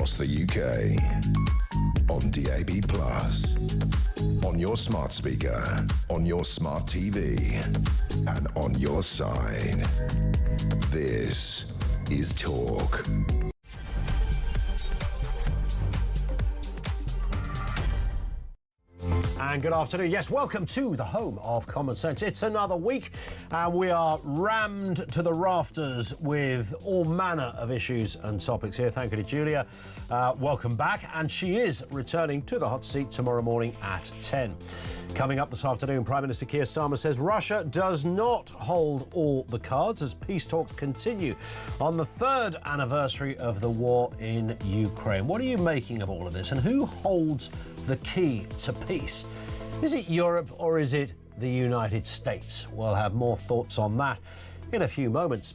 across the UK, on DAB+, on your smart speaker, on your smart TV, and on your side. This is Talk. And good afternoon. Yes, welcome to the home of common sense. It's another week, and we are rammed to the rafters with all manner of issues and topics here. Thank you to Julia. Welcome back. And she is returning to the hot seat tomorrow morning at 10. Coming up this afternoon, Prime Minister Keir Starmer says Russia does not hold all the cards as peace talks continue on the third anniversary of the war in Ukraine. What are you making of all of this, and who holds the key to peace? Is it Europe or is it the United States? We'll have more thoughts on that in a few moments.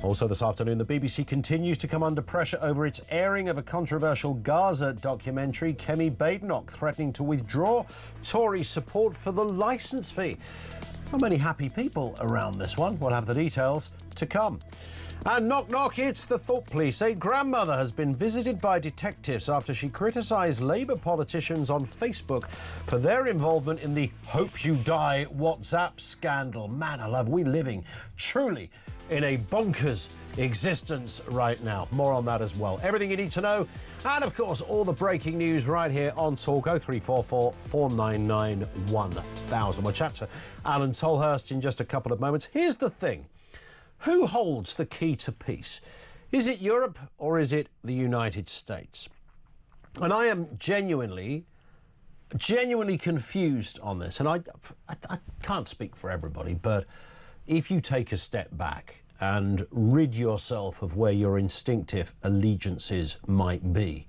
Also this afternoon, the BBC continues to come under pressure over its airing of a controversial Gaza documentary, Kemi Badenoch threatening to withdraw Tory support for the licence fee. Not many happy people around this one. We'll have the details to come. And knock, knock, it's the thought police. A grandmother has been visited by detectives after she criticised Labour politicians on Facebook for their involvement in the Hope You Die WhatsApp scandal. Man alive, we're living truly in a bonkers existence right now. More on that as well. Everything you need to know. And, of course, all the breaking news right here on Talk 0344 499 1000. We'll chat to Alan Tolhurst in just a couple of moments. Here's the thing. Who holds the key to peace? Is it Europe or is it the United States? And I am genuinely confused on this. And I can't speak for everybody, but if you take a step back and rid yourself of where your instinctive allegiances might be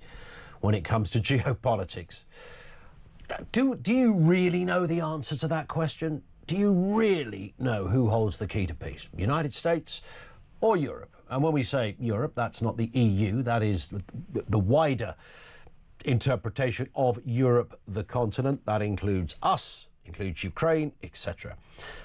when it comes to geopolitics, do you really know the answer to that question? Do you really know who holds the key to peace? United States or Europe? And when we say Europe, that's not the EU, that is the wider interpretation of Europe, the continent. That includes us, includes Ukraine, etc.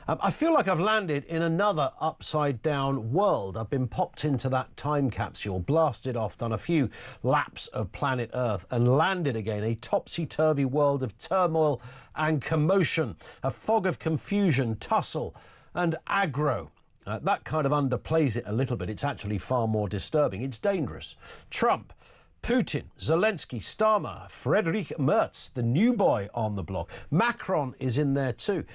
I feel like I've landed in another upside-down world. I've been popped into that time capsule, blasted off, done a few laps of planet Earth, and landed again, a topsy-turvy world of turmoil and commotion, a fog of confusion, tussle and aggro. That kind of underplays it a little bit. It's actually far more disturbing. It's dangerous. Trump, Putin, Zelensky, Starmer, Friedrich Merz, the new boy on the block. Macron is in there too.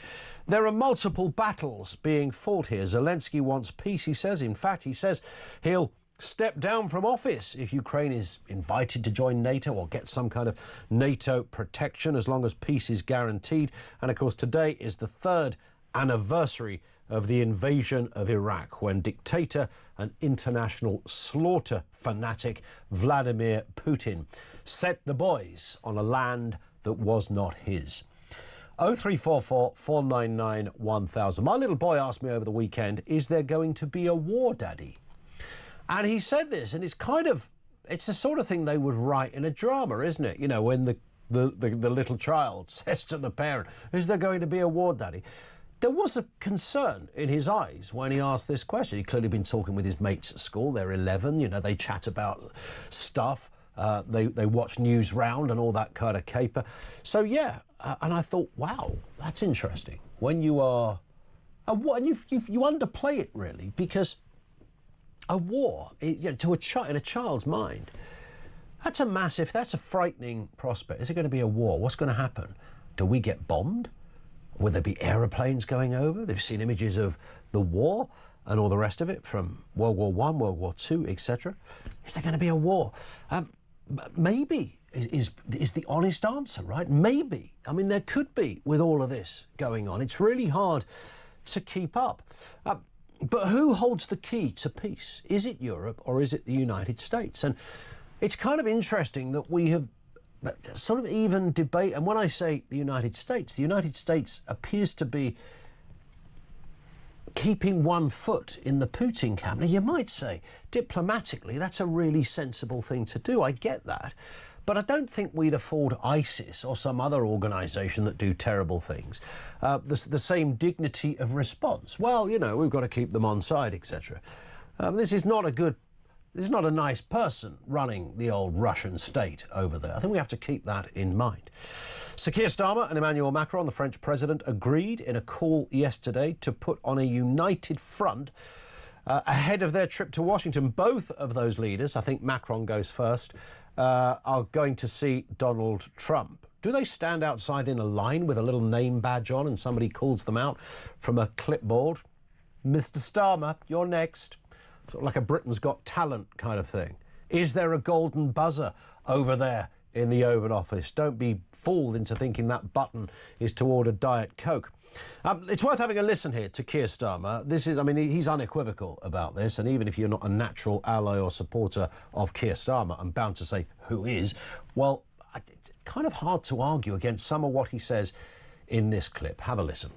There are multiple battles being fought here. Zelensky wants peace, he says. In fact, he says he'll step down from office if Ukraine is invited to join NATO or get some kind of NATO protection as long as peace is guaranteed. And of course, today is the third anniversary of the invasion of Iraq, when dictator and international slaughter fanatic Vladimir Putin set the boys on a land that was not his. 0344 499 1000. My little boy asked me over the weekend, is there going to be a war, Daddy? And he said this, and it's the sort of thing they would write in a drama, isn't it? You know, when the little child says to the parent, is there going to be a war, Daddy? There was a concern in his eyes when he asked this question. He'd clearly been talking with his mates at school. They're 11, you know, they chat about stuff. They watch News Round and all that kind of caper. So, yeah, and I thought, wow, that's interesting. When you are... and you underplay it, really, because a war, to in a child's mind, that's a frightening prospect. Is it going to be a war? What's going to happen? Do we get bombed? Will there be aeroplanes going over? They've seen images of the war and all the rest of it from World War I, World War II, etc. Is there going to be a war? Maybe is the honest answer, right? Maybe. I mean, there could be with all of this going on. It's really hard to keep up. But who holds the key to peace? Is it Europe or is it the United States? And it's kind of interesting that we have sort of even debate, and when I say the United States appears to be keeping one foot in the Putin camp. Now, you might say, diplomatically, that's a really sensible thing to do. I get that. But I don't think we'd afford ISIS or some other organisation that do terrible things the same dignity of response. Well, you know, we've got to keep them on side, etc. This is not a good there's not a nice person running the old Russian state over there. I think we have to keep that in mind. Sir Keir Starmer and Emmanuel Macron, the French president, agreed in a call yesterday to put on a united front ahead of their trip to Washington. Both of those leaders, I think Macron goes first, are going to see Donald Trump. Do they stand outside in a line with a little name badge on and somebody calls them out from a clipboard? Mr. Starmer, you're next. Sort of like a Britain's Got Talent kind of thing. Is there a golden buzzer over there in the Oval Office? Don't be fooled into thinking that button is to order Diet Coke. It's worth having a listen here to Keir Starmer. This is, I mean, he's unequivocal about this, and even if you're not a natural ally or supporter of Keir Starmer, I'm bound to say who is, well, it's kind of hard to argue against some of what he says in this clip. Have a listen.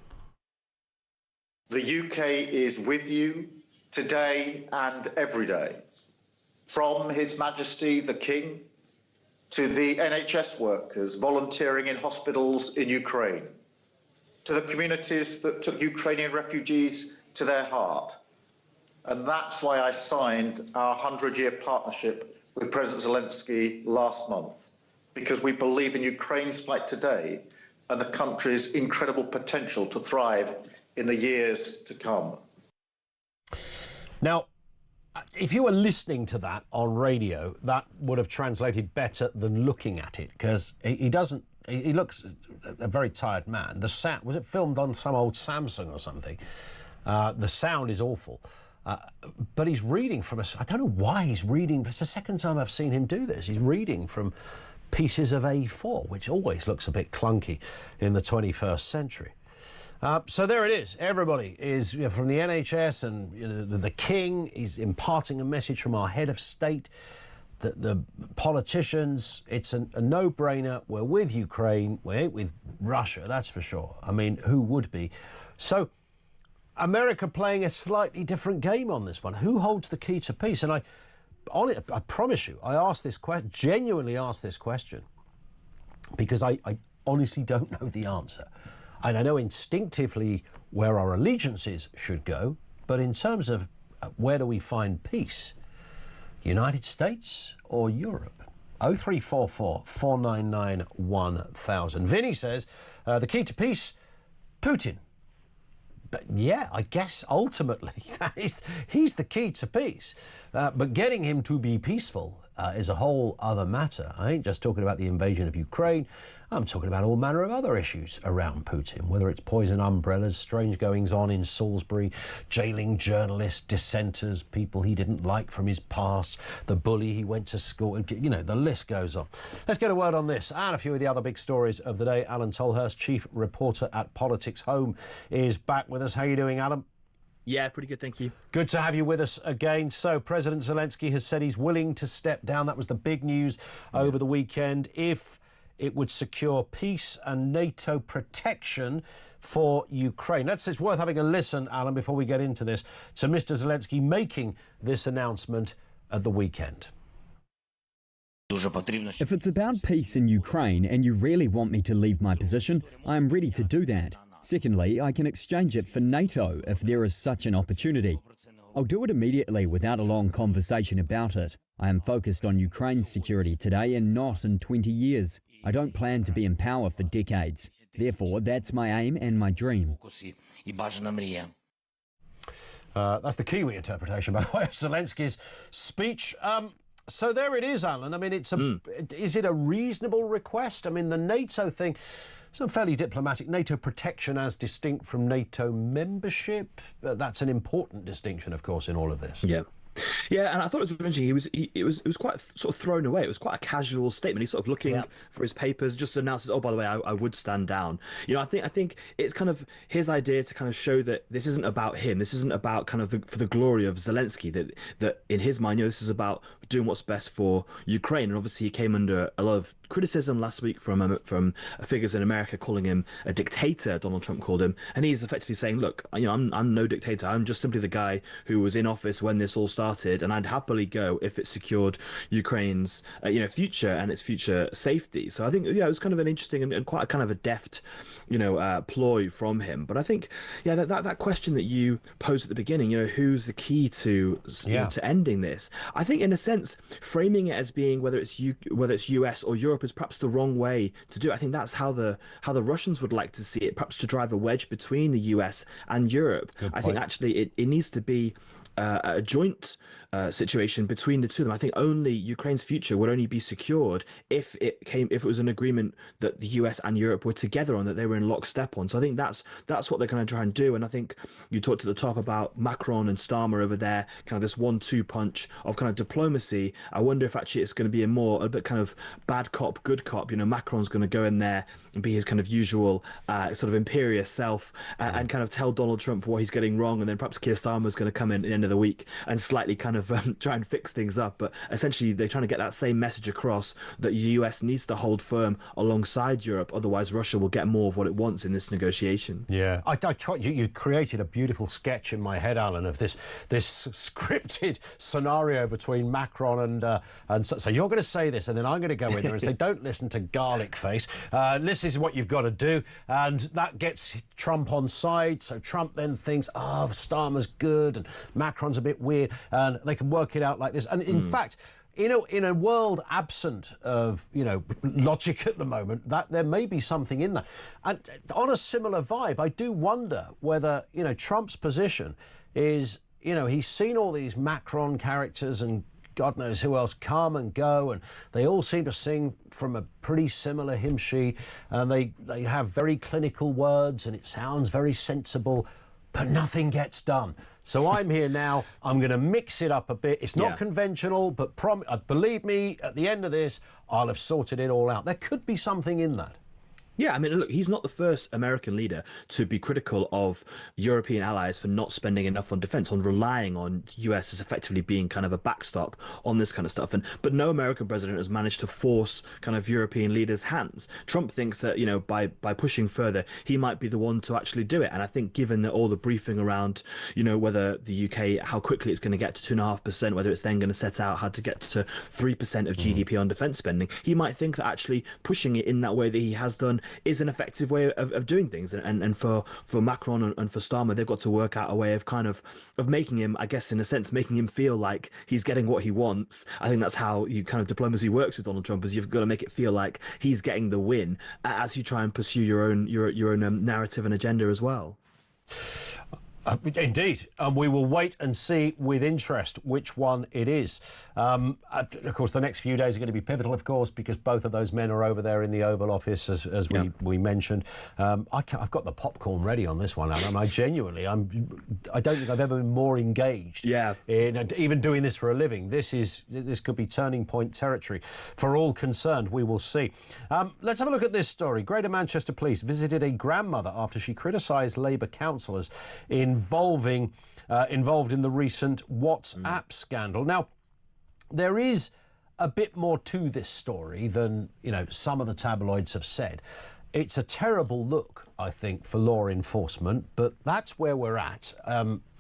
The UK is with you today and every day. From His Majesty the King to the NHS workers volunteering in hospitals in Ukraine, to the communities that took Ukrainian refugees to their heart. And that's why I signed our 100-year partnership with President Zelensky last month, because we believe in Ukraine's fight today and the country's incredible potential to thrive in the years to come. Now, if you were listening to that on radio, that would have translated better than looking at it, because he looks a very tired man. The sound, was it filmed on some old Samsung or something? The sound is awful. But he's reading from I don't know why he's reading. It's the second time I've seen him do this. He's reading from pieces of A4, which always looks a bit clunky in the 21st century. So there it is. Everybody is, from the NHS and the King is imparting a message from our head of state, the politicians. It's a no-brainer. We're with Ukraine. We ain't with Russia, that's for sure. I mean, who would be? So America playing a slightly different game on this one. Who holds the key to peace? And I promise you, I asked this question, genuinely asked this question, because I honestly don't know the answer. And I know instinctively where our allegiances should go, but in terms of where do we find peace, United States or Europe? 0344 499 1000. Vinny says, the key to peace, Putin. But yeah, I guess ultimately he's the key to peace. But getting him to be peaceful is a whole other matter. I ain't just talking about the invasion of Ukraine. I'm talking about all manner of other issues around Putin, whether it's poison umbrellas, strange goings-on in Salisbury, jailing journalists, dissenters, people he didn't like from his past, the bully he went to school, you know, the list goes on. Let's get a word on this and a few of the other big stories of the day. Alan Tolhurst, chief reporter at Politics Home, is back with us. How are you doing, Alan? Yeah, pretty good, thank you. Good to have you with us again. So President Zelensky has said he's willing to step down. That was the big news over the weekend. If it would secure peace and NATO protection for Ukraine. It's worth having a listen, Alan, before we get into this, to Mr. Zelensky making this announcement at the weekend. If it's about peace in Ukraine and you really want me to leave my position, I am ready to do that. Secondly, I can exchange it for NATO if there is such an opportunity. I'll do it immediately without a long conversation about it. I am focused on Ukraine's security today and not in 20 years. I don't plan to be in power for decades. Therefore, that's my aim and my dream. That's the Kiwi interpretation, by the way, of Zelensky's speech. So there it is, Alan. I mean, is it a reasonable request? I mean, the NATO thing, it's fairly diplomatic. NATO protection as distinct from NATO membership. That's an important distinction, of course, in all of this. Yeah. Yeah, and I thought it was interesting. It was quite sort of thrown away. It was quite a casual statement. He's sort of looking for his papers, just announces, "Oh, by the way, I would stand down." You know, I think it's kind of his idea to kind of show that this isn't about him. This isn't about kind of for the glory of Zelensky. That in his mind, you know, this is about doing what's best for Ukraine. And obviously, he came under a lot of criticism last week from figures in America calling him a dictator. Donald Trump called him, and he's effectively saying, "Look, I'm no dictator. I'm just simply the guy who was in office when this all started, and I'd happily go if it secured Ukraine's future and its future safety." So I think it was kind of an interesting and quite a kind of a deft ploy from him. But I think that question that you posed at the beginning, who's the key to to ending this? I think in a sense framing it as being whether it's US or Europe is perhaps the wrong way to do it. I think that's how the Russians would like to see it, perhaps to drive a wedge between the US and Europe. I think actually it needs to be a joint situation between the two of them. I think only Ukraine's future would only be secured if it was an agreement that the US and Europe were together on, that they were in lockstep on. So I think that's what they're going to try and do. And I think you talked at the top about Macron and Starmer over there, kind of this 1-2 punch of kind of diplomacy. I wonder if actually it's going to be a bit kind of bad cop, good cop. Macron's going to go in there and be his kind of usual sort of imperious self and kind of tell Donald Trump what he's getting wrong, and then perhaps Keir Starmer's going to come in at the end of the week and slightly kind of try and fix things up. But essentially they're trying to get that same message across, that the US needs to hold firm alongside Europe, otherwise Russia will get more of what it wants in this negotiation. Yeah, you created a beautiful sketch in my head, Alan, of this scripted scenario between Macron and so you're going to say this, and then I'm going to go in there and say, don't listen to Garlic Face. This is what you've got to do, and that gets Trump on side. So Trump then thinks, Starmer's good and Macron's a bit weird, and they can work it out like this. And in fact, in a world absent of logic at the moment, that there may be something in that. And on a similar vibe, I do wonder whether Trump's position is he's seen all these Macron characters and God knows who else come and go, and they all seem to sing from a pretty similar hymn sheet, and they have very clinical words, and it sounds very sensible, but nothing gets done. So I'm here now. I'm going to mix it up a bit. It's not conventional, but believe me, at the end of this, I'll have sorted it all out. There could be something in that. Yeah, I mean, look, he's not the first American leader to be critical of European allies for not spending enough on defence, on relying on US as effectively being kind of a backstop on this kind of stuff. But no American president has managed to force kind of European leaders' hands. Trump thinks that, by pushing further, he might be the one to actually do it. And I think given that all the briefing around, whether the UK, how quickly it's going to get to 2.5%, whether it's then going to set out how to get to 3% of GDP on defence spending, he might think that actually pushing it in that way that he has done is an effective way of doing things. And for Macron and for Starmer, they've got to work out a way of kind of making him, I guess, in a sense, making him feel like he's getting what he wants. I think that's how diplomacy works with Donald Trump, is you've got to make it feel like he's getting the win as you try and pursue your own narrative and agenda as well. Indeed, and we will wait and see with interest which one it is. Of course, the next few days are going to be pivotal, of course, because both of those men are over there in the Oval Office, as we mentioned. I've got the popcorn ready on this one, Alan. I don't think I've ever been more engaged in even doing this for a living. This could be turning point territory for all concerned. We will see. Let's have a look at this story. Greater Manchester Police visited a grandmother after she criticised Labour councillors involved in the recent WhatsApp scandal. Now, there is a bit more to this story than some of the tabloids have said. It's a terrible look, I think, for law enforcement, but that's where we're at.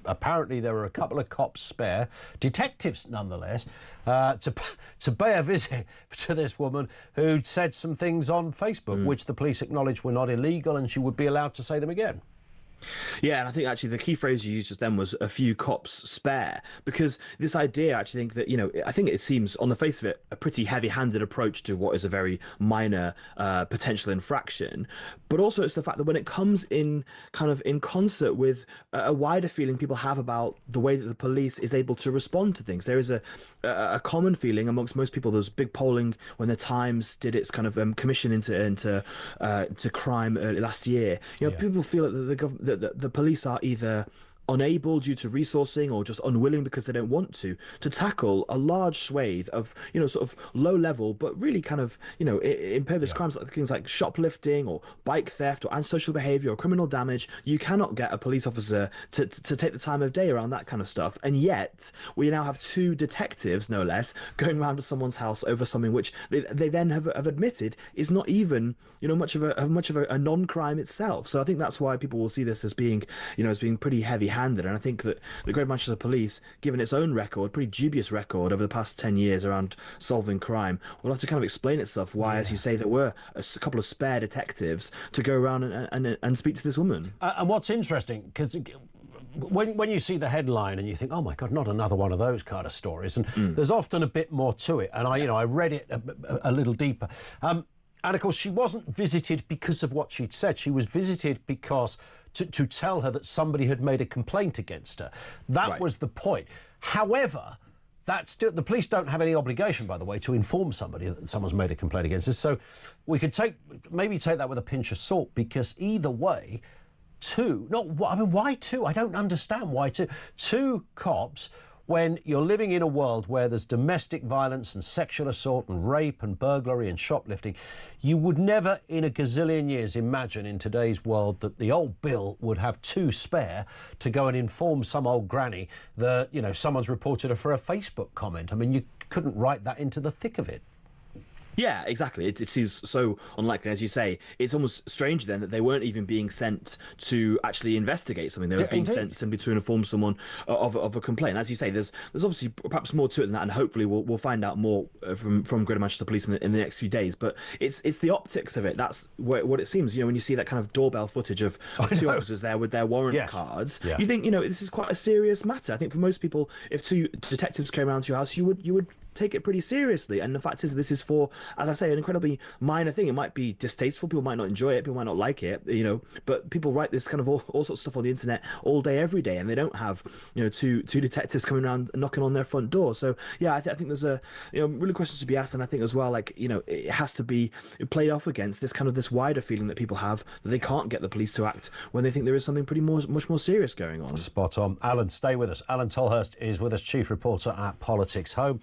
Apparently there were a couple of cops spare, detectives nonetheless, to pay a visit to this woman who'd said some things on Facebook which the police acknowledged were not illegal, and she would be allowed to say them again. Yeah, and I think actually the key phrase you used just then was a few cops spare, because this idea, I actually think that, I think it seems on the face of it a pretty heavy-handed approach to what is a very minor potential infraction. But also it's the fact that when it comes in kind of in concert with a wider feeling people have about the way that the police is able to respond to things. There is a common feeling amongst most people. There was big polling when the Times did its kind of commission into crime last year. People feel that the police are either unable due to resourcing or just unwilling because they don't want to tackle a large swathe of, sort of low level, but really kind of, impervious crimes, like things like shoplifting or bike theft or antisocial behavior or criminal damage. You cannot get a police officer to take the time of day around that kind of stuff. And yet we now have 2 detectives, no less, going around to someone's house over something which they then have admitted is not even, much of a non-crime itself. So I think that's why people will see this as being, pretty heavy-handed. And I think that the Greater Manchester Police, given its own record, pretty dubious record over the past 10 years around solving crime, will have to kind of explain itself why, as you say, there were a couple of spare detectives to go around and speak to this woman. And what's interesting, because when you see the headline and you think, oh my God, not another one of those kind of stories, and there's often a bit more to it. And I read it a little deeper. And of course, she wasn't visited because of what she'd said. She was visited because to tell her that somebody had made a complaint against her. That was the point. However, the police don't have any obligation, by the way, to inform somebody that someone's made a complaint against us. So we could maybe take that with a pinch of salt, because either way, why 2? I don't understand why 2. 2 cops, when you're living in a world where there's domestic violence and sexual assault and rape and burglary and shoplifting, you would never in a gazillion years imagine in today's world that the old Bill would have 2 spare to go and inform some old granny that, someone's reported her for a Facebook comment. I mean, you couldn't write that into the thick of it. Yeah, exactly. It seems so unlikely, as you say. It's almost strange then that they weren't even being sent to actually investigate something. They were being sent simply to inform someone of a complaint. As you say, there's obviously perhaps more to it than that, and hopefully we'll find out more from Greater Manchester Police in the next few days. But it's the optics of it. That's what it seems. When you see that kind of doorbell footage of 2 officers there with their warrant cards, you think this is quite a serious matter. I think for most people, if 2 detectives came around to your house, you would take it pretty seriously. And the fact is, this is for, as I say, an incredibly minor thing. It might be distasteful, people might not enjoy it, people might not like it, but people write this kind of all sorts of stuff on the internet all day, every day, and they don't have, 2 detectives coming around knocking on their front door. So yeah, I think there's a really questions to be asked. And I think as well, it has to be played off against this wider feeling that people have that they can't get the police to act when they think there is something much more serious going on. Spot on. Alan, stay with us. Alan Tolhurst is with us, chief reporter at Politics Home.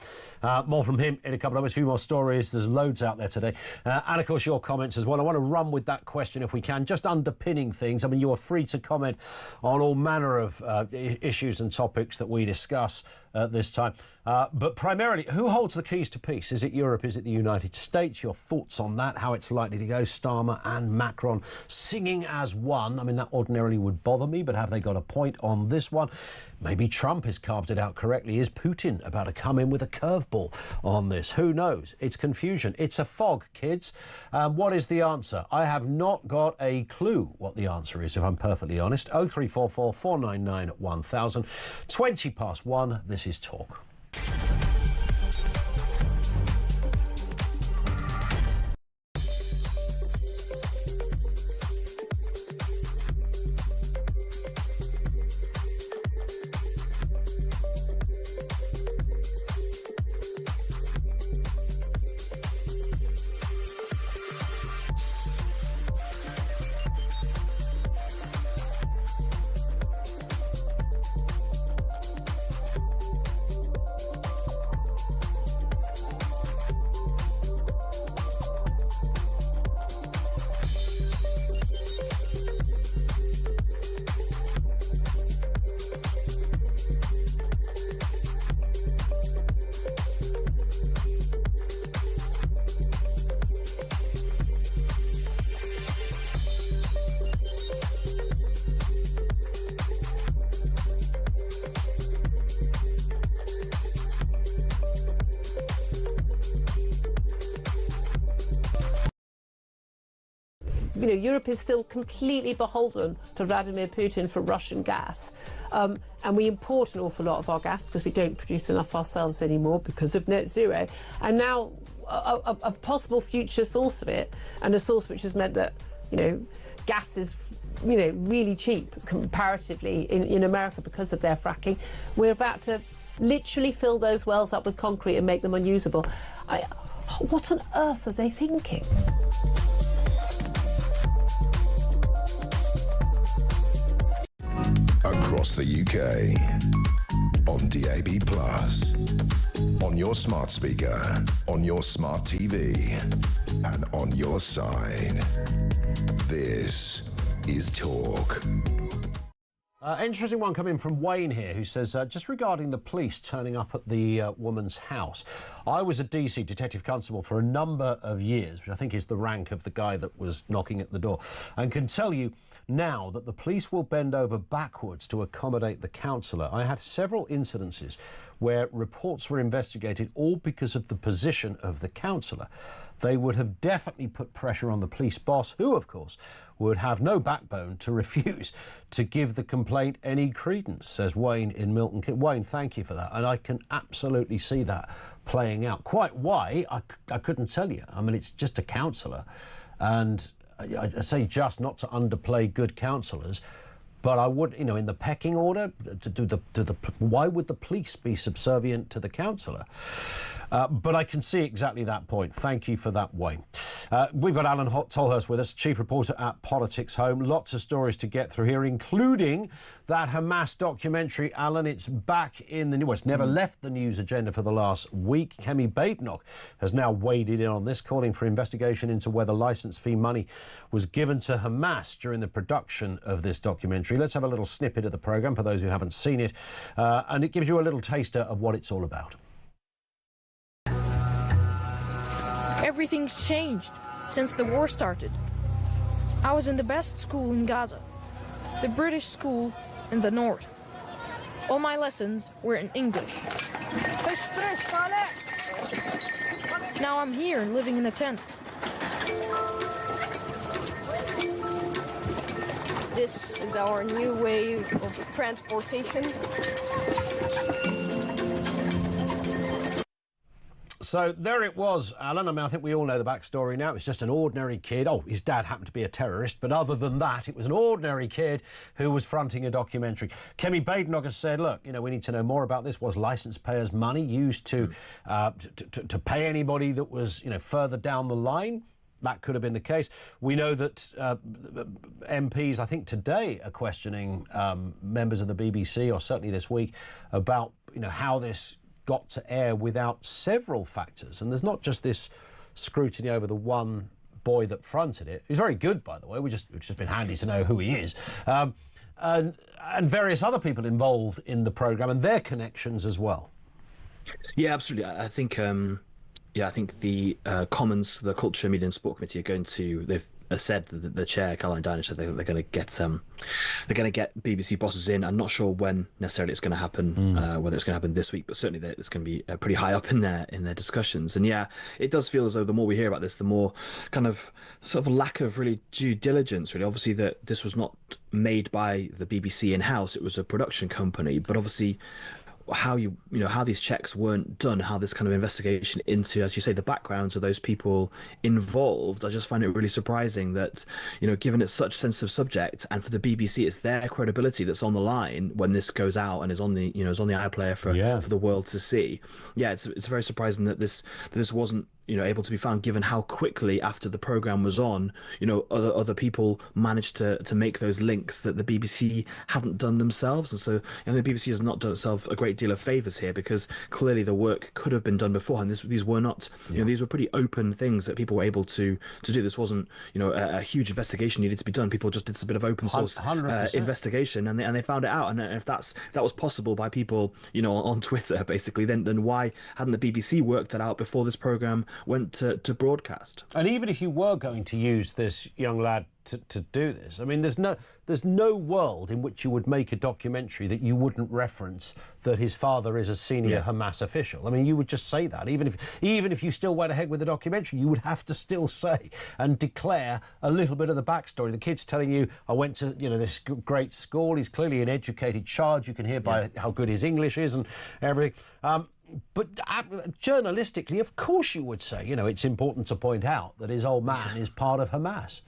More from him in a couple of minutes. A few more stories. There's loads out there today. And, of course, your comments as well. I want to run with that question if we can, just underpinning things. I mean, you are free to comment on all manner of issues and topics that we discuss at this time. But primarily, who holds the keys to peace? Is it Europe? Is it the United States? Your thoughts on that, how it's likely to go? Starmer and Macron singing as one. I mean, that ordinarily would bother me, but have they got a point on this one? Maybe Trump has carved it out correctly. Is Putin about to come in with a curveball on this? Who knows? It's confusion. It's a fog, kids. What is the answer? I have not got a clue what the answer is, if I'm perfectly honest. 0344 499 1000. 20 past 1. This is Talk. Europe is still completely beholden to Vladimir Putin for Russian gas. And we import an awful lot of our gas because we don't produce enough ourselves anymore because of net zero. And now a possible future source of it, and a source which has meant that, gas is, really cheap comparatively in America because of their fracking. We're about to literally fill those wells up with concrete and make them unusable. What on earth are they thinking? Across across the UK. On DAB+, on your smart speaker, on your smart TV, and on your side. This is Talk. Interesting one coming from Wayne here, who says, just regarding the police turning up at the woman's house. I was a DC detective constable for a number of years, which I think is the rank of the guy that was knocking at the door, and can tell you now that the police will bend over backwards to accommodate the counsellor. I had several incidences where reports were investigated all because of the position of the counsellor. They would have definitely put pressure on the police boss, who, of course, would have no backbone to refuse to give the complaint any credence, says Wayne in Milton Keynes. Wayne, thank you for that. And I can absolutely see that playing out. Quite why, I couldn't tell you. I mean, it's just a counsellor. And I say just not to underplay good counsellors, but I would, in the pecking order, why would the police be subservient to the counsellor? But I can see exactly that point. Thank you for that, Wayne. We've got Alan Tolhurst with us, chief reporter at Politics Home. Lots of stories to get through here, including that Hamas documentary. Alan, it's back in the news. Well, it's never left the news agenda for the last week. Kemi Badenoch has now waded in on this, calling for investigation into whether licence fee money was given to Hamas during the production of this documentary. Let's have a little snippet of the programme for those who haven't seen it, and it gives you a little taster of what it's all about. Everything's changed since the war started. I was in the best school in Gaza, the British school in the north. All my lessons were in English. Now I'm here living in a tent. This is our new way of transportation. So there it was, Alan. I mean, I think we all know the backstory now. It's just an ordinary kid. Oh, his dad happened to be a terrorist, but other than that, it was an ordinary kid who was fronting a documentary. Kemi Badenoch has said, look, we need to know more about this. Was licence payers' money used to pay anybody that was, further down the line? That could have been the case. We know that MPs, I think today, are questioning members of the BBC, or certainly this week, about, how this got to air without several factors. And there's not just this scrutiny over the one boy that fronted it. He's very good, by the way. It's just been handy to know who he is. And various other people involved in the programme and their connections as well. Yeah, absolutely. I think the Commons, the Culture, Media and Sport Committee, are going to. They've said that the chair, Caroline Diner, said they're going to get BBC bosses in. I'm not sure when necessarily it's going to happen, whether it's going to happen this week, but certainly it's going to be pretty high up in their discussions. And yeah, it does feel as though the more we hear about this, the more kind of sort of lack of really due diligence. Really, obviously that this was not made by the BBC in house; it was a production company, but obviously how these checks weren't done, how this kind of investigation into, as you say, the backgrounds of those people involved. I just find it really surprising that, given it's such a sensitive subject, and for the BBC, it's their credibility that's on the line when this goes out and is on the iPlayer for the world to see. Yeah, it's very surprising that this wasn't able to be found, given how quickly after the program was on, other people managed to make those links that the BBC hadn't done themselves. And so, the BBC has not done itself a great deal of favors here, because clearly the work could have been done before, and these were not, these were pretty open things that people were able to do. This wasn't, a huge investigation needed to be done. People just did a bit of open source investigation, and they found it out. And if that was possible by people, on Twitter, basically, then why hadn't the BBC worked that out before this program went to broadcast? And even if you were going to use this young lad to do this, I mean, there's no world in which you would make a documentary that you wouldn't reference that his father is a senior Hamas official. I mean, you would just say that. Even if you still went ahead with the documentary, you would have to still say and declare a little bit of the backstory. The kid's telling you, I went to this great school. He's clearly an educated child. You can hear by how good his English is and everything. But journalistically, of course you would say, it's important to point out that his old man is part of Hamas.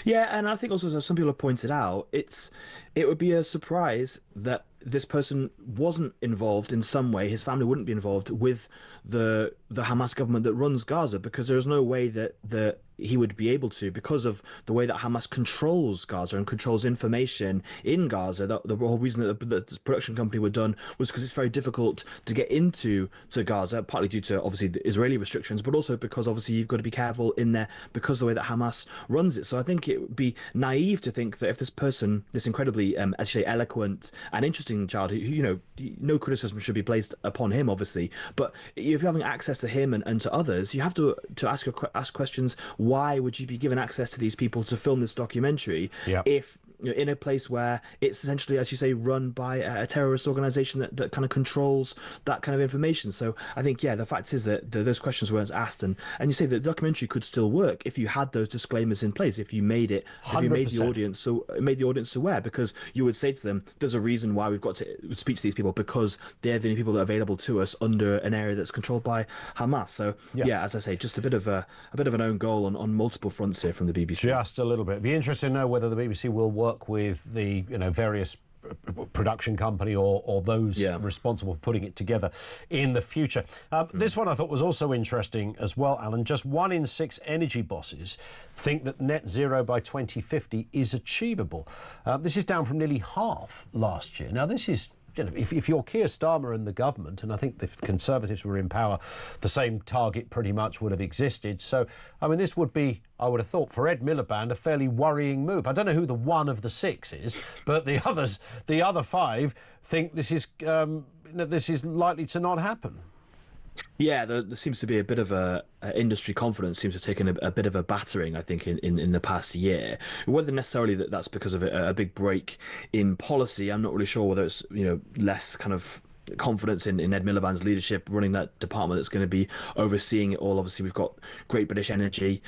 Yeah, and I think also, as some people have pointed out, it would be a surprise that this person wasn't involved in some way, his family wouldn't be involved with the Hamas government that runs Gaza, because there's no way that he would be able to, because of the way that Hamas controls Gaza and controls information in Gaza. The whole reason that the production company were done was because it's very difficult to get into Gaza, partly due to obviously the Israeli restrictions, but also because obviously you've got to be careful in there because of the way that Hamas runs it. So I think it would be naive to think that if this person, this incredibly, as you say, eloquent and interesting child, who no criticism should be placed upon him, obviously, but if you're having access to him and to others, you have to ask questions. Why would you be given access to these people to film this documentary if in a place where it's essentially, as you say, run by a terrorist organization that kind of controls that kind of information? So I think, the fact is that those questions weren't asked, and you say that the documentary could still work if you had those disclaimers in place, if you made it, 100%. If you made the audience aware, because you would say to them, there's a reason why we've got to speak to these people, because they're the only people that are available to us under an area that's controlled by Hamas. So as I say, just a bit of an own goal on multiple fronts here from the BBC. Just a little bit. It'd be interesting to know whether the BBC will work with the various production company or those responsible for putting it together in the future. This one I thought was also interesting as well, Alan. Just 1 in 6 energy bosses think that net zero by 2050 is achievable. This is down from nearly half last year. Now, this is, if you're Keir Starmer and the government, and I think if the Conservatives were in power, the same target pretty much would have existed. So, I mean, this would be, I would have thought, for Ed Miliband, a fairly worrying move. I don't know who the one of the 6 is, but the other 5 think this is likely to not happen. Yeah, there seems to be a bit of a industry confidence seems to have taken a bit of a battering, I think, in the past year. Whether necessarily that's because of a big break in policy, I'm not really sure. Whether it's less kind of confidence in Ed Miliband's leadership running that department that's going to be overseeing it all. Obviously, we've got Great British Energy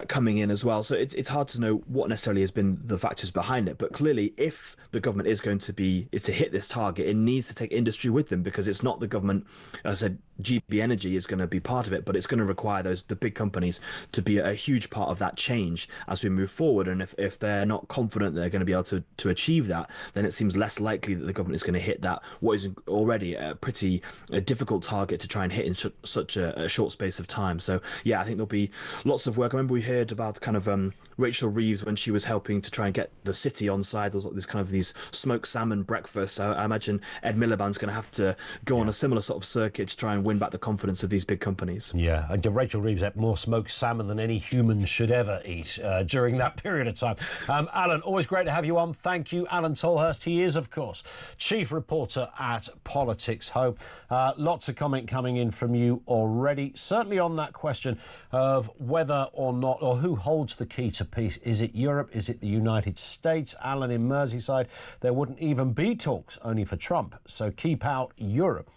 coming in as well, so it's hard to know what necessarily has been the factors behind it. But clearly, if the government is going to hit this target, it needs to take industry with them, because it's not the government. As I said, GB Energy is going to be part of it, but it's going to require the big companies to be a huge part of that change as we move forward. And if they're not confident they're going to be able to achieve that, then it seems less likely that the government is going to hit that, what is already a pretty difficult target to try and hit in such a short space of time. So I think there'll be lots of work. I remember we heard about kind of Rachel Reeves when she was helping to try and get the city on side. There was these smoked salmon breakfasts. So I imagine Ed Miliband's going to have to go on a similar sort of circuit to try and win back the confidence of these big companies. Yeah, and Rachel Reeves had more smoked salmon than any human should ever eat during that period of time. Alan, always great to have you on. Thank you, Alan Tolhurst. He is, of course, chief reporter at Politics Home. Lots of comment coming in from you already, certainly on that question of whether or not, or who holds the key to peace. Is it Europe? Is it the United States? Alan in Merseyside, there wouldn't even be talks, only for Trump. So keep out Europe.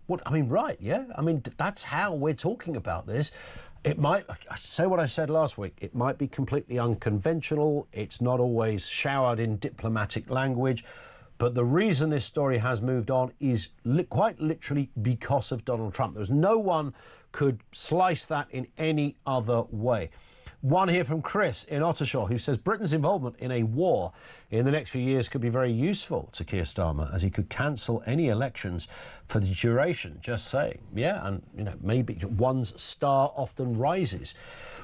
What I mean, right, yeah? I mean, that's how we're talking about this. It might, I say what I said last week, it might be completely unconventional. It's not always showered in diplomatic language. But the reason this story has moved on is quite literally because of Donald Trump. There's no one could slice that in any other way. One here from Chris in Ottershaw, who says Britain's involvement in a war in the next few years could be very useful to Keir Starmer, as he could cancel any elections for the duration. Just saying. Yeah, and maybe one's star often rises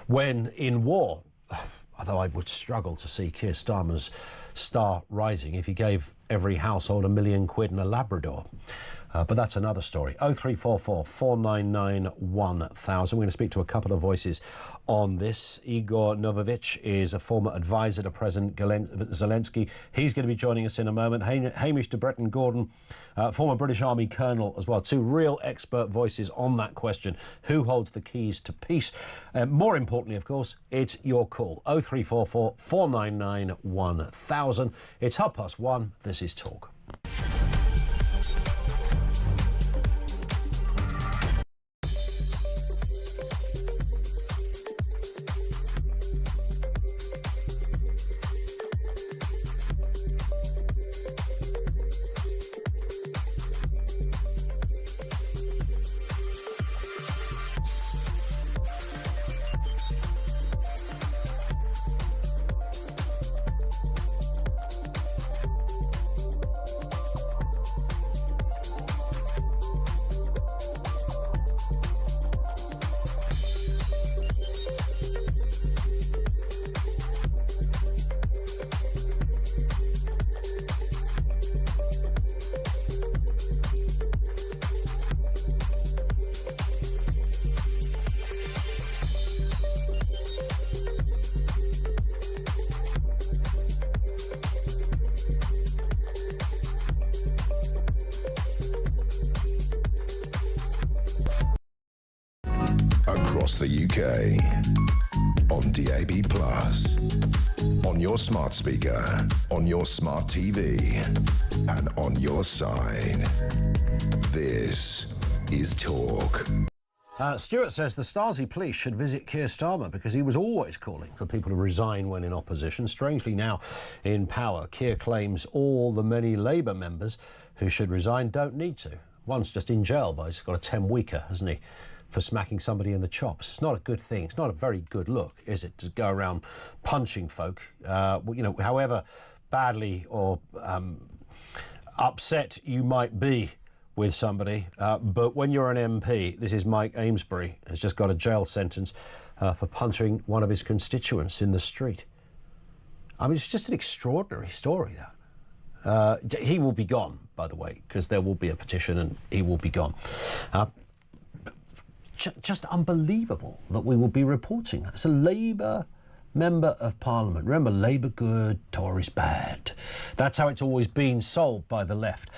when in war. Although I would struggle to see Keir Starmer's star rising if he gave every household £1 million and a Labrador. But that's another story. 0344 499 1000. We're going to speak to a couple of voices on this. Igor Novovich is a former advisor to President Zelensky. He's going to be joining us in a moment. Hamish de Bretton Gordon, former British Army colonel as well. 2 real expert voices on that question. Who holds the keys to peace? More importantly, of course, it's your call. 0344 499 1000. It's 1:30. This is Talk. across the UK. On DAB+, on your smart speaker, on your smart TV, and on your side. This is Talk. Stuart says the Stasi police should visit Keir Starmer because he was always calling for people to resign when in opposition. Strangely now, in power, Keir claims all the many Labour members who should resign don't need to. One's just in jail, but he's got a 10-weeker, hasn't he, for smacking somebody in the chops. It's not a good thing. It's not a very good look, is it, to go around punching folk, however badly or upset you might be with somebody. But when you're an MP, this is Mike Amesbury, has just got a jail sentence for punching one of his constituents in the street. I mean, it's just an extraordinary story, that. He will be gone, by the way, because there will be a petition and he will be gone. Just unbelievable that we will be reporting that. It's a Labour Member of Parliament. Remember, Labour good, Tories bad. That's how it's always been sold by the left.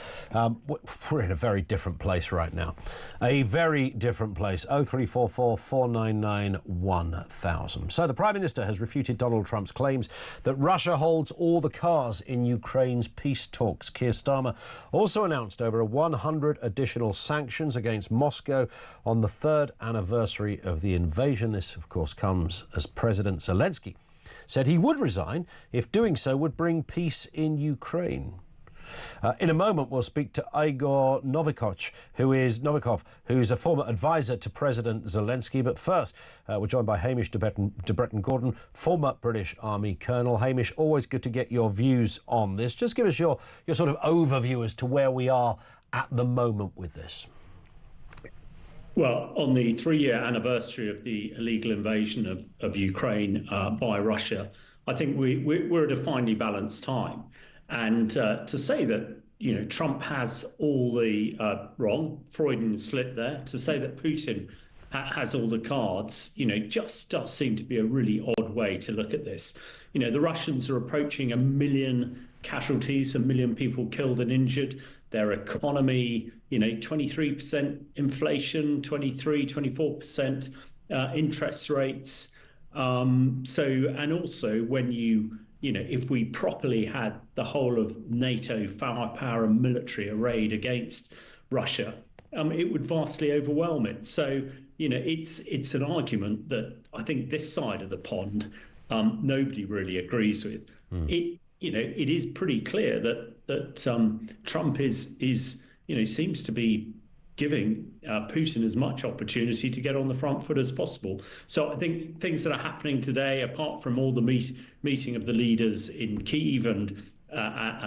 We're in a very different place right now. A very different place. 0344 499 1000. So the Prime Minister has refuted Donald Trump's claims that Russia holds all the cards in Ukraine's peace talks. Keir Starmer also announced over 100 additional sanctions against Moscow on the third anniversary of the invasion. This, of course, comes as President Zelensky said he would resign if doing so would bring peace in Ukraine. In a moment, we'll speak to Igor Novikov, who's a former advisor to President Zelensky. But first, we're joined by Hamish de Bretton-Gordon, former British Army Colonel. Hamish, always good to get your views on this. Just give us your sort of overview as to where we are at the moment with this. Well, on the 3-year anniversary of the illegal invasion of Ukraine by Russia, I think we're at a finely balanced time. And to say that, Trump has all the wrong, Freudian slip there, to say that Putin has all the cards, just does seem to be a really odd way to look at this. The Russians are approaching 1 million casualties, 1 million people killed and injured. Their economy, 23% inflation, 24% interest rates. And also when if we properly had the whole of NATO firepower and military arrayed against Russia, it would vastly overwhelm it. So, it's an argument that I think this side of the pond, nobody really agrees with. It is pretty clear that Trump seems to be giving Putin as much opportunity to get on the front foot as possible. So I think things that are happening today, apart from all the meeting of the leaders in Kyiv and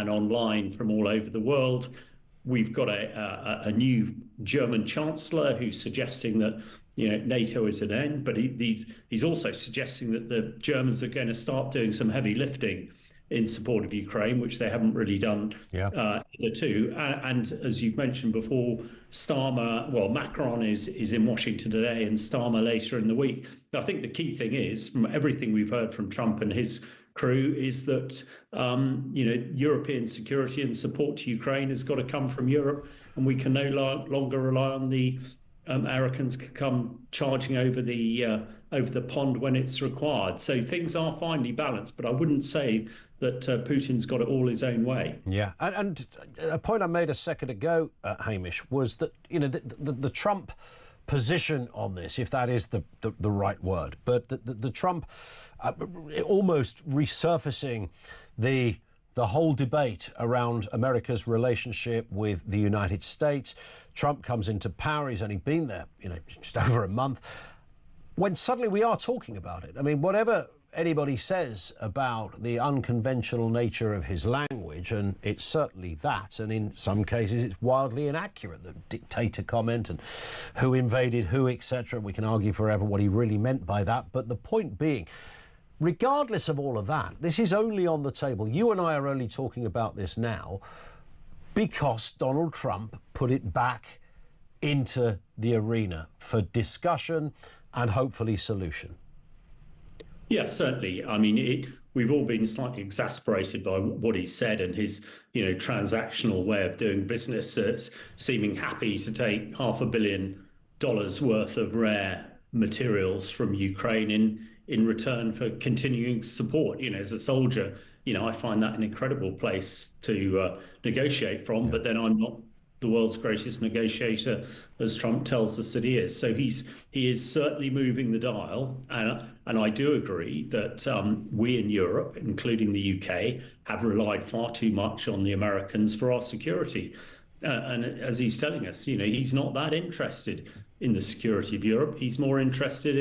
online from all over the world, we've got a new German chancellor who's suggesting that NATO is an end, but he's also suggesting that the Germans are going to start doing some heavy lifting in support of Ukraine, which they haven't really done hitherto. And as you've mentioned before, Macron is in Washington today and Starmer later in the week. I think the key thing is, from everything we've heard from Trump and his crew, is that European security and support to Ukraine has got to come from Europe, and we can no longer rely on the Americans to come charging over the pond when it's required. So things are finely balanced, but I wouldn't say that Putin's got it all his own way. Yeah, and a point I made a second ago, Hamish, was that the Trump position on this, if that is the right word, but the Trump almost resurfacing the whole debate around America's relationship with the United States. Trump comes into power, he's only been there, just over a month, when suddenly we are talking about it. I mean, whatever anybody says about the unconventional nature of his language, and it's certainly that, and in some cases it's wildly inaccurate, the dictator comment and who invaded who, etc. We can argue forever what he really meant by that, but the point being, regardless of all of that, this is only on the table. You and I are only talking about this now because Donald Trump put it back into the arena for discussion and hopefully solution. Yeah, certainly. I mean, we've all been slightly exasperated by what he said and his, transactional way of doing business, seeming happy to take $500 million worth of rare materials from Ukraine in return for continuing support. As a soldier, I find that an incredible place to negotiate from, but then I'm not the world's greatest negotiator, as Trump tells us that he is. So he is certainly moving the dial, and I do agree that we in Europe, including the UK, have relied far too much on the Americans for our security. And as he's telling us, he's not that interested in the security of Europe. He's more interested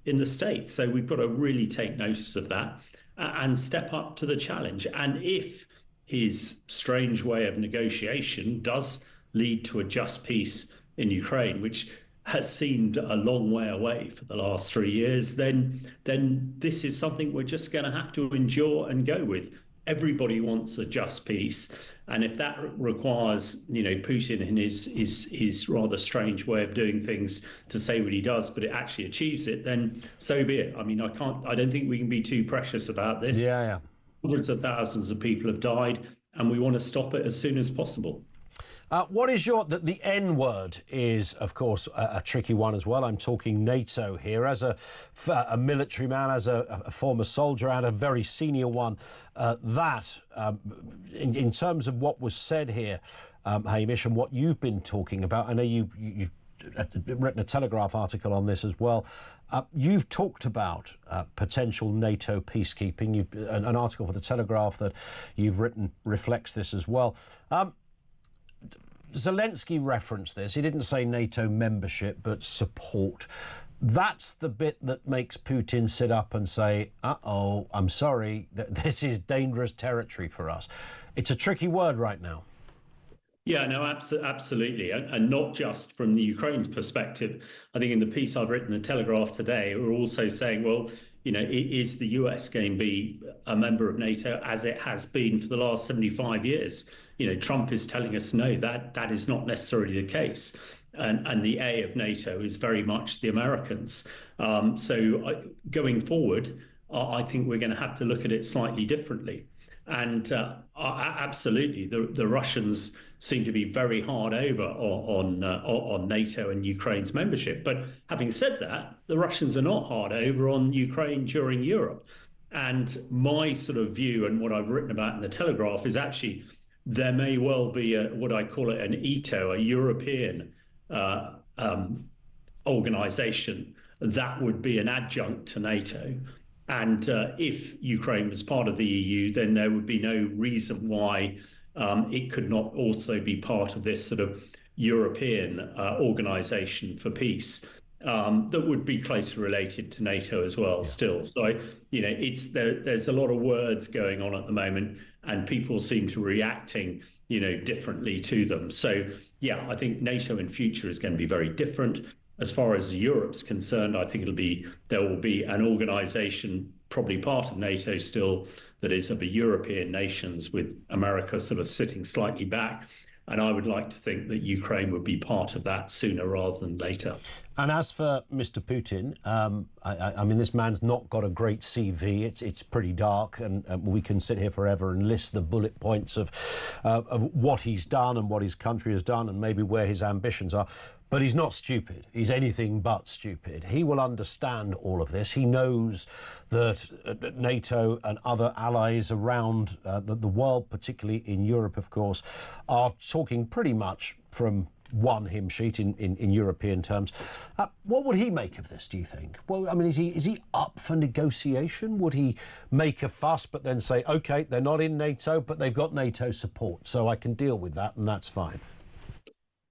in the States. So we've got to really take notice of that and step up to the challenge. And if his strange way of negotiation does lead to a just peace in Ukraine, which has seemed a long way away for the last 3 years, then this is something we're just going to have to endure and go with. Everybody wants a just peace, and if that requires, Putin in his rather strange way of doing things to say what he does, but it actually achieves it, then so be it. I mean, I don't think we can be too precious about this. Yeah. Hundreds of thousands of people have died, and we want to stop it as soon as possible. What is the N word is, of course, a tricky one as well. I'm talking NATO here. As a military man, as a former soldier, and a very senior one, in terms of what was said here, Hamish, and what you've been talking about, I know you've written a Telegraph article on this as well. You've talked about potential NATO peacekeeping. An article for the Telegraph that you've written reflects this as well. Zelensky referenced this. He didn't say NATO membership, but support. That's the bit that makes Putin sit up and say, uh-oh, I'm sorry, this is dangerous territory for us. It's a tricky word right now. Yeah, no, absolutely. And not just from the Ukraine perspective. I think in the piece I've written in the Telegraph today, we're also saying, well, is the US going to be a member of NATO as it has been for the last 75 years? Trump is telling us no, that is not necessarily the case. And the A of NATO is very much the Americans. So going forward, I think we're going to have to look at it slightly differently. And absolutely, the Russians seem to be very hard over on NATO and Ukraine's membership. But having said that, the Russians are not hard over on Ukraine during Europe. And my sort of view and what I've written about in the Telegraph is actually there may well be what I call it an ETO, a European organization that would be an adjunct to NATO. And if Ukraine was part of the EU, then there would be no reason why it could not also be part of this sort of European organization for peace that would be closely related to NATO as well. Still. So, there's a lot of words going on at the moment, and people seem to be reacting, differently to them. So, yeah, I think NATO in future is going to be very different. As far as Europe's concerned, I think there will be an organisation, probably part of NATO still, that is of the European nations, with America sort of sitting slightly back. And I would like to think that Ukraine would be part of that sooner rather than later. And as for Mr. Putin, I mean, this man's not got a great CV. It's pretty dark, and we can sit here forever and list the bullet points of what he's done and what his country has done and maybe where his ambitions are. But he's not stupid. He's anything but stupid. He will understand all of this. He knows that NATO and other allies around the world, particularly in Europe, of course, are talking pretty much from one hymn sheet in European terms. What would he make of this, do you think? Well, I mean, is he up for negotiation? Would he make a fuss but then say, OK, they're not in NATO, but they've got NATO support, so I can deal with that and that's fine?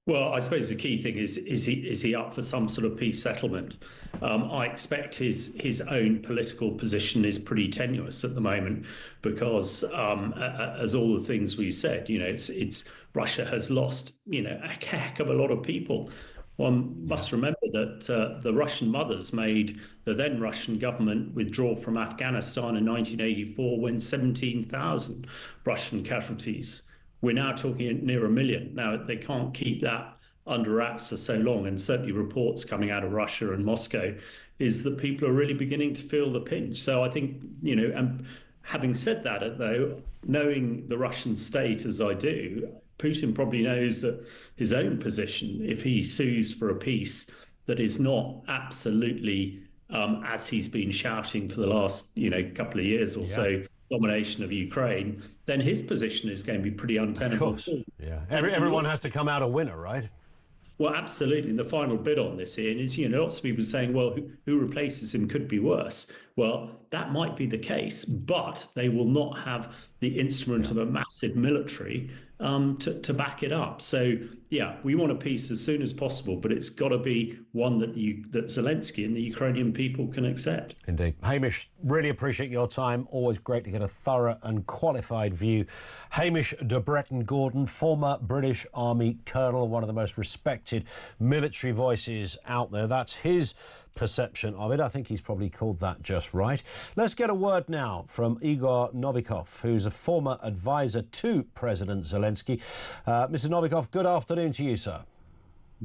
Well, I suppose the key thing is he up for some sort of peace settlement? I expect his own political position is pretty tenuous at the moment because, as all the things we've said, it's Russia has lost, a heck of a lot of people. One must remember that the Russian mothers made the then Russian government withdraw from Afghanistan in 1984 when 17,000 Russian casualties. We're now talking near 1 million. Now, they can't keep that under wraps for so long. And certainly reports coming out of Russia and Moscow is that people are really beginning to feel the pinch. So I think, and having said that, though, knowing the Russian state as I do, Putin probably knows that his own position, if he sues for a peace that is not absolutely, as he's been shouting for the last, couple of years or so, domination of Ukraine, then his position is going to be pretty untenable. Of course, yeah. Everyone has to come out a winner, right? Well, absolutely. And the final bit on this, Ian, is, lots of people saying, well, who replaces him could be worse. Well, that might be the case, but they will not have the instrument of a massive military to back it up. So, yeah, we want a peace as soon as possible, but it's got to be one that Zelensky and the Ukrainian people can accept. Indeed. Hamish, really appreciate your time. Always great to get a thorough and qualified view. Hamish de Bretton-Gordon, former British Army colonel, one of the most respected military voices out there. That's his perception of it. I think he's probably called that just right. Let's get a word now from Igor Novikov, who's a former advisor to President Zelensky. Mr. Novikov, good afternoon to you, sir.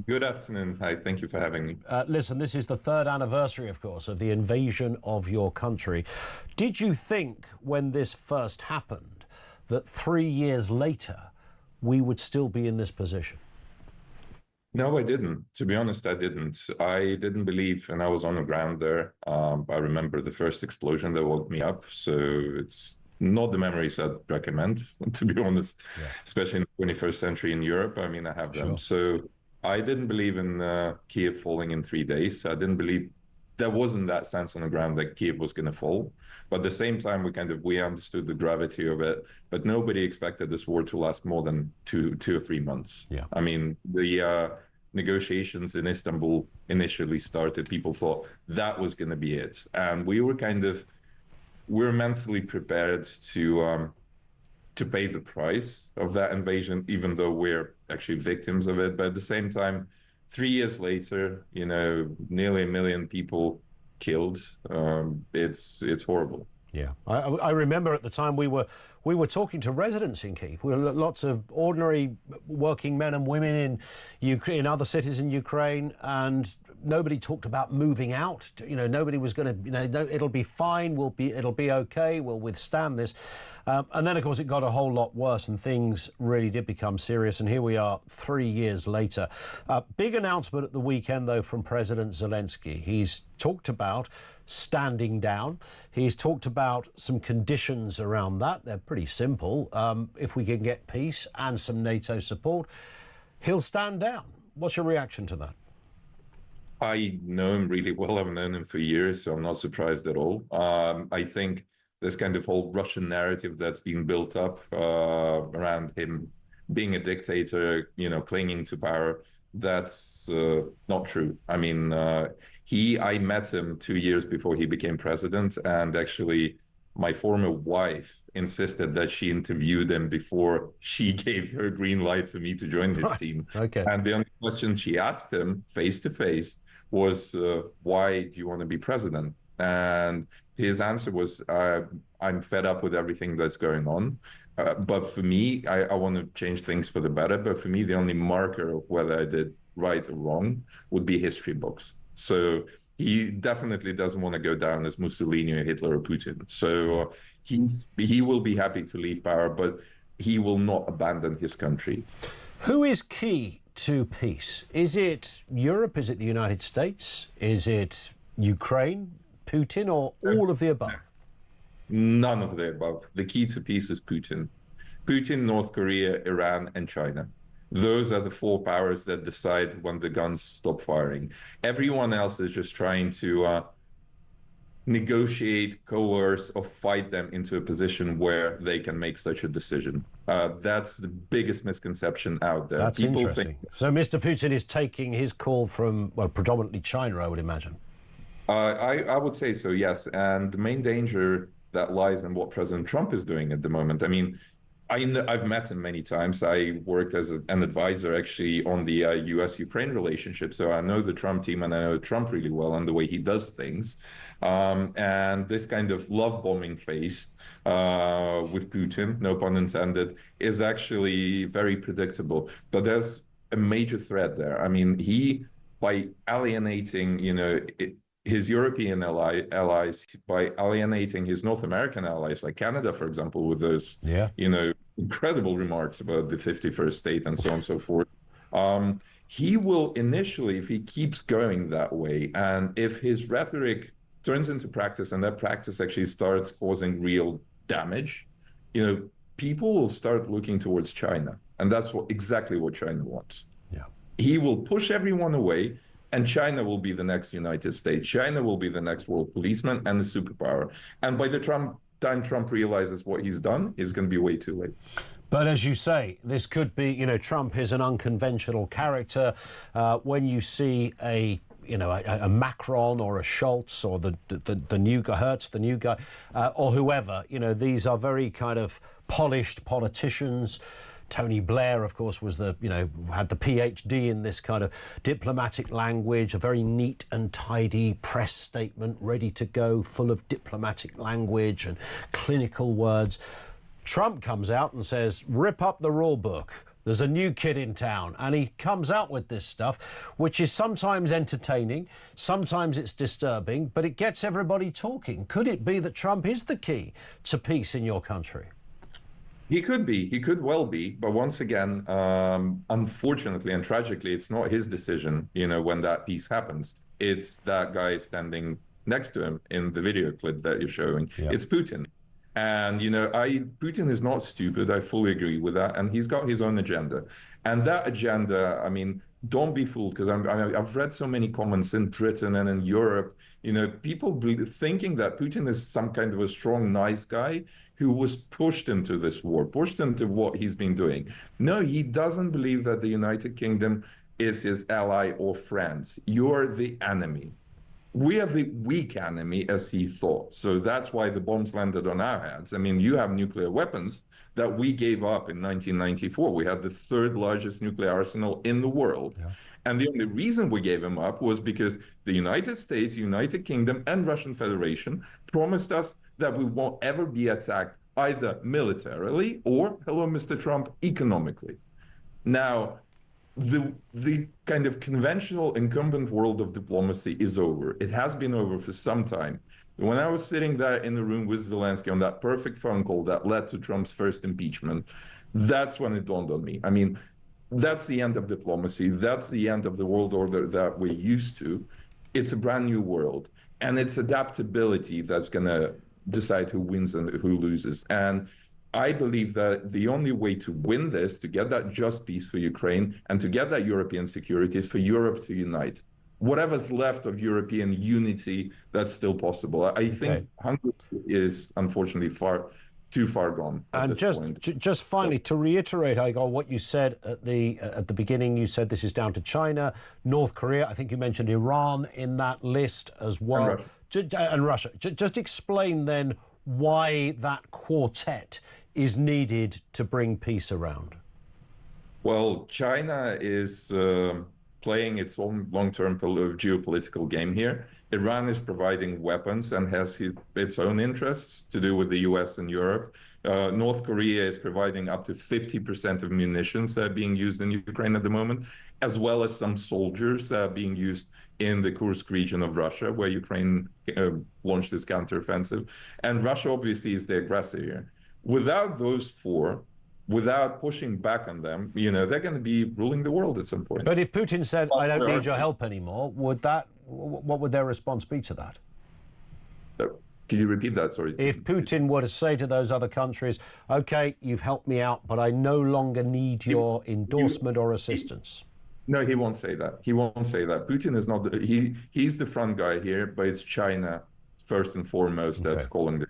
Good afternoon. Hi, thank you for having me. Listen, this is the third anniversary, of course, of the invasion of your country. Did you think when this first happened that 3 years later we would still be in this position? No, I didn't. To be honest, I didn't. I didn't believe, and I was on the ground there. I remember the first explosion that woke me up. So it's not the memories I'd recommend, to be honest, especially in the 21st century in Europe. I mean, I have them. So I didn't believe in Kiev falling in 3 days. I didn't believe there wasn't that sense on the ground that Kiev was going to fall. But at the same time, we understood the gravity of it. But nobody expected this war to last more than two or 3 months. Yeah. I mean, the negotiations in Istanbul initially started. People thought that was going to be it. And we were mentally prepared to pay the price of that invasion, even though we're actually victims of it. But at the same time, 3 years later, nearly 1 million people killed. It's horrible. Yeah, I remember at the time we were talking to residents in Kyiv. We were lots of ordinary working men and women in Ukraine, in other cities in Ukraine, and nobody talked about moving out. Nobody was going to, it'll be fine. It'll be okay. We'll withstand this. And then, of course, it got a whole lot worse, and things really did become serious. And here we are 3 years later. Big announcement at the weekend, though, from President Zelensky. He's talked about standing down. He's talked about some conditions around that. They're pretty simple. If we can get peace and some NATO support, he'll stand down. What's your reaction to that? I know him really well. I've known him for years, so I'm not surprised at all. I think this kind of whole Russian narrative that's been built up around him being a dictator, clinging to power, that's not true. I mean, I met him 2 years before he became president, and actually my former wife insisted that she interviewed him before she gave her green light for me to join his team. Okay. And the only question she asked him face to face was, why do you want to be president? And his answer was, I'm fed up with everything that's going on. But for me, I want to change things for the better. But for me, the only marker of whether I did right or wrong would be history books. So he definitely doesn't want to go down as Mussolini or Hitler or Putin. So he will be happy to leave power, but he will not abandon his country. Who is key to peace? Is it Europe? Is it the United States? Is it Ukraine, Putin, or all of the above? None of the above. The key to peace is Putin. Putin, North Korea, Iran, and China. Those are the 4 powers that decide when the guns stop firing. Everyone else is just trying to negotiate, coerce, or fight them into a position where they can make such a decision. That's the biggest misconception out there. That's interesting. So Mr. Putin is taking his call from, predominantly China, I would imagine. I would say so, yes. And the main danger that lies in what President Trump is doing at the moment. I mean, I've met him many times. I worked as an advisor actually on the US-Ukraine relationship. So I know the Trump team and I know Trump really well and the way he does things. And this kind of love bombing phase with Putin, no pun intended, is actually very predictable. But there's a major threat there. I mean, by alienating, his European allies, by alienating his North American allies, like Canada, for example, with those, incredible remarks about the 51st state and so on and so forth. he will initially, if he keeps going that way, and if his rhetoric turns into practice and that practice actually starts causing real damage, people will start looking towards China. And that's exactly what China wants. Yeah. He will push everyone away, and China will be the next United States. China will be the next world policeman and the superpower. And by the time Trump realizes what he's done, it's going to be way too late. But as you say, this could be, Trump is an unconventional character. When you see a Macron or a Schultz or the new guy, Hertz, the new guy, or whoever, these are very kind of polished politicians. Tony Blair, of course, was had the PhD in this kind of diplomatic language, a very neat and tidy press statement, ready to go, full of diplomatic language and clinical words. Trump comes out and says, rip up the rule book. There's a new kid in town, and he comes out with this stuff, which is sometimes entertaining, sometimes it's disturbing, but it gets everybody talking. Could it be that Trump is the key to peace in your country? He could be. He could well be. But once again, unfortunately and tragically, it's not his decision, when that peace happens. It's that guy standing next to him in the video clip that you're showing. Yeah. It's Putin. And, Putin is not stupid. I fully agree with that. And he's got his own agenda. And that agenda, don't be fooled, because I've read so many comments in Britain and in Europe, people thinking that Putin is some kind of a strong, nice guy who was pushed into this war, pushed into what he's been doing. No, he doesn't believe that the United Kingdom is his ally or friends. You're the enemy. We are the weak enemy, as he thought. So that's why the bombs landed on our heads. You have nuclear weapons that we gave up in 1994. We had the third largest nuclear arsenal in the world. Yeah. And the only reason we gave them up was because the United States, United Kingdom, and Russian Federation promised us that we won't ever be attacked either militarily or, hello, Mr. Trump, economically. Now, the kind of conventional incumbent world of diplomacy is over. It has been over for some time. When I was sitting there in the room with Zelensky on that perfect phone call that led to Trump's first impeachment, that's when it dawned on me. That's the end of diplomacy. That's the end of the world order that we're used to. It's a brand new world. And it's adaptability that's going to decide who wins and who loses. And I believe that the only way to win this, to get that just peace for Ukraine and to get that European security, is for Europe to unite. Whatever's left of European unity, that's still possible. I think Hungary is unfortunately too far gone. And just finally, to reiterate, Igor, what you said at the beginning, you said this is down to China, North Korea. I think you mentioned Iran in that list as well. And Russia. Just explain then why that quartet is needed to bring peace around. Well, China is playing its own long-term geopolitical game here. Iran is providing weapons and has its own interests to do with the US and Europe. North Korea is providing up to 50% of munitions that are being used in Ukraine at the moment, as well as some soldiers being used in the Kursk region of Russia, where Ukraine launched its counteroffensive. And Russia obviously is the aggressor here. Without those four, without pushing back on them, they're going to be ruling the world at some point. But if Putin said, I don't need your help anymore, what would their response be to that? Can you repeat that? Sorry. If Putin were to say to those other countries, OK, you've helped me out, but I no longer need your endorsement or assistance. No, he won't say that. He won't say that. Putin is not he's the front guy here, but it's China first and foremost that's calling the.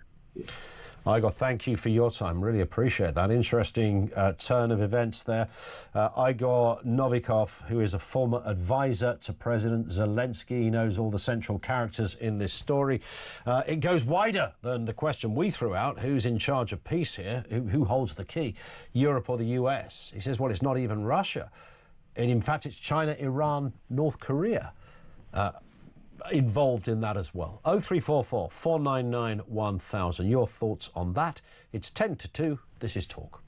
Igor, thank you for your time. Really appreciate that. Interesting turn of events there. Igor Novikov, who is a former advisor to President Zelensky. He knows all the central characters in this story. It goes wider than the question we threw out. Who's in charge of peace here? Who holds the key? Europe or the US? He says, well, it's not even Russia. And in fact, it's China, Iran, North Korea involved in that as well. 0344 499 1000. Your thoughts on that? It's 10 to 2. This is Talk.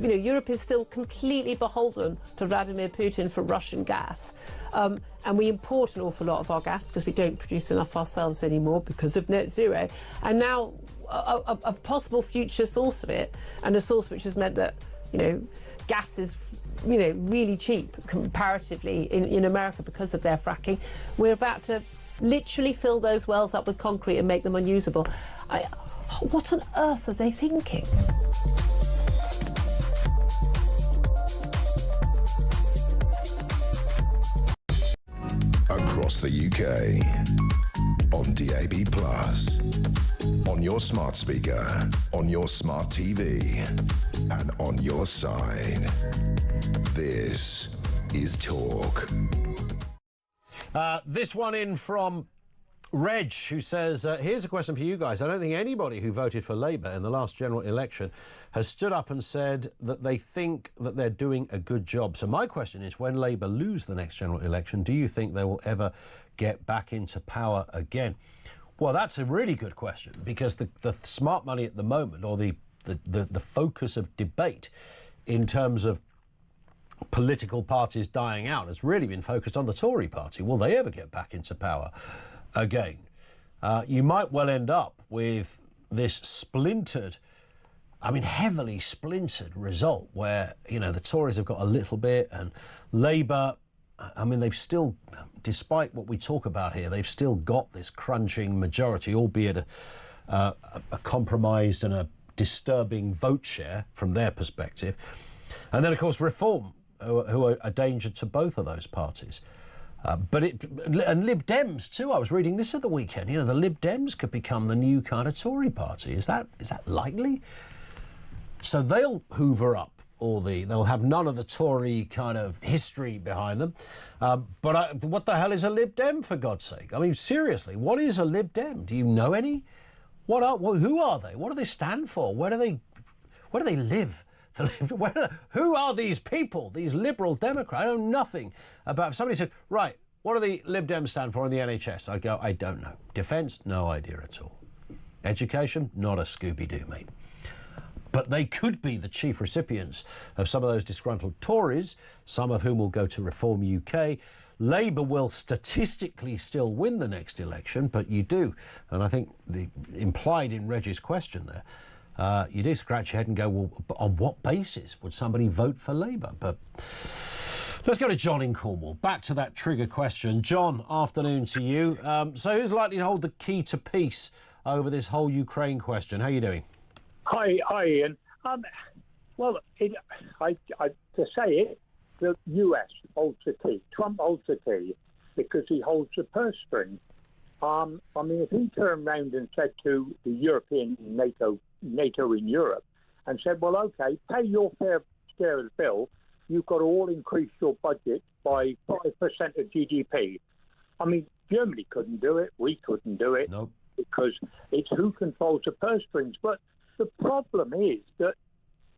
Europe is still completely beholden to Vladimir Putin for Russian gas. And we import an awful lot of our gas because we don't produce enough ourselves anymore because of net zero. And now a possible future source of it, and a source which has meant that, gas is, really cheap comparatively in America because of their fracking. We're about to literally fill those wells up with concrete and make them unusable. What on earth are they thinking? Across the UK, on DAB+, on your smart speaker, on your smart TV, and on your side. This is Talk. This one in from Reg, who says, here's a question for you guys. I don't think anybody who voted for Labour in the last general election has stood up and said that they think that they're doing a good job. So my question is, when Labour lose the next general election, do you think they will ever get back into power again? Well, that's a really good question, because the smart money at the moment, or the focus of debate in terms of political parties dying out, has really been focused on the Tory party. Will they ever get back into power again? You might well end up with this splintered, heavily splintered result where, the Tories have got a little bit and Labour, they've still, despite what we talk about here, they've still got this crunching majority, albeit a compromised and a disturbing vote share from their perspective. And then, of course, Reform, who are a danger to both of those parties. And Lib Dems too. I was reading this at the weekend. The Lib Dems could become the new kind of Tory party. Is that likely? So they'll hoover up they'll have none of the Tory kind of history behind them. But what the hell is a Lib Dem, for God's sake? Seriously, what is a Lib Dem? Do you know any? Who are they? What do they stand for? Where do they live? Who are these people, these Liberal Democrats? I know nothing about. If somebody said, right, what do the Lib Dems stand for in the NHS? I'd go, I don't know. Defence, no idea at all. Education, not a Scooby-Doo, mate. But they could be the chief recipients of some of those disgruntled Tories, some of whom will go to Reform UK. Labour will statistically still win the next election, but you do, and I think the implied in Reggie's question there, you do scratch your head and go, well, on what basis would somebody vote for Labour? But let's go to John in Cornwall. Back to that trigger question. John, afternoon to you. So who's likely to hold the key to peace over this whole Ukraine question? How are you doing? Hi, Ian. To say it, the US holds the key. Trump holds the key because he holds the purse string. If he turned around and said to the European NATO in Europe and said, well, OK, pay your fair share of the bill, you've got to all increase your budget by 5% of GDP. Germany couldn't do it. We couldn't do it. Nope. Because it's who controls the purse strings. But the problem is that,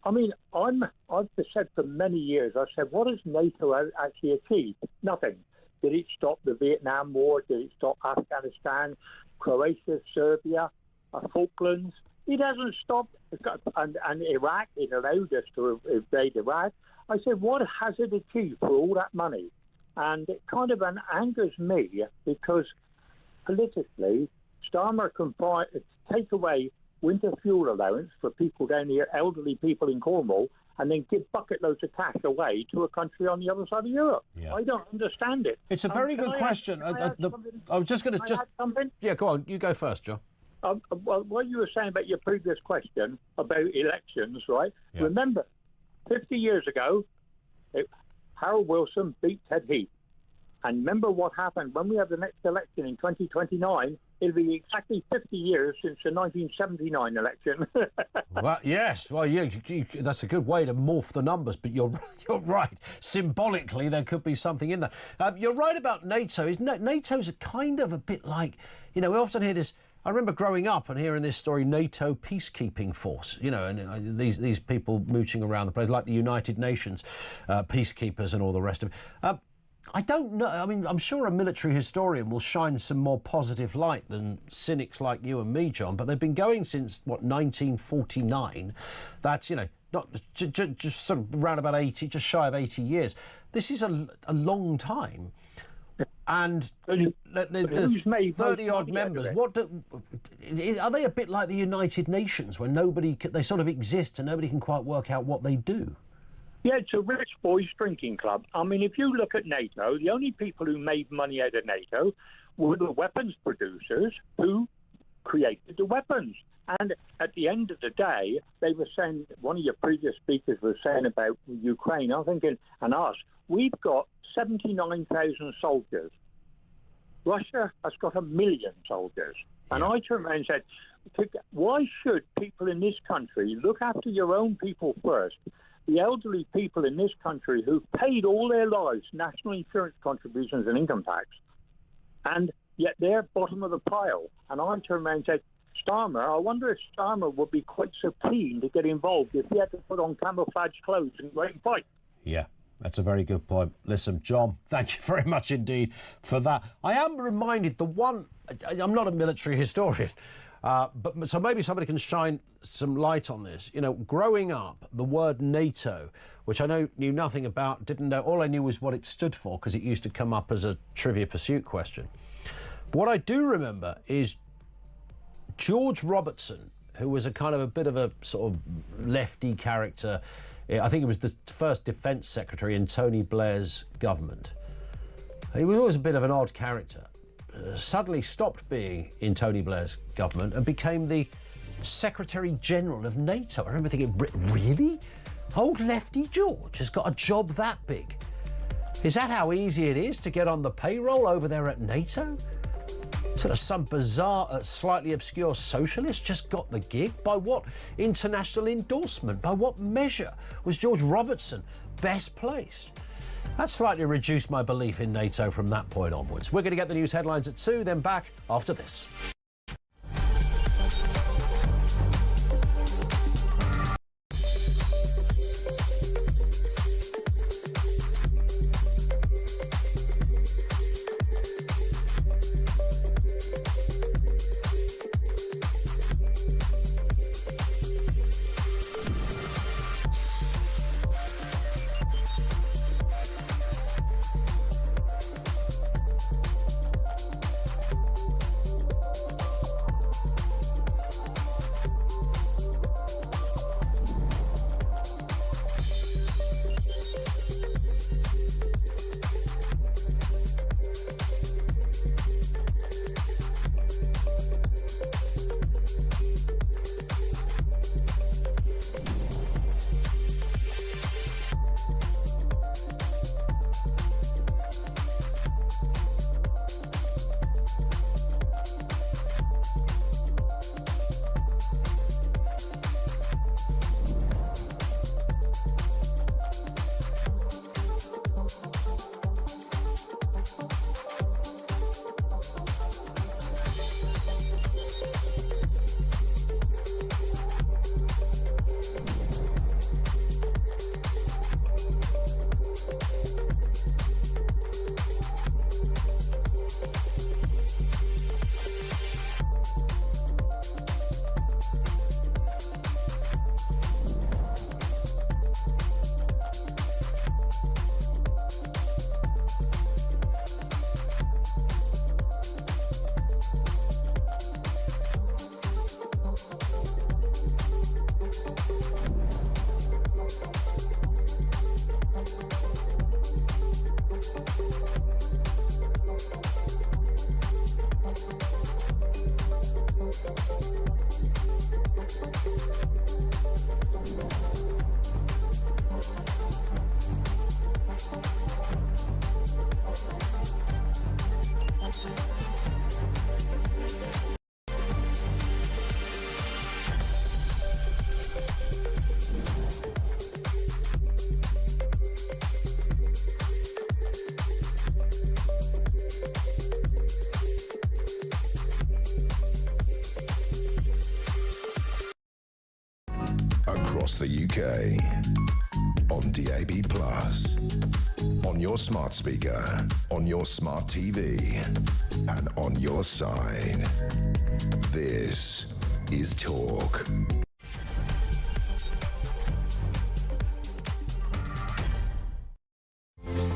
I've said for many years, I said, what has NATO actually achieved? Nothing. Did it stop the Vietnam War? Did it stop Afghanistan, Croatia, Serbia, Falklands? It hasn't stopped. And Iraq, it allowed us to invade Iraq. I said, what has it achieved for all that money? And it kind of angers me because politically, Starmer can take away winter fuel allowance for people down here, elderly people in Cornwall, and then give bucket loads of cash away to a country on the other side of Europe. Yeah. I don't understand it. It's a very good question. I was just going to something. Yeah, go on. You go first, John. Well, what you were saying about your previous question about elections, right? Yeah. Remember, 50 years ago, Harold Wilson beat Ted Heath. And remember what happened when we have the next election in 2029. It'll be exactly 50 years since the 1979 election. Well, yes. Well, yeah, that's a good way to morph the numbers, but you're right. Symbolically, there could be something in that. You're right about NATO. NATO's a kind of a bit like, we often hear this. I remember growing up and hearing this story, NATO peacekeeping force, and these people mooching around the place, like the United Nations peacekeepers and all the rest of it. I don't know. I'm sure a military historian will shine some more positive light than cynics like you and me, John, but they've been going since, 1949. That's, not just sort of around about 80, just shy of 80 years. This is a long time. And there's 30-odd members. Are they a bit like the United Nations, where they sort of exist and nobody can quite work out what they do? Yeah, it's a rich boys drinking club. I mean, if you look at NATO, the only people who made money out of NATO were the weapons producers who created the weapons. And at the end of the day, they were saying, one of your previous speakers was saying about Ukraine, I'm thinking, and us, we've got 79,000 soldiers. Russia has got 1 million soldiers. And I turned around and said, why should people in this country look after your own people first? The elderly people in this country who've paid all their lives national insurance contributions and income tax, and yet they're bottom of the pile. And I turned around and said, Starmer, I wonder if Starmer would be quite so keen to get involved if he had to put on camouflage clothes and go out and fight. Yeah, that's a very good point. Listen, John, thank you very much indeed for that. I am reminded I'm not a military historian, but so maybe somebody can shine some light on this. You know, growing up, the word NATO, which I knew nothing about, didn't know, all I knew was what it stood for because it used to come up as a Trivia Pursuit question. But what I do remember is George Robertson, who was a kind of a bit of a sort of lefty character. I think he was the first defence secretary in Tony Blair's government. He was always a bit of an odd character. Suddenly stopped being in Tony Blair's government and became the Secretary General of NATO. I remember thinking, really? Old lefty George has got a job that big? Is that how easy it is to get on the payroll over there at NATO? Sort of some bizarre, slightly obscure socialist just got the gig? By what international endorsement? By what measure was George Robertson best placed? That slightly reduced my belief in NATO from that point onwards. We're going to get the news headlines at 2, then back after this. Across the UK, on DAB+, on your smart speaker, on your smart TV, and on your side. This is Talk.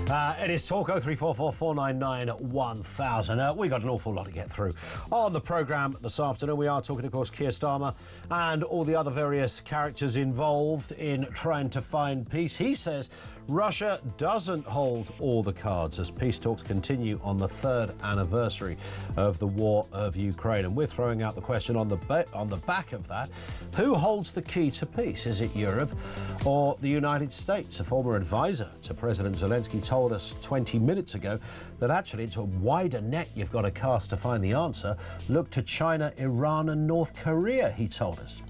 It is Talk 0344 499 1000. We got an awful lot to get through on the programme this afternoon. We are talking, of course, Keir Starmer and all the other various characters involved in trying to find peace. He says Russia doesn't hold all the cards as peace talks continue on the third anniversary of the war of Ukraine. And we're throwing out the question on the back of that: who holds the key to peace? Is it Europe or the United States? A former advisor to President Zelensky told us 20 minutes ago that actually it's a wider net you've got to cast to find the answer. Look to China, Iran and North Korea, he told us.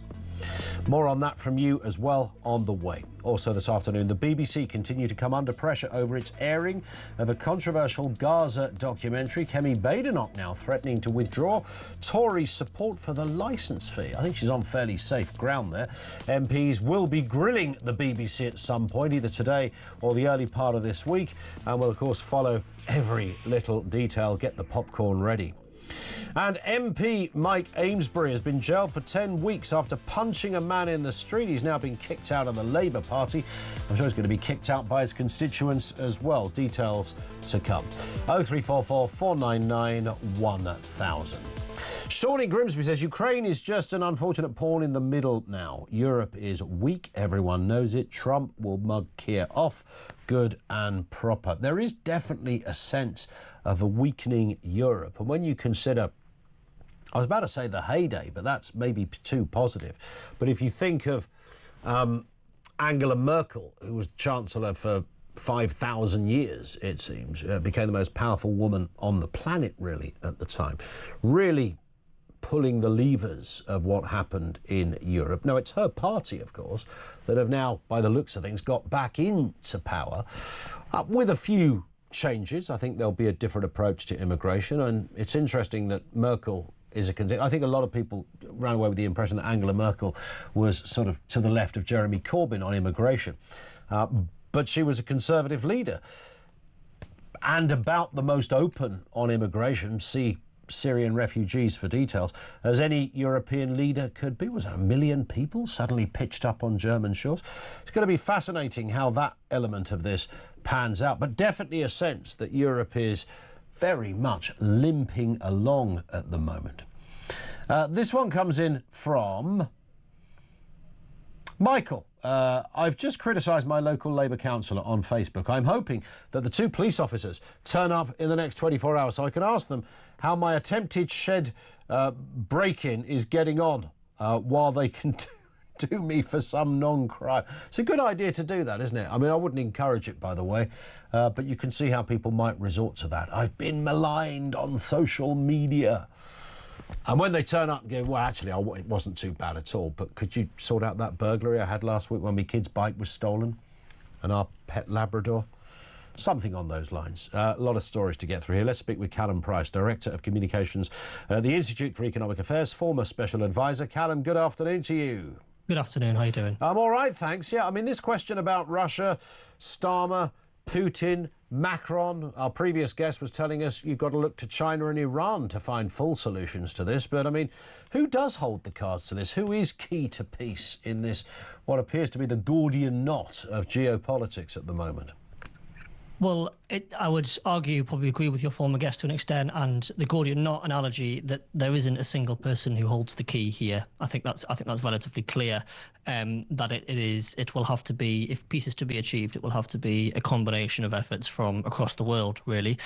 More on that from you as well on the way. Also this afternoon, the BBC continue to come under pressure over its airing of a controversial Gaza documentary. Kemi Badenoch now threatening to withdraw Tory support for the licence fee. I think she's on fairly safe ground there. MPs will be grilling the BBC at some point, either today or the early part of this week, and will of course follow every little detail. Get the popcorn ready. And MP Mike Amesbury has been jailed for 10 weeks after punching a man in the street. He's now been kicked out of the Labour Party. I'm sure he's going to be kicked out by his constituents as well. Details to come. 0344 499 1000. Shawnee Grimsby says Ukraine is just an unfortunate pawn in the middle now. Europe is weak. Everyone knows it. Trump will mug Keir off good and proper. There is definitely a sense of a weakening Europe. And when you consider, I was about to say the heyday, but that's maybe too positive. But if you think of Angela Merkel, who was Chancellor for 5,000 years, it seems, became the most powerful woman on the planet, really, at the time. Really pulling the levers of what happened in Europe. Now, it's her party, of course, that have now, by the looks of things, got back into power with a few changes. I think there'll be a different approach to immigration, and it's interesting that Merkel is I think a lot of people ran away with the impression that Angela Merkel was sort of to the left of Jeremy Corbyn on immigration. But she was a Conservative leader and about the most open on immigration. See Syrian refugees for details, as any European leader could be. Was it 1 million people suddenly pitched up on German shores? It's going to be fascinating how that element of this pans out, but definitely a sense that Europe is very much limping along at the moment. This one comes in from Michael. I've just criticised my local Labour councillor on Facebook. I'm hoping that the 2 police officers turn up in the next 24 hours so I can ask them how my attempted shed break-in is getting on while they can do me for some non-crime. It's a good idea to do that, isn't it? I mean, I wouldn't encourage it, by the way, but you can see how people might resort to that. I've been maligned on social media. And when they turn up and go, well, actually, it wasn't too bad at all, but could you sort out that burglary I had last week when my kid's bike was stolen and our pet Labrador? Something on those lines. A lot of stories to get through here. Let's speak with Callum Price, Director of Communications at the Institute for Economic Affairs, former Special Advisor. Callum, good afternoon to you. Good afternoon. How are you doing? I'm all right, thanks. Yeah, I mean, this question about Russia, Starmer, Putin, Macron, our previous guest was telling us you've got to look to China and Iran to find full solutions to this. But, I mean, who does hold the cards to this? Who is key to peace in this, what appears to be the Gordian knot of geopolitics at the moment? Well, I would argue, probably agree with your former guest to an extent, and the Gordian knot analogy, that there isn't a single person who holds the key here. I think that's relatively clear. That it will have to be, if peace is to be achieved, it will have to be a combination of efforts from across the world, really.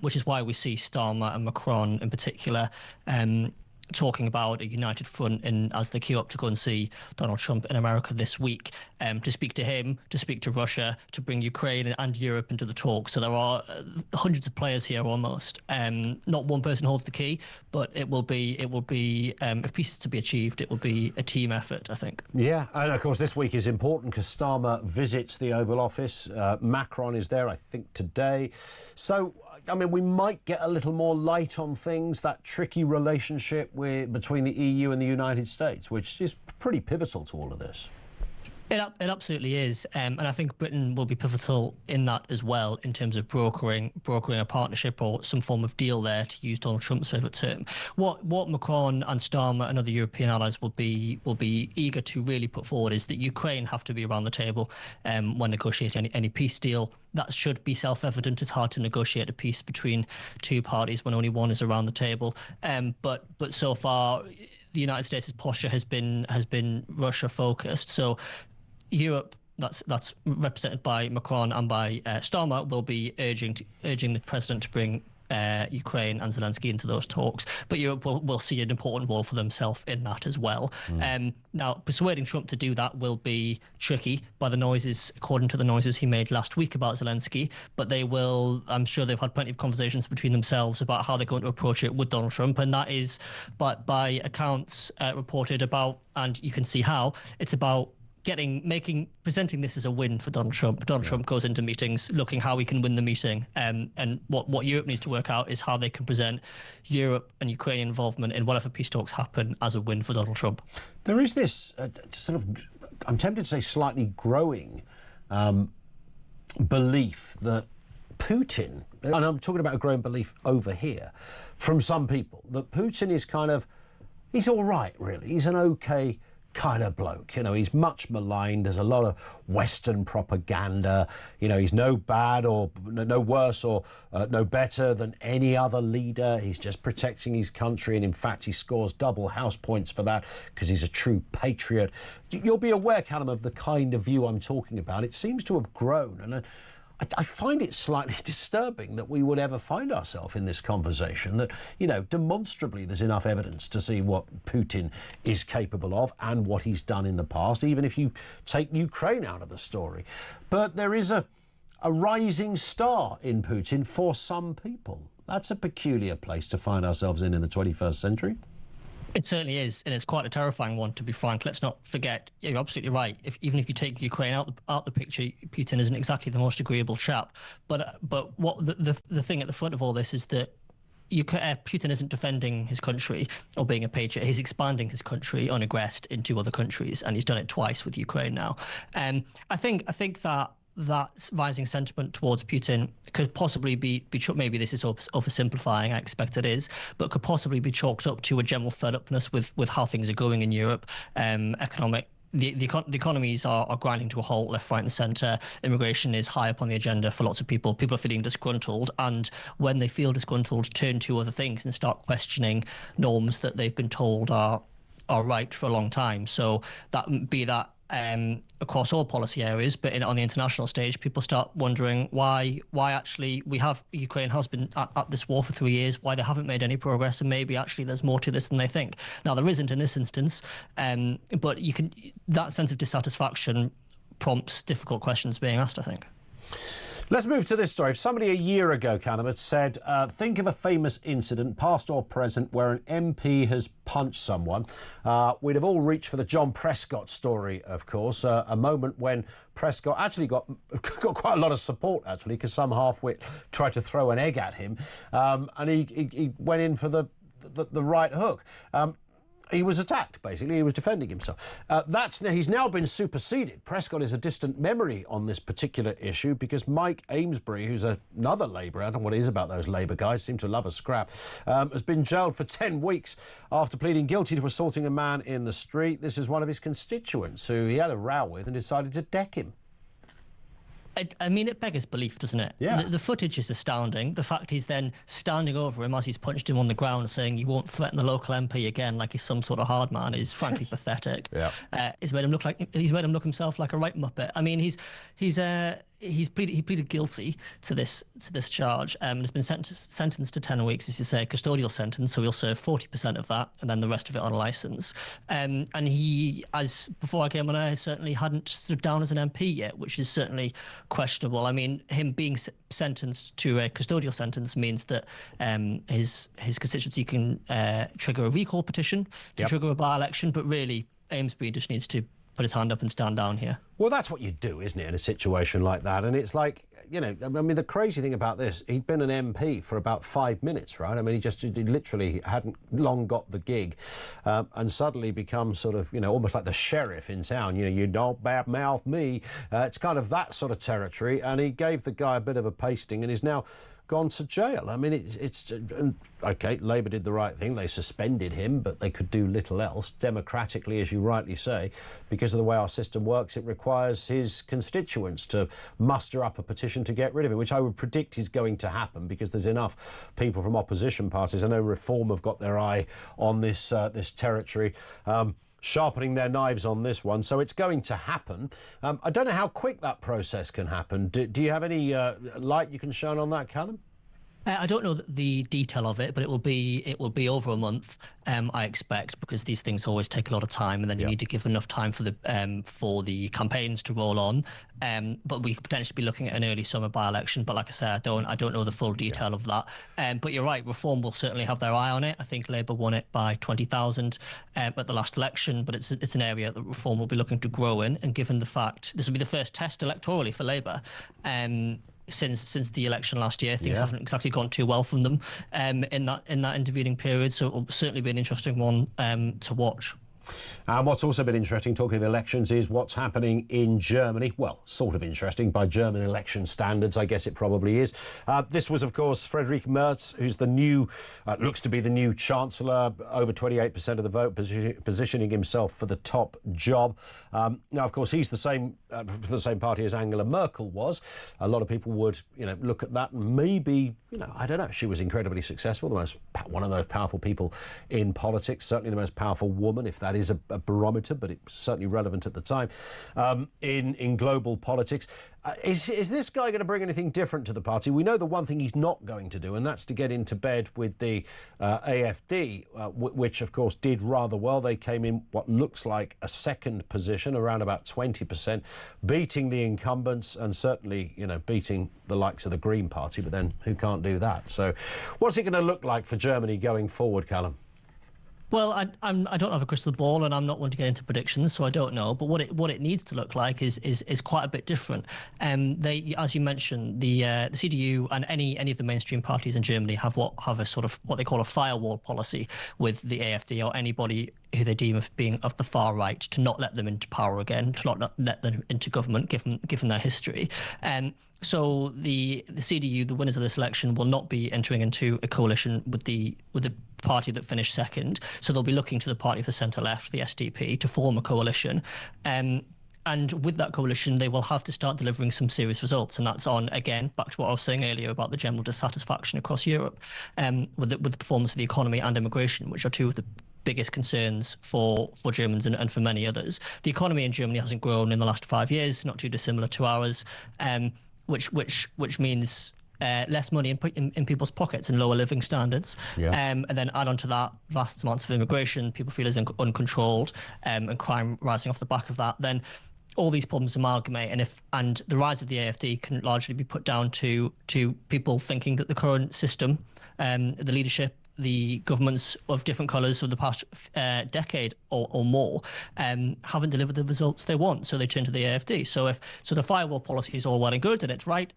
Which is why we see Starmer and Macron in particular talking about a united front as they queue up to go and see Donald Trump in America this week, to speak to him, to speak to Russia, to bring Ukraine and Europe into the talk. So there are hundreds of players here almost. Not one person holds the key, but it will be if peace is to be achieved, it will be a team effort, I think. Yeah, and of course this week is important because Starmer visits the Oval Office. Macron is there, I think, today. So, I mean, we might get a little more light on things, that tricky relationship between the EU and the United States, which is pretty pivotal to all of this. It absolutely is, and I think Britain will be pivotal in that as well, in terms of brokering a partnership or some form of deal there, to use Donald Trump's favourite term. What Macron and Starmer and other European allies will be eager to really put forward is that Ukraine have to be around the table when negotiating any peace deal. That should be self-evident. It's hard to negotiate a peace between two parties when only one is around the table. But so far, the United States' posture has been Russia-focused. So Europe, that's represented by Macron and by Starmer, will be urging the president to bring Ukraine and Zelensky into those talks. But Europe will see an important role for themselves in that as well. Now, persuading Trump to do that will be tricky by the noises, according to the noises he made last week about Zelensky. But they will, I'm sure they've had plenty of conversations between themselves about how they're going to approach it with Donald Trump. And that is, by accounts reported about, and you can see how, it's about presenting this as a win for Donald Trump. Donald Trump goes into meetings looking how he can win the meeting, and what Europe needs to work out is how they can present Europe and Ukrainian involvement in whatever peace talks happen as a win for Donald Trump. There is this sort of, I'm tempted to say, slightly growing belief that Putin, and I'm talking about a growing belief over here from some people, that Putin is he's all right, really. He's an okay kind of bloke. He's much maligned. There's a lot of Western propaganda. He's no bad or no worse or no better than any other leader. He's just protecting his country, and in fact he scores double house points for that because he's a true patriot. You'll be aware, Callum, of the kind of view I'm talking about. It seems to have grown, and I find it slightly disturbing that we would ever find ourselves in this conversation, that, demonstrably there's enough evidence to see what Putin is capable of and what he's done in the past, even if you take Ukraine out of the story. But there is a rising star in Putin for some people. That's a peculiar place to find ourselves in the 21st century. It certainly is, and it's quite a terrifying one, to be frank. Let's not forget, you're absolutely right. Even if you take Ukraine out the picture, Putin isn't exactly the most agreeable chap. But what the thing at the front of all this is that Putin isn't defending his country or being a patriot. He's expanding his country unaggressed into other countries, and he's done it twice with Ukraine now. I think that rising sentiment towards Putin could possibly be maybe this is oversimplifying, I expect it is, but could possibly be chalked up to a general fed-upness with how things are going in Europe. The economies are grinding to a halt left, right and centre. Immigration is high up on the agenda for lots of people. People are feeling disgruntled, and when they feel disgruntled, turn to other things and start questioning norms that they've been told are right for a long time. So that across all policy areas, but on the international stage, people start wondering why actually Ukraine has been at this war for 3 years, why they haven't made any progress, and maybe actually there's more to this than they think. Now, there isn't in this instance, but that sense of dissatisfaction prompts difficult questions being asked, I think. Let's move to this story. If somebody a year ago, Callum, had said, think of a famous incident, past or present, where an MP has punched someone, we'd have all reached for the John Prescott story, of course, a moment when Prescott actually got quite a lot of support, actually, because some half-wit tried to throw an egg at him, and he went in for the right hook. He was attacked, basically. He was defending himself. He's now been superseded. Prescott is a distant memory on this particular issue because Mike Amesbury, who's another Labourer, I don't know what it is about those Labour guys, seem to love a scrap, has been jailed for 10 weeks after pleading guilty to assaulting a man in the street. This is one of his constituents who he had a row with and decided to deck him. I mean, it beggars belief, doesn't it? Yeah. The footage is astounding. The fact he's then standing over him as he's punched him on the ground saying you won't threaten the local MP again like he's some sort of hard man is frankly pathetic. Yeah. He's made him look himself like a right muppet. I mean, he pleaded guilty to this charge and has been sentenced to 10 weeks, as you say, custodial sentence, so he'll serve 40% of that and then the rest of it on a licence. And he, as before I came on air, certainly hadn't stood down as an MP yet, which is certainly questionable. I mean, him being sentenced to a custodial sentence means that his constituency can trigger a recall petition to trigger a by-election, but really Amesbury just needs to put his hand up and stand down here. Well, that's what you do, isn't it, in a situation like that? And it's like, you know, I mean, the crazy thing about this, he'd been an MP for about 5 minutes, right? I mean, he literally hadn't long got the gig, and suddenly becomes sort of, you know, almost like the sheriff in town. You know, you don't badmouth me. It's kind of that sort of territory. And he gave the guy a bit of a pasting and is now gone to jail. I mean, it's OK, Labour did the right thing. They suspended him, but they could do little else. Democratically, as you rightly say, because of the way our system works, it requires his constituents to muster up a petition to get rid of him, which I would predict is going to happen because there's enough people from opposition parties. I know Reform have got their eye on this this territory. Sharpening their knives on this one, so it's going to happen. I don't know how quick that process can happen. Do you have any light you can shine on that, Callum? I don't know the detail of it, but it will be over a month, I expect, because these things always take a lot of time, and then you need to give enough time for the campaigns to roll on. But we could potentially be looking at an early summer by-election. But like I said, I don't know the full detail of that. But you're right, Reform will certainly have their eye on it. I think Labour won it by 20,000 at the last election, but it's an area that Reform will be looking to grow in. And given the fact this will be the first test electorally for Labour. Since the election last year, things haven't exactly gone too well from them in that intervening period. So it will certainly be an interesting one to watch. And what's also been interesting, talking of elections, is what's happening in Germany. Well, sort of interesting by German election standards, I guess it probably is. This was, of course, Friedrich Merz, who's the new, looks to be the new Chancellor, over 28% of the vote, positioning himself for the top job. Now, of course, he's the same for the same party as Angela Merkel was. A lot of people would, you know, look at that and maybe, you know, I don't know. She was incredibly successful, one of the most powerful people in politics, certainly the most powerful woman, if that is a barometer, but it's certainly relevant at the time in global politics. Is this guy going to bring anything different to the party? We know the one thing he's not going to do, and that's to get into bed with the AfD, which, of course, did rather well. They came in what looks like a second position, around about 20%, beating the incumbents and certainly, you know, beating the likes of the Green Party, but then who can't do that? So what's it going to look like for Germany going forward, Callum? Well, I don't have a crystal ball, and I'm not one to get into predictions, so I don't know. But what it needs to look like is quite a bit different. They, as you mentioned, the CDU and any of the mainstream parties in Germany have a sort of what they call a firewall policy with the AfD or anybody who they deem as being of the far right, to not let them into power again, to not let them into government, given their history. So the CDU, the winners of this election, will not be entering into a coalition with the party that finished second. So they'll be looking to the party of the centre-left, the SDP, to form a coalition. And with that coalition, they will have to start delivering some serious results. And that's on, again, back to what I was saying earlier about the general dissatisfaction across Europe with the performance of the economy and immigration, which are two of the biggest concerns for Germans and for many others. The economy in Germany hasn't grown in the last 5 years, not too dissimilar to ours, which means less money in people's pockets and lower living standards. And then add on to that vast amounts of immigration, people feel is uncontrolled, and crime rising off the back of that. Then all these problems amalgamate, and the rise of the AfD can largely be put down to people thinking that the current system, the leadership, the governments of different colours of the past decade or more haven't delivered the results they want, so they turn to the AfD. So the firewall policy is all well and good, and it's right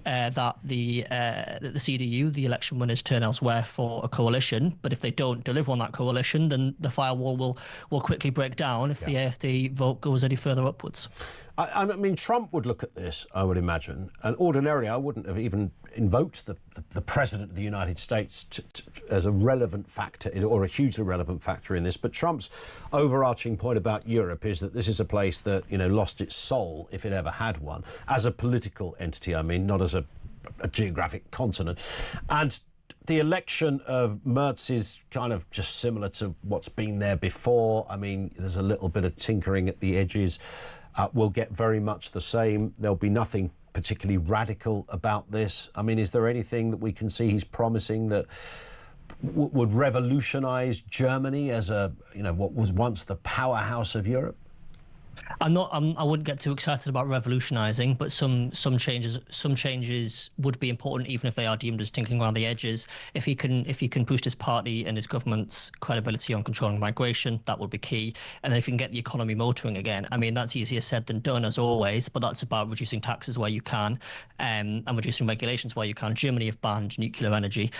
that the CDU, the election winners, turn elsewhere for a coalition. But if they don't deliver on that coalition, then the firewall will quickly break down if the AfD vote goes any further upwards. I mean, Trump would look at this, I would imagine, and ordinarily I wouldn't have even invoked the President of the United States as a relevant factor, or a hugely relevant factor in this. But Trump's overarching point about Europe is that this is a place that, you know, lost its soul, if it ever had one, as a political entity, I mean, not as a geographic continent. And the election of Merz is kind of just similar to what's been there before. I mean, there's a little bit of tinkering at the edges. We'll get very much the same. There'll be nothing particularly radical about this. I mean, is there anything that we can see he's promising that would revolutionise Germany as what was once the powerhouse of Europe? I wouldn't get too excited about revolutionising, but some changes would be important, even if they are deemed as tinkering around the edges. If he can boost his party and his government's credibility on controlling migration, that would be key. And then if he can get the economy motoring again, I mean, that's easier said than done, as always. But that's about reducing taxes where you can, and reducing regulations where you can. Germany have banned nuclear energy,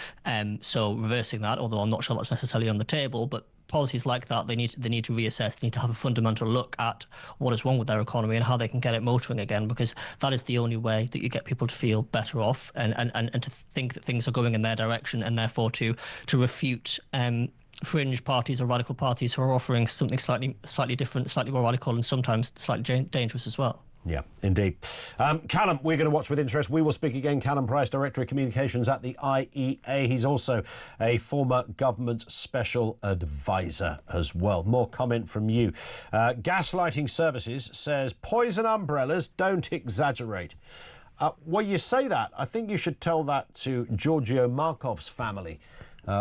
so reversing that. Although I'm not sure that's necessarily on the table, but policies like that, they need to reassess. They need to have a fundamental look at what is wrong with their economy and how they can get it motoring again, because that is the only way that you get people to feel better off and to think that things are going in their direction, and therefore to refute fringe parties or radical parties who are offering something slightly different, slightly more radical, and sometimes slightly dangerous as well. Yeah, indeed. Callum, we're going to watch with interest. We will speak again. Callum Price, Director of Communications at the IEA. He's also a former government special advisor as well. More comment from you. Gaslighting Services says, poison umbrellas, don't exaggerate. Well, you say that. I think you should tell that to Giorgio Markov's family.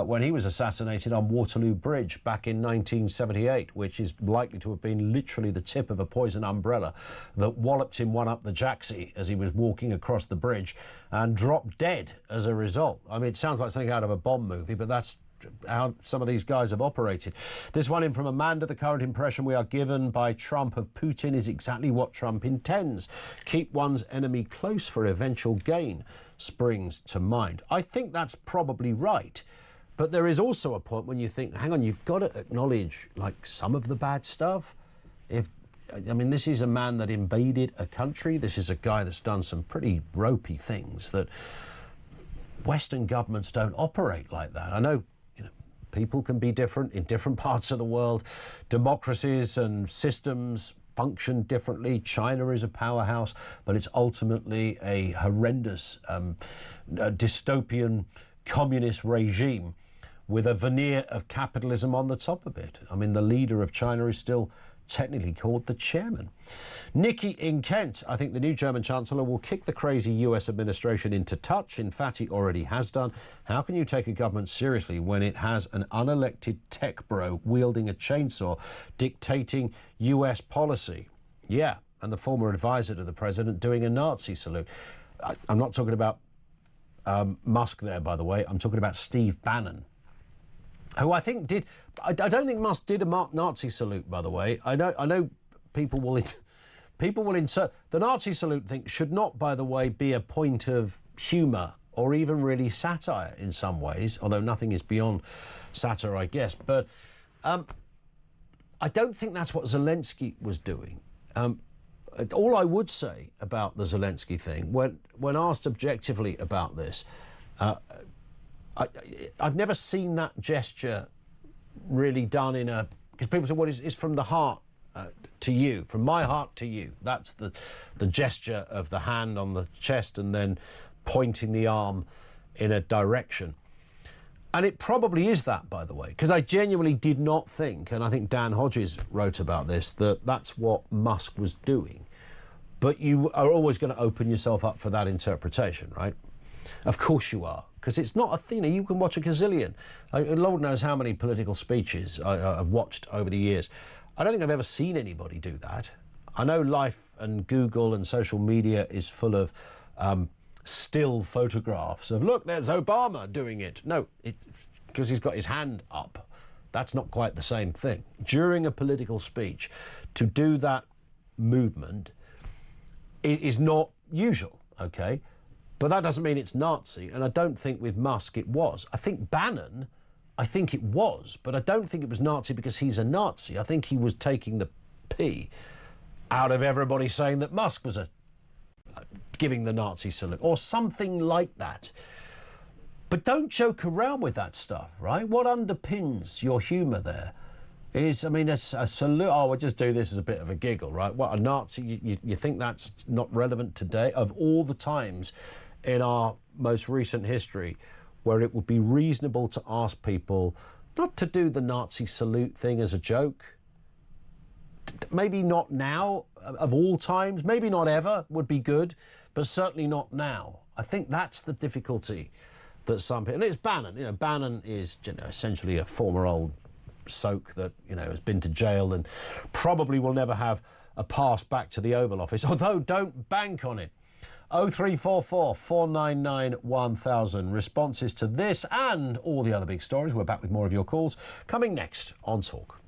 When he was assassinated on Waterloo Bridge back in 1978, which is likely to have been literally the tip of a poison umbrella that walloped him one up the jacksie as he was walking across the bridge and dropped dead as a result. I mean, it sounds like something out of a Bond movie, but that's how some of these guys have operated. This one in from Amanda: the current impression we are given by Trump of Putin is exactly what Trump intends. Keep one's enemy close for eventual gain springs to mind. I think that's probably right. But there is also a point when you think, hang on, you've got to acknowledge, like, some of the bad stuff. I mean, this is a man that invaded a country. This is a guy that's done some pretty ropey things that Western governments don't operate like that. I know, people can be different in different parts of the world. Democracies and systems function differently. China is a powerhouse, but it's ultimately a horrendous dystopian communist regime with a veneer of capitalism on the top of it. I mean, the leader of China is still technically called the chairman. Nikki in Kent: I think the new German Chancellor will kick the crazy US administration into touch. In fact, he already has done. How can you take a government seriously when it has an unelected tech bro wielding a chainsaw dictating US policy? Yeah, and the former advisor to the president doing a Nazi salute. I'm not talking about Musk there, by the way. I'm talking about Steve Bannon, who I think did. I don't think Musk did a Nazi salute, by the way. I know people will insert the Nazi salute thing. Should not, by the way, be a point of humour or even really satire in some ways, although nothing is beyond satire, I guess. But I don't think that's what Zelensky was doing. All I would say about the Zelensky thing, when asked objectively about this, I've never seen that gesture really done in a... Because people say, well, it's from the heart to you, from my heart to you. That's the gesture of the hand on the chest and then pointing the arm in a direction. And it probably is that, by the way, because I genuinely did not think, and I think Dan Hodges wrote about this, that that's what Musk was doing. But you are always going to open yourself up for that interpretation, right? Of course you are, because it's not a thing. You can watch a gazillion. Lord knows how many political speeches I've watched over the years. I don't think I've ever seen anybody do that. I know life and Google and social media is full of still photographs of, look, there's Obama doing it. No, because he's got his hand up. That's not quite the same thing. During a political speech, to do that movement is not usual, OK? But that doesn't mean it's Nazi, and I don't think with Musk it was. I think Bannon, I think it was, but I don't think it was Nazi because he's a Nazi. I think he was taking the pee out of everybody saying that Musk was giving the Nazi salute or something like that. But don't joke around with that stuff, right? What underpins your humour there is, I mean, a salute. Oh, we'll just do this as a bit of a giggle, right? What, a Nazi? You think that's not relevant today? Of all the times in our most recent history where it would be reasonable to ask people not to do the Nazi salute thing as a joke. Maybe not now, of all times, maybe not ever would be good, but certainly not now. I think that's the difficulty that some people, and it's Bannon, Bannon is essentially a former old soak that, has been to jail and probably will never have a pass back to the Oval Office, although don't bank on it. 0344 499 1000. Responses to this and all the other big stories. We're back with more of your calls coming next on Talk.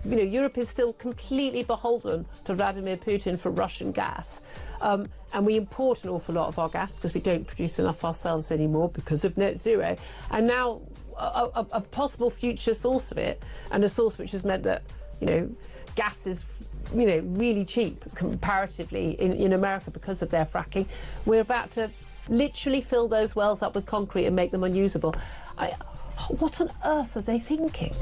You know, Europe is still completely beholden to Vladimir Putin for Russian gas. And we import an awful lot of our gas because we don't produce enough ourselves anymore because of net zero. And now a possible future source of it, and a source which has meant that, you know, gas is, you know, really cheap comparatively in America because of their fracking. We're about to literally fill those wells up with concrete and make them unusable. What on earth are they thinking?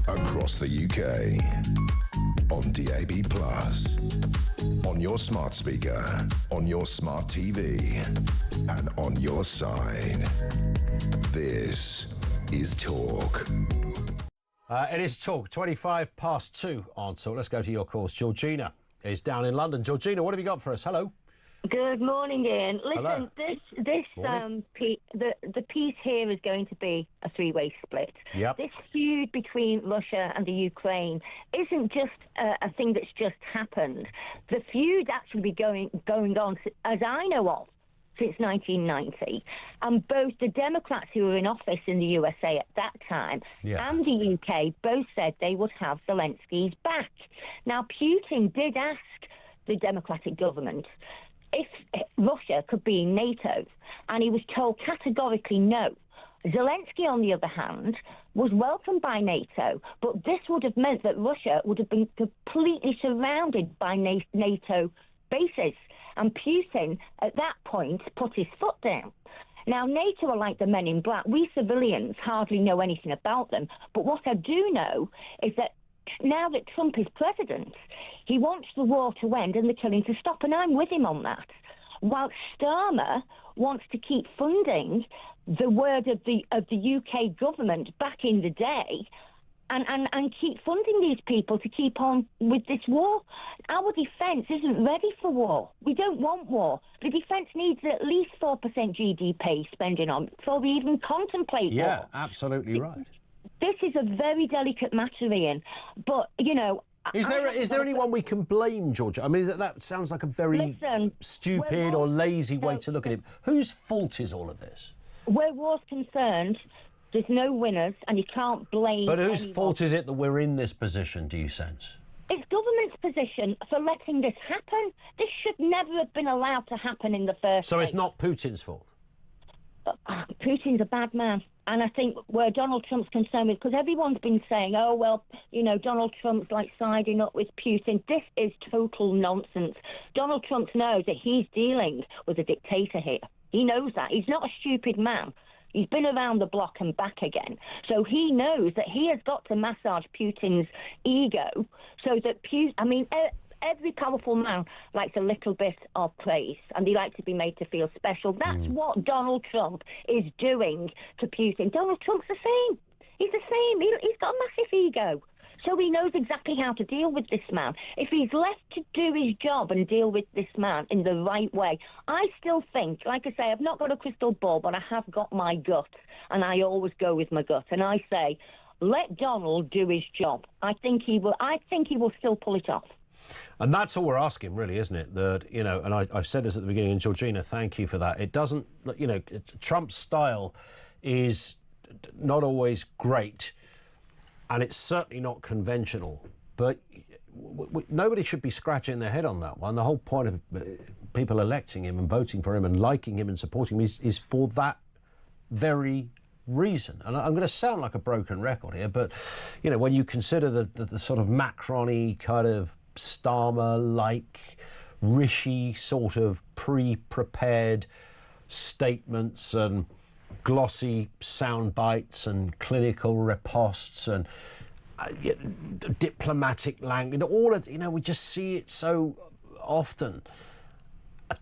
Across the UK, on DAB+, on your smart speaker, on your smart TV, and on your side. This is Talk. It is Talk, 2 on Talk. Let's go to your calls. Georgina is down in London. Georgina, what have you got for us? Hello. Good morning, Ian. Listen, Hello. the piece here is going to be a three-way split. Yep. This feud between Russia and the Ukraine isn't just a thing that's just happened. The feud actually been going on, as I know of, since 1990, and both the Democrats who were in office in the USA at that time and the UK both said they would have Zelensky's back. Now, Putin did ask the Democratic government if Russia could be in NATO, and he was told categorically no. Zelensky, on the other hand, was welcomed by NATO, but this would have meant that Russia would have been completely surrounded by NATO bases. And Putin, at that point, put his foot down. Now, NATO are like the men in black. We civilians hardly know anything about them. But what I do know is that now that Trump is president, he wants the war to end and the killing to stop, and I'm with him on that. While Starmer wants to keep funding the word of the UK government back in the day and keep funding these people to keep on with this war. Our defence isn't ready for war. We don't want war. The defence needs at least 4% GDP spending on before we even contemplate war. Yeah, absolutely right. This is a very delicate matter, Ian. But, you know... Is there anyone we can blame, Georgia? I mean, that sounds like a very stupid or lazy way to look at it. Whose fault is all of this? Where war's concerned, there's no winners, and you can't blame But whose anyone. fault is it that we're in this position, do you sense? It's government's position for letting this happen. This should never have been allowed to happen in the first place. So it's not Putin's fault? Putin's a bad man. And I think where Donald Trump's concerned is, because everyone's been saying, oh, well, you know, Donald Trump's like siding up with Putin. This is total nonsense. Donald Trump knows that he's dealing with a dictator here. He knows that. He's not a stupid man. He's been around the block and back again. So he knows that he has got to massage Putin's ego so that Putin, I mean, every powerful man likes a little bit of praise, and they like to be made to feel special. That's what Donald Trump is doing to Putin. Donald Trump's the same. He's the same. He's got a massive ego. So he knows exactly how to deal with this man. If he's left to do his job and deal with this man in the right way, I still think, like I say, I've not got a crystal ball, but I have got my gut, and I always go with my gut. And I say, let Donald do his job. I think he will still pull it off. And that's all we're asking, really, isn't it? That, you know, and I've said this at the beginning, and Georgina, thank you for that. It doesn't, you know, Trump's style is not always great, and it's certainly not conventional, but nobody should be scratching their head on that one. The whole point of people electing him and voting for him and liking him and supporting him is for that very reason. And I'm going to sound like a broken record here, but, you know, when you consider the sort of Macron-y kind of Starmer-like, Rishi sort of pre-prepared statements and glossy sound bites and clinical ripostes and diplomatic language, all of, you know, we just see it so often.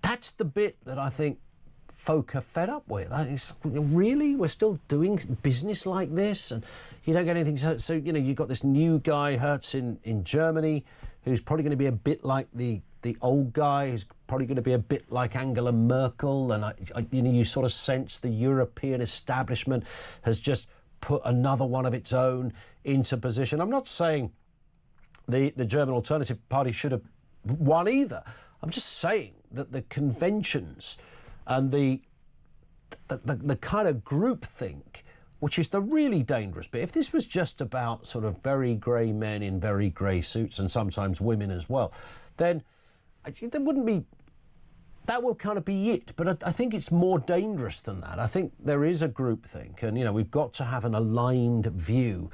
That's the bit that I think folk are fed up with. Really, we're still doing business like this, and you don't get anything. So you know, you've got this new guy, Hertz, in Germany, who's probably going to be a bit like the old guy, who's probably going to be a bit like Angela Merkel, and you know, you sort of sense the European establishment has just put another one of its own into position. I'm not saying the German Alternative Party should have won either. I'm just saying that the conventions and the kind of groupthink, which is the really dangerous bit. If this was just about sort of very grey men in very grey suits, and sometimes women as well, then there wouldn't be, that will kind of be it. But I think it's more dangerous than that. I think there is a groupthink, and, you know, we've got to have an aligned view.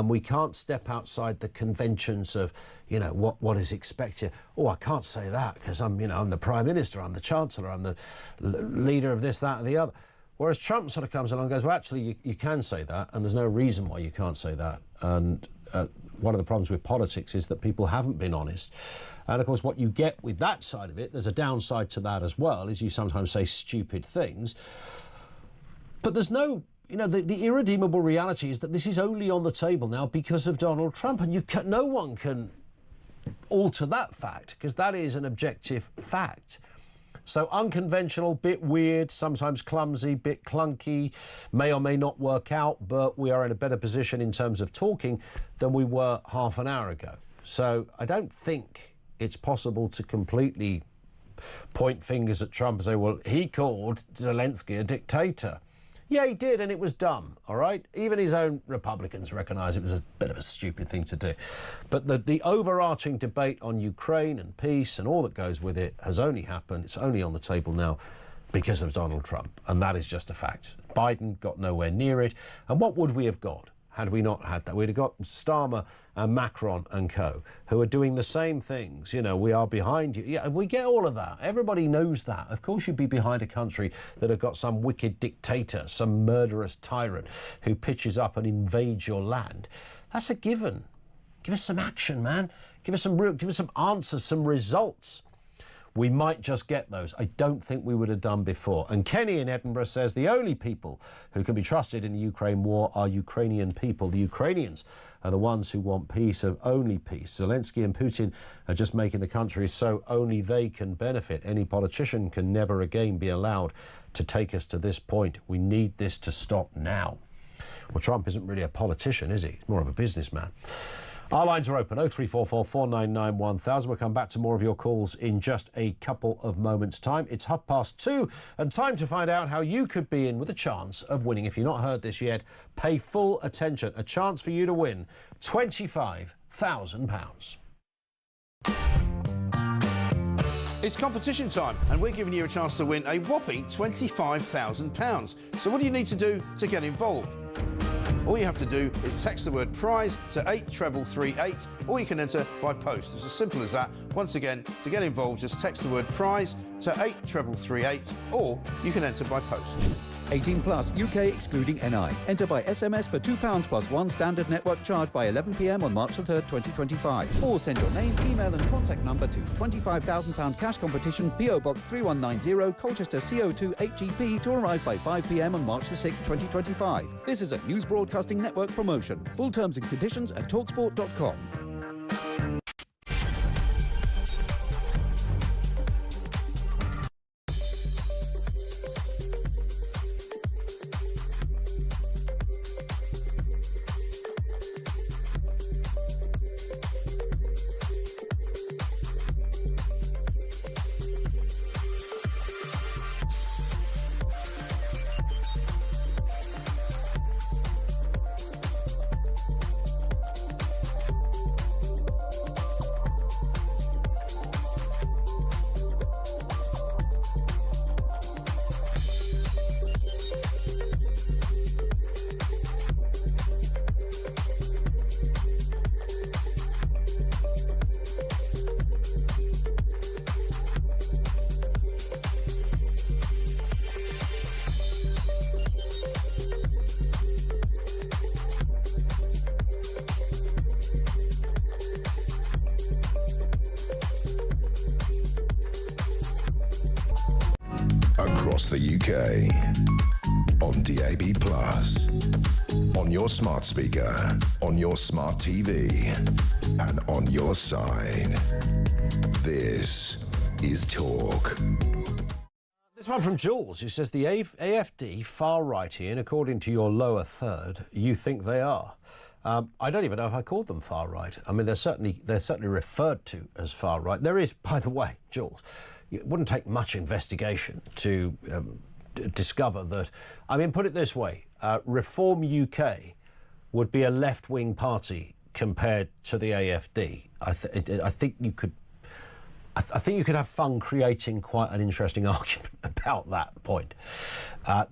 We can't step outside the conventions of, you know, what is expected. Oh, I can't say that because I'm the Prime Minister, I'm the Chancellor, I'm the leader of this, that, and the other. Whereas Trump sort of comes along and goes, well, actually, you can say that, and there's no reason why you can't say that. And one of the problems with politics is that people haven't been honest. And, of course, what you get with that side of it, there's a downside to that as well, is you sometimes say stupid things. But there's no, you know, the irredeemable reality is that this is only on the table now because of Donald Trump, and no one can alter that fact, because that is an objective fact. So unconventional, bit weird, sometimes clumsy, bit clunky, may or may not work out, but we are in a better position in terms of talking than we were half an hour ago. So I don't think it's possible to completely point fingers at Trump and say, well, he called Zelensky a dictator. Yeah, he did, and it was dumb, all right? Even his own Republicans recognise it was a bit of a stupid thing to do. But the overarching debate on Ukraine and peace and all that goes with it has only happened, it's only on the table now because of Donald Trump, and that is just a fact. Biden got nowhere near it, and what would we have got had we not had that? We'd have got Starmer and Macron and co, who are doing the same things. You know, we are behind you. Yeah, we get all of that. Everybody knows that. Of course you'd be behind a country that have got some wicked dictator, some murderous tyrant who pitches up and invades your land. That's a given. Give us some action, man. Give us some answers, some results. We might just get those. I don't think we would have done before. And Kenny in Edinburgh says the only people who can be trusted in the Ukraine war are Ukrainian people. The Ukrainians are the ones who want peace, of only peace. Zelensky and Putin are just making the country so only they can benefit. Any politician can never again be allowed to take us to this point. We need this to stop now. Well, Trump isn't really a politician, is he? He's more of a businessman. Our lines are open, 0344 499 1000. We'll come back to more of your calls in just a couple of moments' time. It's 2:30 and time to find out how you could be in with a chance of winning. If you've not heard this yet, pay full attention. A chance for you to win £25,000. It's competition time, and we're giving you a chance to win a whopping £25,000. So what do you need to do to get involved? All you have to do is text the word prize to 83338, or you can enter by post. It's as simple as that. Once again, to get involved, just text the word prize to 83338, or you can enter by post. 18 plus, UK excluding NI. Enter by SMS for £2 plus one standard network charge by 11 p.m. on March the 3rd, 2025. Or send your name, email and contact number to £25,000 cash competition, PO Box 3190, Colchester CO2 8GP, to arrive by 5 p.m. on March the 6th, 2025. This is a News Broadcasting Network promotion. Full terms and conditions at talksport.com. Across the UK, on DAB+, on your smart speaker, on your smart TV, and on your side. This is Talk. This one from Jules, who says the AFD far-rightian, according to your lower third, you think they are. I don't even know if I called them far-right. I mean, they're certainly referred to as far-right. There is, by the way, Jules, it wouldn't take much investigation to discover that. I mean, put it this way, Reform UK would be a left-wing party compared to the AFD. I think you could have fun creating quite an interesting argument about that point.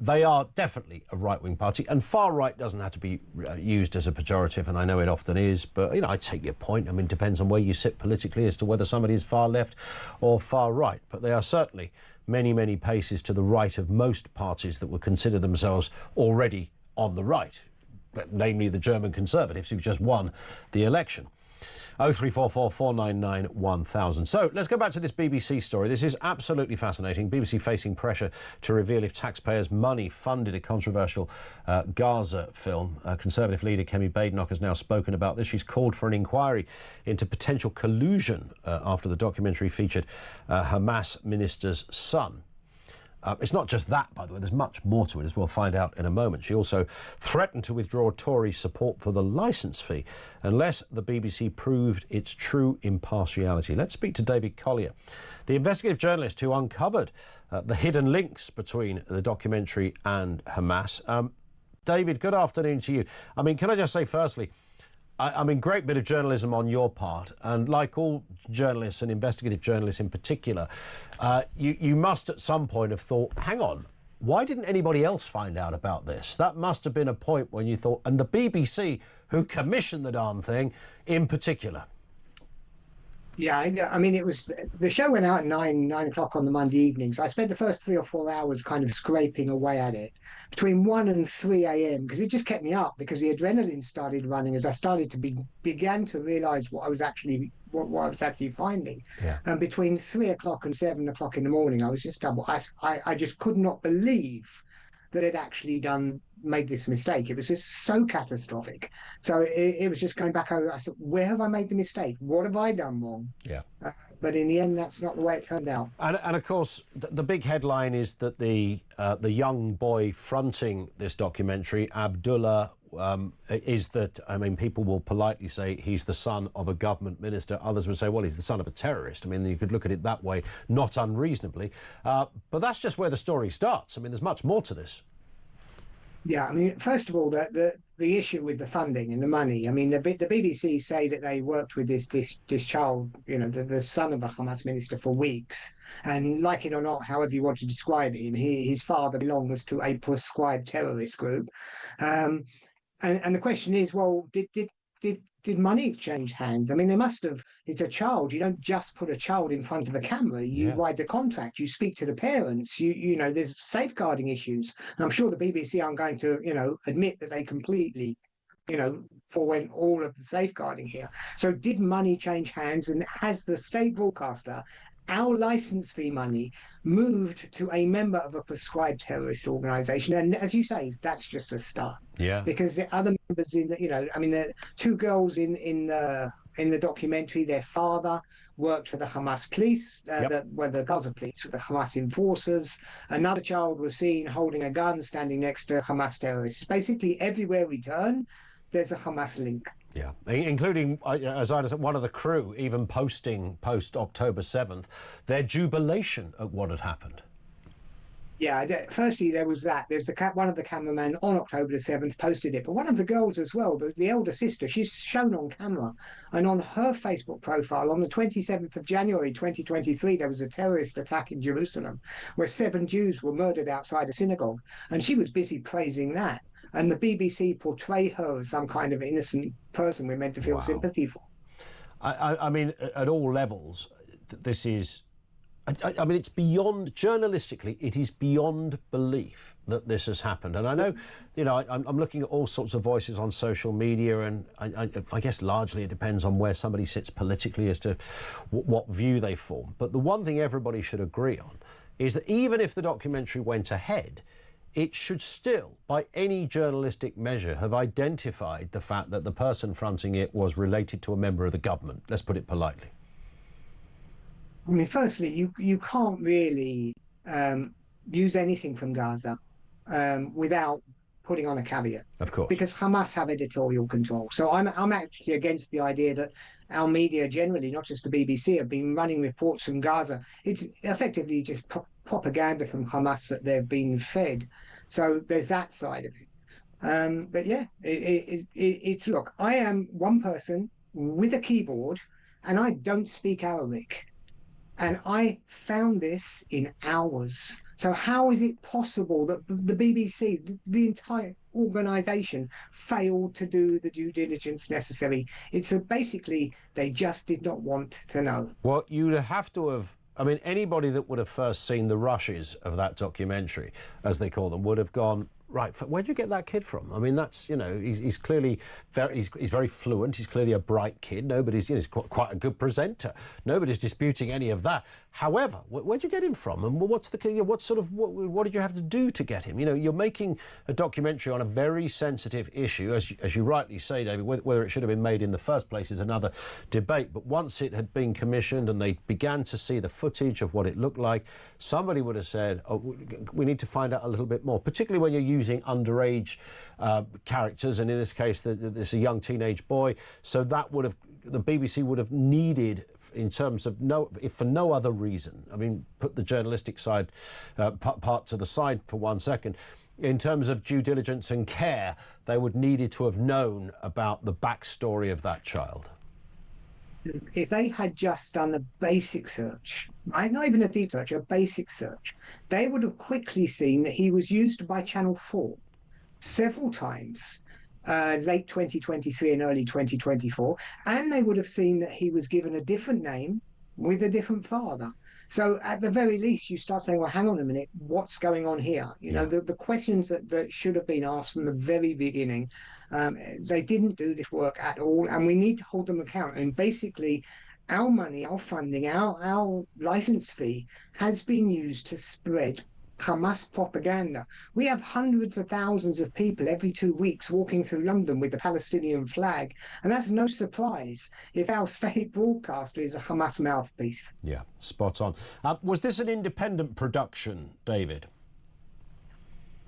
They are definitely a right-wing party, and far-right doesn't have to be used as a pejorative, and I know it often is, but, you know, I take your point. I mean, it depends on where you sit politically as to whether somebody is far-left or far-right, but they are certainly many, many paces to the right of most parties that would consider themselves already on the right, namely the German Conservatives, who've just won the election. 0344 499 1000. So let's go back to this BBC story. This is absolutely fascinating. BBC facing pressure to reveal if taxpayers' money funded a controversial Gaza film. Conservative leader Kemi Badenoch has now spoken about this. She's called for an inquiry into potential collusion after the documentary featured Hamas minister's son. It's not just that, by the way. There's much more to it, as we'll find out in a moment. She also threatened to withdraw Tory support for the licence fee unless the BBC proved its true impartiality. Let's speak to David Collier, the investigative journalist who uncovered the hidden links between the documentary and Hamas. David, good afternoon to you. I mean, can I just say firstly, I mean, great bit of journalism on your part, and like all journalists and investigative journalists in particular, you must at some point have thought, hang on, why didn't anybody else find out about this? That must have been a point when you thought, and the BBC, who commissioned the darn thing, in particular. Yeah, I mean, it was, the show went out at 9 o'clock on the Monday evening, so I spent the first 3 or 4 hours kind of scraping away at it between 1 and 3 a.m. because it just kept me up, because the adrenaline started running as I started to began to realise what I was actually finding. Yeah. And between 3 o'clock and 7 o'clock in the morning, I was just double. I just could not believe that it actually made this mistake. It was just so catastrophic. So it was just going back over. I said, where have I made the mistake? What have I done wrong? Yeah. But in the end, that's not the way it turned out. And of course, the big headline is that the young boy fronting this documentary, Abdullah, is that, I mean, people will politely say he's the son of a government minister. Others would say, well, he's the son of a terrorist. I mean, you could look at it that way, not unreasonably. But that's just where the story starts. I mean, there's much more to this. Yeah, I mean, first of all, the issue with the funding and the money. I mean, the BBC say that they worked with this child, you know, the son of a Hamas minister for weeks, and like it or not, however you want to describe him, his father belongs to a prescribed terrorist group, um, and the question is, well, did money change hands? I mean, they must have. It's a child. You don't just put a child in front of a camera. You write the contract. You speak to the parents. You know, there's safeguarding issues. And I'm sure the BBC aren't going to, you know, admit that they completely, you know, forewent all of the safeguarding here. So did money change hands? And has the state broadcaster, our license fee money, moved to a member of a prescribed terrorist organization? And as you say, that's just a start. Yeah. Because the other members in the, you know, I mean, the two girls in the documentary, their father worked for the Hamas police, the Gaza police, with the Hamas enforcers. Another child was seen holding a gun, standing next to Hamas terrorists. Basically, everywhere we turn, there's a Hamas link. Yeah, including, as I understand, one of the crew even posting post October 7th their jubilation at what had happened. Yeah, firstly, there was that. There's one of the cameramen on October the 7th posted it, but one of the girls as well, the elder sister, she's shown on camera. And on her Facebook profile, on the 27th of January 2023, there was a terrorist attack in Jerusalem where 7 Jews were murdered outside a synagogue. And she was busy praising that. And the BBC portray her as some kind of innocent person we're meant to feel sympathy for. I mean, at all levels, this is... I mean, it's beyond, journalistically, it is beyond belief that this has happened. And I know, you know, I'm looking at all sorts of voices on social media, and I guess largely it depends on where somebody sits politically as to what view they form. But the one thing everybody should agree on is that even if the documentary went ahead, it should still, by any journalistic measure, have identified the fact that the person fronting it was related to a member of the government. Let's put it politely. I mean, firstly, you can't really use anything from Gaza without putting on a caveat. Of course. Because Hamas have editorial control. So I'm actually against the idea that our media generally, not just the BBC, have been running reports from Gaza. It's effectively just propaganda from Hamas that they've been fed. So there's that side of it. But yeah, it's look, I am one person with a keyboard and I don't speak Arabic. And I found this in hours. So how is it possible that the BBC, the entire organisation, failed to do the due diligence necessary? It's basically they just did not want to know. Well, you'd have to have... I mean, anybody that would have first seen the rushes of that documentary, as they call them, would have gone, right, where'd you get that kid from? I mean, that's, you know, he's clearly he's very fluent. He's clearly a bright kid. Nobody's, you know, he's quite a good presenter. Nobody's disputing any of that. However, where'd you get him from? And what's the, what did you have to do to get him? You know, you're making a documentary on a very sensitive issue, as you rightly say, David. Whether it should have been made in the first place is another debate. But once it had been commissioned and they began to see the footage of what it looked like, somebody would have said, oh, we need to find out a little bit more, particularly when you're using underage characters, and in this case, there's a young teenage boy. So that would have, the BBC would have needed, in terms of if for no other reason, I mean, put the journalistic side part to the side for 1 second. In terms of due diligence and care, they would needed to have known about the backstory of that child. If they had just done the basic search, right? Not even a deep search, a basic search, they would have quickly seen that he was used by Channel 4 several times, late 2023 and early 2024, and they would have seen that he was given a different name with a different father. So at the very least, you start saying, well, hang on a minute, what's going on here? You know, the questions that should have been asked from the very beginning, they didn't do this work at all, and we need to hold them account. And basically, our money, our funding, our license fee has been used to spread Hamas propaganda. We have hundreds of thousands of people every 2 weeks walking through London with the Palestinian flag, and that's no surprise if our state broadcaster is a Hamas mouthpiece. Yeah, spot on. Was this an independent production, David?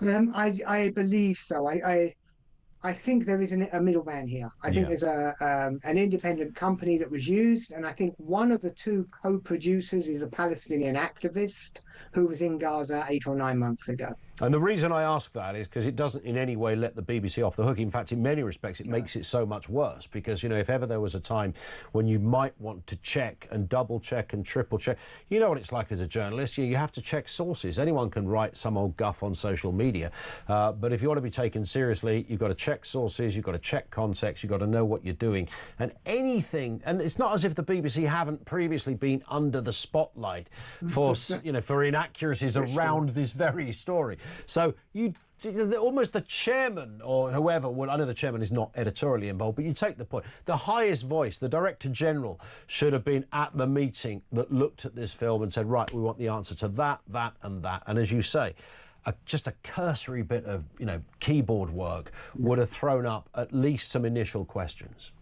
I believe so. I think there is a middleman here. I think there's an independent company that was used, and I think one of the two co-producers is a Palestinian activist. who was in Gaza 8 or 9 months ago. And the reason I ask that is because it doesn't in any way let the BBC off the hook. In fact, in many respects, it makes it so much worse because, you know, if ever there was a time when you might want to check and double check and triple check, you know what it's like as a journalist. You have to check sources. Anyone can write some old guff on social media. But if you want to be taken seriously, you've got to check sources, you've got to check context, you've got to know what you're doing. And anything, and it's not as if the BBC haven't previously been under the spotlight for, you know, for inaccuracies around this very story. So almost the chairman or whoever would, I know the chairman is not editorially involved, but you take the point. The highest voice, the Director General, should have been at the meeting that looked at this film and said, right, we want the answer to that, that and that. And as you say, just a cursory bit of, you know, keyboard work would have thrown up at least some initial questions.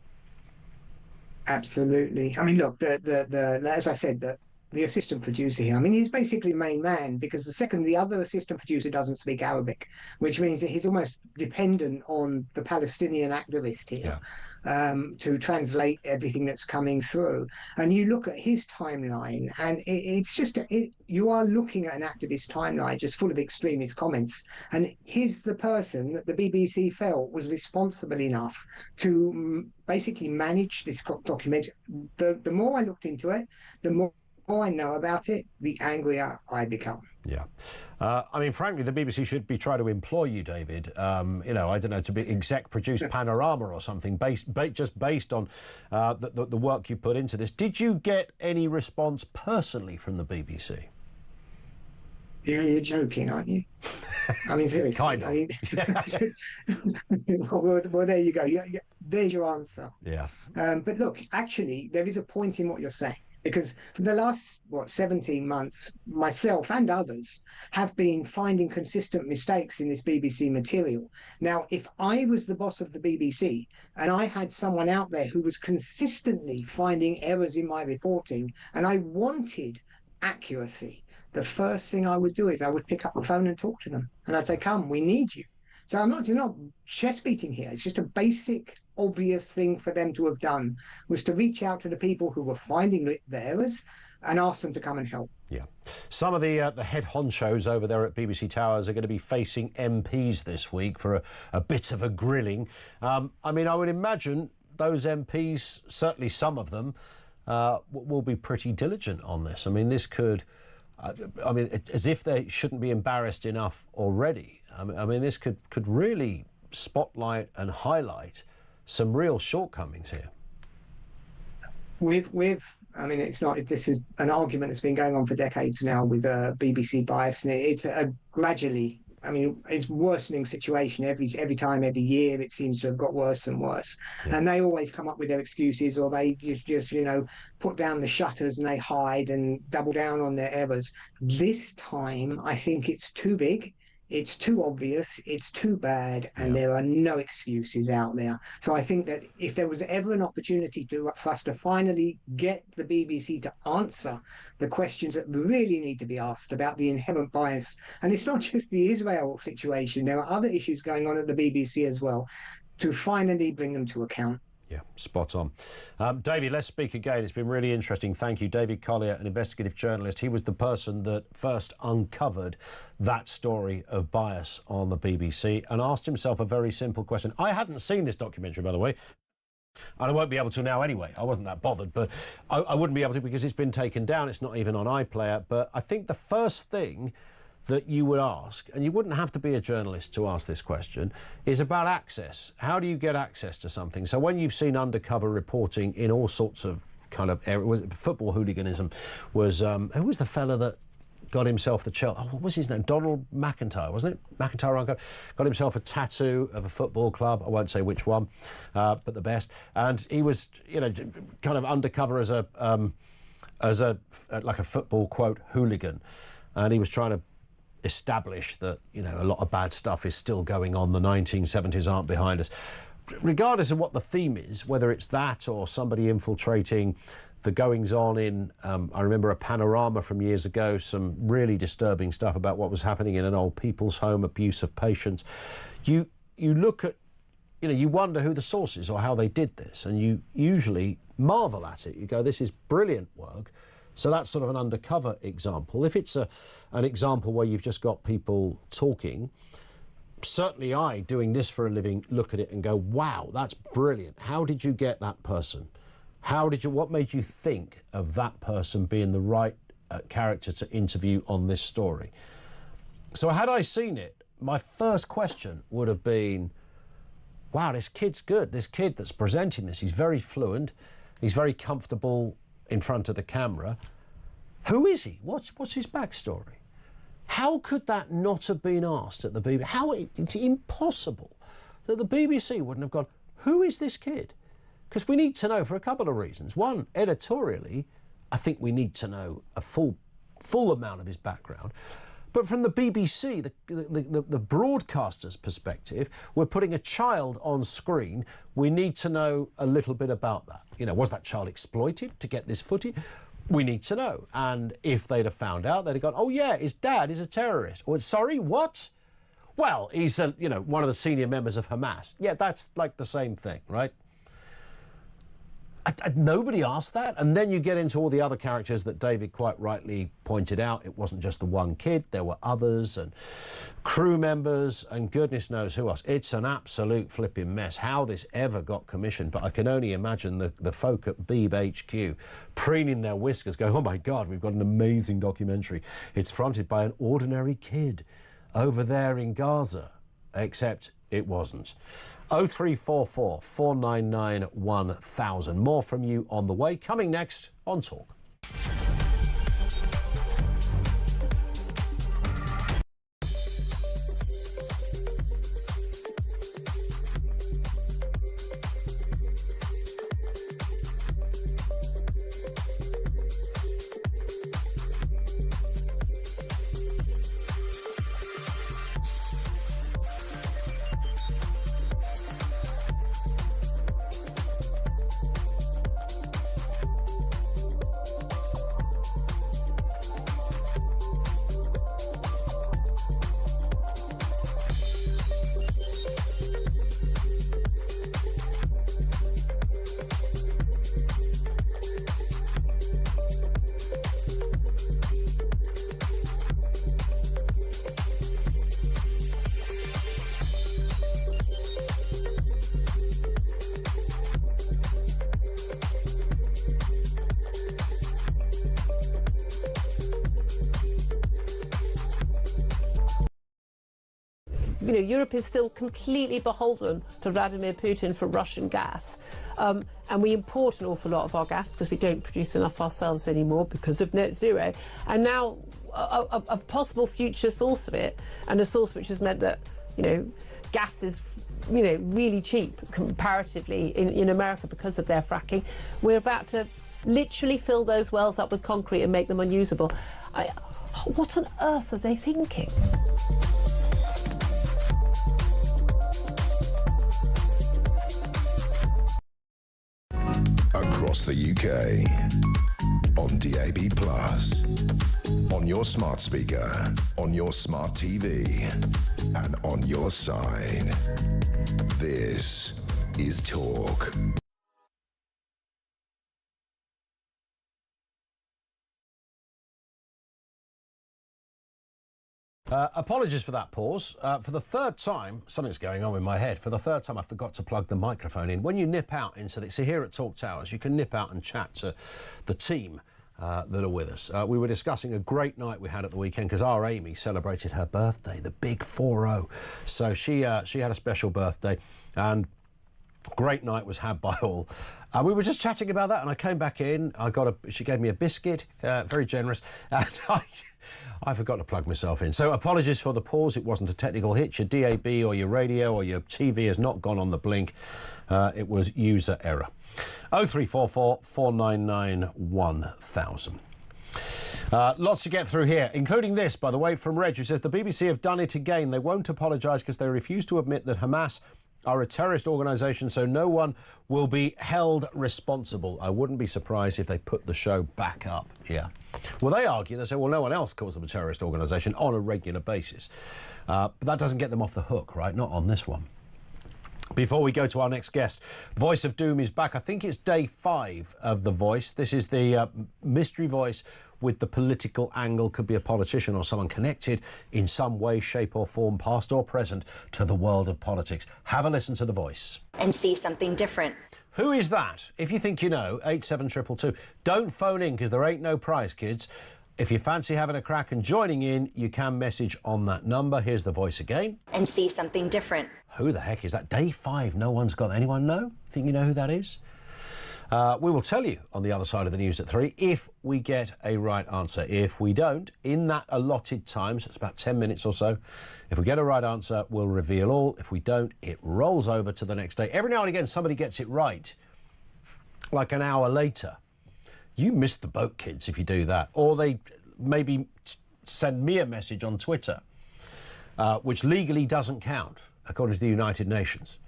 Absolutely. I mean, look, as I said, the assistant producer here, I mean, he's basically main man because the second the other assistant producer doesn't speak Arabic, which means that he's almost dependent on the Palestinian activist here to translate everything that's coming through. And you look at his timeline and it's just, you are looking at an activist timeline just full of extremist comments. And he's the person that the BBC felt was responsible enough to basically manage this documentary. The more I looked into it, the more I know about it, the angrier I become. Yeah. I mean, frankly, the BBC should be trying to employ you, David, you know, I don't know, to be exec-produce Panorama or something, just based on the work you put into this. Did you get any response personally from the BBC? Yeah, you're joking, aren't you? I mean, seriously. Kind of. I mean, well, there you go. There's your answer. Yeah. But look, actually, there is a point in what you're saying. Because for the last, 17 months, myself and others have been finding consistent mistakes in this BBC material. Now, if I was the boss of the BBC and I had someone out there who was consistently finding errors in my reporting and I wanted accuracy, the first thing I would do is I would pick up the phone and talk to them. And I'd say, come, we need you. So I'm not chest beating here. It's just a basic, obvious thing for them to have done was to reach out to the people who were finding the errors and ask them to come and help. Yeah. Some of the head honchos over there at BBC Towers are going to be facing MPs this week for a bit of a grilling. I mean, I would imagine those MPs, certainly some of them, will be pretty diligent on this. I mean, this could... I mean, as if they shouldn't be embarrassed enough already. I mean, this could really spotlight and highlight some real shortcomings here. I mean, it's not. This is an argument that's been going on for decades now with BBC bias, and it's gradually. I mean, it's worsening situation every time, every year. It seems to have got worse and worse, and they always come up with their excuses, or they just put down the shutters and they hide and double down on their errors. This time, I think it's too big. It's too obvious, it's too bad, and there are no excuses out there. So I think that if there was ever an opportunity for us to finally get the BBC to answer the questions that really need to be asked about the inherent bias, and it's not just the Israel situation, there are other issues going on at the BBC as well, to finally bring them to account. Yeah, spot on. David, let's speak again. It's been really interesting. Thank you. David Collier, an investigative journalist. He was the person that first uncovered that story of bias on the BBC and asked himself a very simple question. I hadn't seen this documentary, by the way, and I won't be able to now anyway. I wasn't that bothered, but I wouldn't be able to because it's been taken down. It's not even on iPlayer. But I think the first thing that you would ask, and you wouldn't have to be a journalist to ask this question, is about access. How do you get access to something? So when you've seen undercover reporting in all sorts of kind of areas, football hooliganism was, who was the fella that got himself the Chelsea, what was his name? Donald McIntyre, wasn't it? McIntyre got himself a tattoo of a football club. I won't say which one, but the best. And he was, kind of undercover as like a football, quote, hooligan. And he was trying to establish that, a lot of bad stuff is still going on. The 1970s aren't behind us. Regardless of what the theme is, whether it's that or somebody infiltrating the goings-on in, I remember a Panorama from years ago, some really disturbing stuff about what was happening in an old people's home, abuse of patients. You look at, you wonder who the source is or how they did this, and you usually marvel at it. You go, this is brilliant work. So that's sort of an undercover example. If it's an example where you've just got people talking, certainly I, doing this for a living, look at it and go, wow, that's brilliant. How did you get that person? What made you think of that person being the right character to interview on this story? So had I seen it, my first question would have been, wow, this kid's good. This kid that's presenting this, he's very fluent. He's very comfortable in front of the camera. Who is he? What's his backstory? How could that not have been asked at the BBC? It's impossible that the BBC wouldn't have gone, who is this kid? Because we need to know for a couple of reasons. One, editorially, I think we need to know a full amount of his background. But from the BBC, the broadcaster's perspective, we're putting a child on screen. We need to know a little bit about that. You know, was that child exploited to get this footage? We need to know. And if they'd have found out, they'd have gone, oh yeah, his dad is a terrorist. Or, sorry, what? Well, he's one of the senior members of Hamas. Yeah, that's like the same thing, right? Nobody asked that. And then you get into all the other characters that David quite rightly pointed out. It wasn't just the one kid. There were others and crew members and goodness knows who else. It's an absolute flipping mess. How this ever got commissioned. But I can only imagine the folk at Beeb HQ preening their whiskers going, oh my God, we've got an amazing documentary. It's fronted by an ordinary kid over there in Gaza. Except it wasn't. 0344 499 1000. More from you on the way. Coming next on Talk. You know, Europe is still completely beholden to Vladimir Putin for Russian gas. And we import an awful lot of our gas because we don't produce enough ourselves anymore because of net zero. And now a possible future source of it, and a source which has meant that, you know, gas is, you know, really cheap comparatively in America because of their fracking. We're about to literally fill those wells up with concrete and make them unusable. What on earth are they thinking? Across the UK, on DAB+, on your smart speaker, on your smart TV, and on your side. This is Talk. Apologies for that pause. For the third time, something's going on in my head. For the third time, I forgot to plug the microphone in. When you nip out into the... So here at Talk Towers, you can nip out and chat to the team that are with us. We were discussing a great night we had at the weekend because our Amy celebrated her birthday, the big 4-0. So she had a special birthday and great night was had by all. We were just chatting about that and I came back in. She gave me a biscuit, very generous, and I forgot to plug myself in. So apologies for the pause. It wasn't a technical hitch. Your DAB or your radio or your TV has not gone on the blink. It was user error. 0344 499 1000. Lots to get through here, including this, by the way, from Reg, who says the BBC have done it again. They won't apologise because they refuse to admit that Hamas are a terrorist organisation, so no one will be held responsible. I wouldn't be surprised if they put the show back up. Yeah. Well, they argue, they say, well, no one else calls them a terrorist organisation on a regular basis. But that doesn't get them off the hook, right? Not on this one. Before we go to our next guest, Voice of Doom is back. I think it's day 5 of The Voice. This is the mystery voice with the political angle. Could be a politician or someone connected in some way, shape or form, past or present, to the world of politics. Have a listen to The Voice. And see something different. Who is that? If you think you know, 87222. Don't phone in because there ain't no prize, kids. If you fancy having a crack and joining in, you can message on that number. Here's The Voice again. And see something different. Who the heck is that? Day 5, no one's got... Anyone know? Think you know who that is? We will tell you on the other side of the news at 3 if we get a right answer. If we don't, in that allotted time, so it's about 10 minutes or so, if we get a right answer, we'll reveal all. If we don't, it rolls over to the next day. Every now and again, somebody gets it right, like an hour later. You missed the boat, kids, if you do that. Or they maybe send me a message on Twitter, which legally doesn't count, according to the United Nations.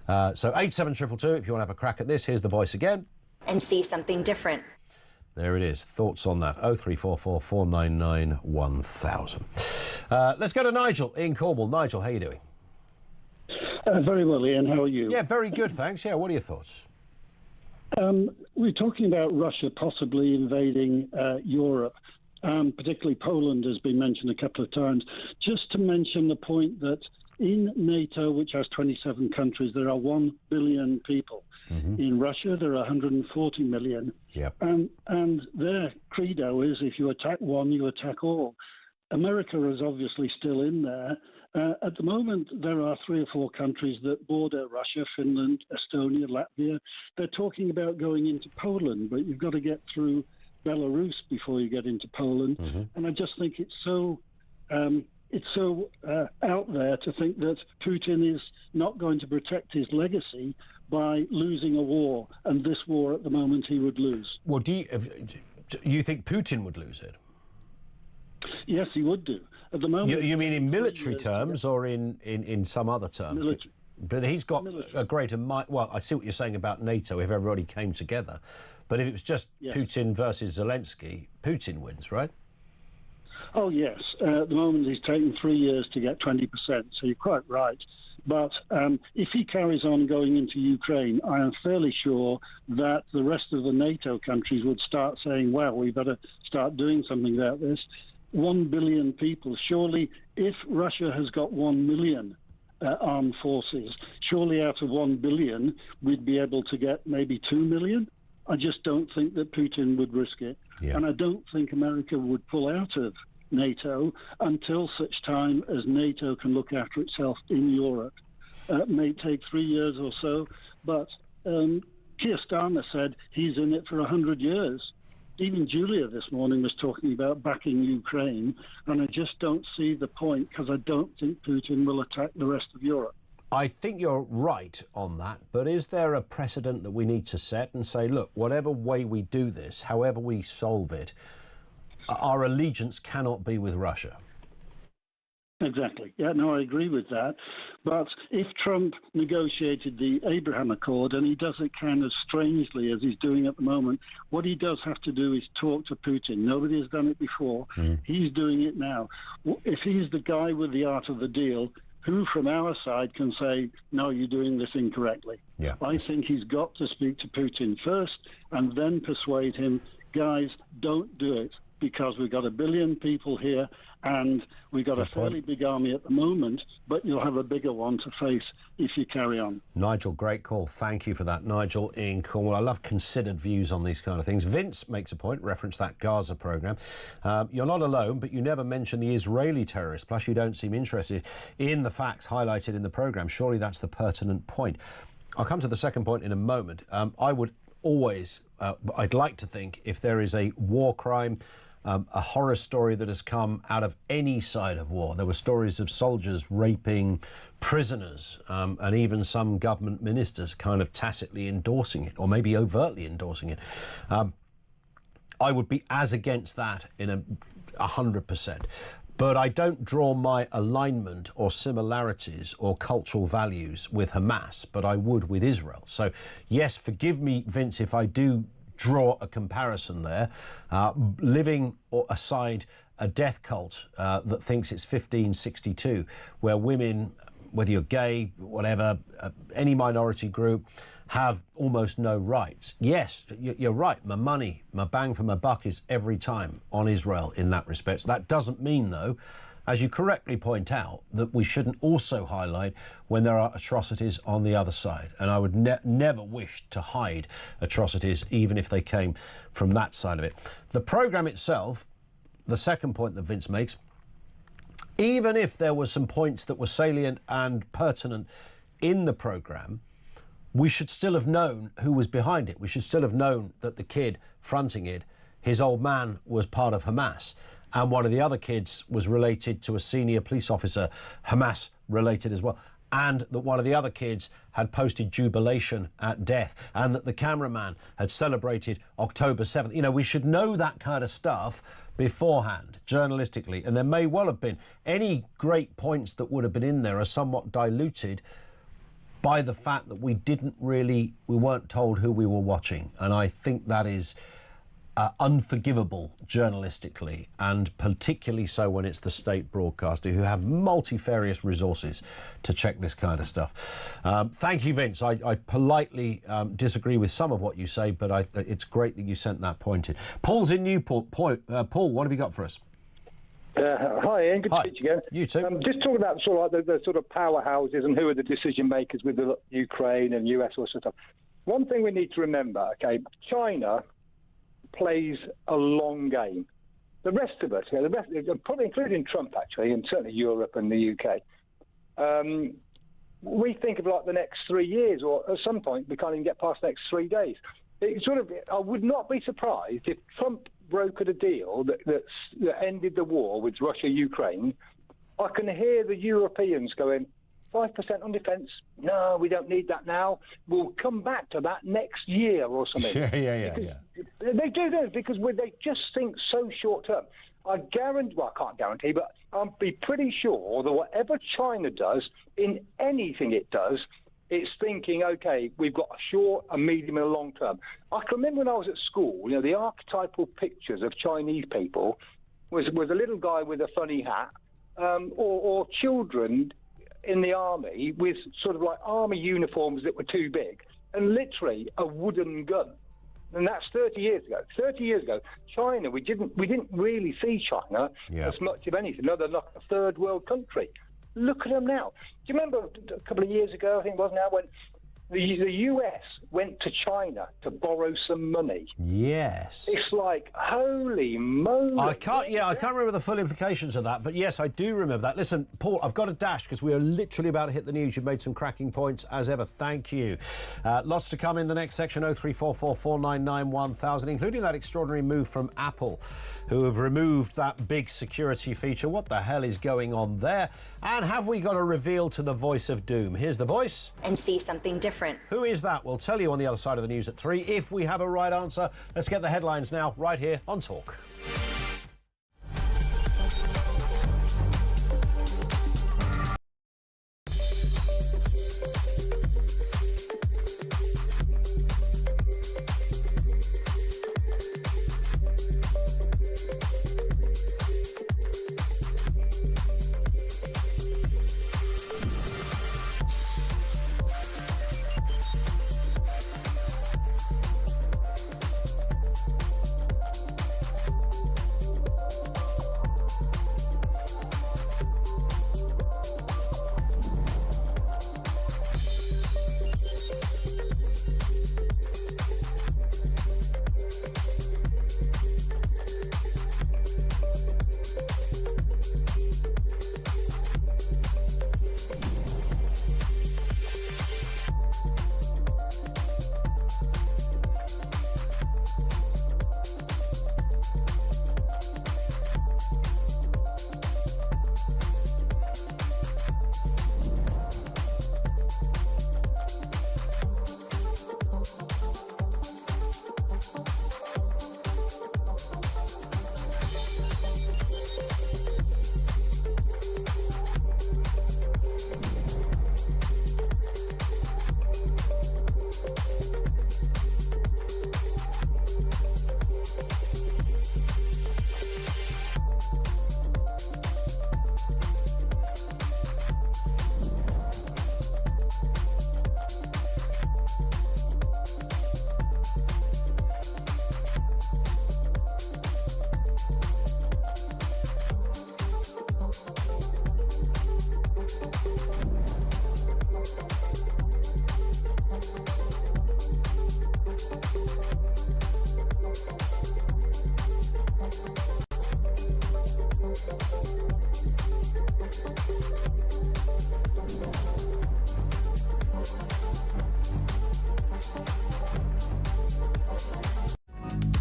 So 87222, if you want to have a crack at this, here's The Voice again. And see something different. There it is. Thoughts on that? 0344 499 1000. Let's go to Nigel in Cornwall. Nigel, how are you doing? Very well, Ian. How are you? Yeah, very good, thanks. Yeah, what are your thoughts? We're talking about Russia possibly invading Europe. Particularly Poland has been mentioned a couple of times. Just to mention the point that in NATO, which has 27 countries, there are 1 billion people. Mm-hmm. In Russia, there are 140 million. Yep. And their credo is if you attack one, you attack all. America is obviously still in there. At the moment, there are 3 or 4 countries that border Russia: Finland, Estonia, Latvia. They're talking about going into Poland, but you've got to get through Belarus before you get into Poland. Mm-hmm. And I just think it's so out there to think that Putin is not going to protect his legacy by losing a war, and this war at the moment he would lose. Well, do you think Putin would lose it? Yes, he would do. At the moment, you mean in military terms or in some other terms? Military. But he's got a greater might. Well, I see what you're saying about NATO if everybody came together. But if it was just Putin versus Zelensky, Putin wins, right? Oh, yes. At the moment, he's taken 3 years to get 20%, so you're quite right. But if he carries on going into Ukraine, I am fairly sure that the rest of the NATO countries would start saying, well, we better start doing something about this. 1 billion people. Surely, if Russia has got 1 million armed forces, surely out of 1 billion, we'd be able to get maybe 2 million. I just don't think that Putin would risk it. Yeah. And I don't think America would pull out of NATO until such time as NATO can look after itself in Europe. It may take 3 years or so, but Keir Starmer said he's in it for 100 years. Even Julia this morning was talking about backing Ukraine, and I just don't see the point because I don't think Putin will attack the rest of Europe. I think you're right on that, but is there a precedent that we need to set and say, look, whatever way we do this, however we solve it, our allegiance cannot be with Russia? Exactly. Yeah, no, I agree with that. But if Trump negotiated the Abraham Accord, and he does it kind of strangely as he's doing at the moment, what he does have to do is talk to Putin. Nobody has done it before. He's doing it now. If he's the guy with the art of the deal, who from our side can say, no, you're doing this incorrectly? Yeah. I think he's got to speak to Putin first and then persuade him, guys, don't do it, because we've got 1 billion people here and we've got a fairly big army at the moment, but you'll have a bigger one to face if you carry on. Nigel, great call. Thank you for that. Nigel in Cornwall. I love considered views on these kind of things. Vince makes a point, reference that Gaza programme. You're not alone, but you never mention the Israeli terrorists, plus you don't seem interested in the facts highlighted in the programme. Surely that's the pertinent point. I'll come to the second point in a moment. I would always, I'd like to think, if there is a war crime, a horror story that has come out of any side of war. There were stories of soldiers raping prisoners, and even some government ministers kind of tacitly endorsing it, or maybe overtly endorsing it. I would be as against that in 100%. But I don't draw my alignment or similarities or cultural values with Hamas, but I would with Israel. So, yes, forgive me, Vince, if I do draw a comparison there, living aside a death cult that thinks it's 1562, where women whether you're gay, whatever, any minority group, have almost no rights. Yes, you're right. My money, my bang for my buck is every time on Israel in that respect. So that doesn't mean, though, as you correctly point out, that we shouldn't also highlight when there are atrocities on the other side. And I would never wish to hide atrocities, even if they came from that side of it. The programme itself, the second point that Vince makes, even if there were some points that were salient and pertinent in the programme, we should still have known who was behind it. We should still have known that the kid fronting it, his old man, was part of Hamas. And one of the other kids was related to a senior police officer, Hamas related as well. And that one of the other kids had posted jubilation at death, and that the cameraman had celebrated October 7th. You know, we should know that kind of stuff beforehand, journalistically. And there may well have been. Any great points that would have been in there are somewhat diluted by the fact that we weren't told who we were watching. And I think that is unforgivable journalistically, and particularly so when it's the state broadcaster, who have multifarious resources to check this kind of stuff. Thank you, Vince. I politely disagree with some of what you say, but it's great that you sent that point in. Paul's in Newport. Paul, what have you got for us? Hi, Ian. Good to speak to you again. You too. Just talking about sort of like the sort of powerhouses and who are the decision makers with the Ukraine and US or stuff. One thing we need to remember, okay, China plays a long game. The rest of us, probably including Trump actually, and certainly Europe and the UK, we think of like the next 3 years, or at some point we can't even get past the next 3 days. I would not be surprised if Trump brokered a deal that ended the war with Russia-Ukraine. I can hear the Europeans going, 5% on defence? No, we don't need that now. We'll come back to that next year or something. Yeah. They do, because they just think so short term. I can't guarantee, but I'll be pretty sure that whatever China does, in anything it does, it's thinking, OK, we've got a short, a medium and a long term. I can remember when I was at school, the archetypal pictures of Chinese people was a little guy with a funny hat, or children in the army with sort of like army uniforms that were too big, and literally a wooden gun. And that's 30 years ago. 30 years ago, China, we didn't really see China as much of anything other than like a third world country. Look at them now. Do you remember a couple of years ago, I think it was now, when the US went to China to borrow some money? Yes. It's like, holy moly. I can't remember the full implications of that, but yes, I do remember that. Listen, Paul, I've got to dash because we are literally about to hit the news. You've made some cracking points, as ever. Thank you. Lots to come in the next section, 0344 499 1000, including that extraordinary move from Apple, who have removed that big security feature. What the hell is going on there? And have we got a reveal to the voice of doom? Here's the voice. And see something different. Who is that? We'll tell you on the other side of the news at 3. If we have a right answer, let's get the headlines now, right here on Talk.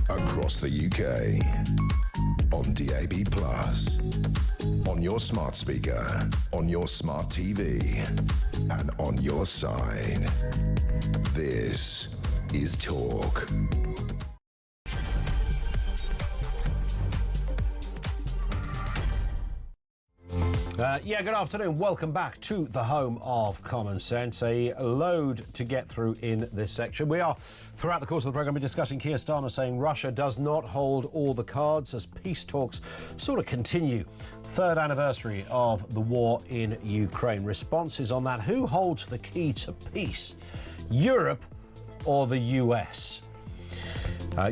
across the UK, on DAB+, on your smart speaker, on your smart TV, and on your side. This is Talk. Yeah, good afternoon. Welcome back to the home of common sense. A load to get through in this section. We are, throughout the course of the programme, discussing Keir Starmer saying Russia does not hold all the cards as peace talks sort of continue. Third anniversary of the war in Ukraine. Responses on that. Who holds the key to peace? Europe or the US?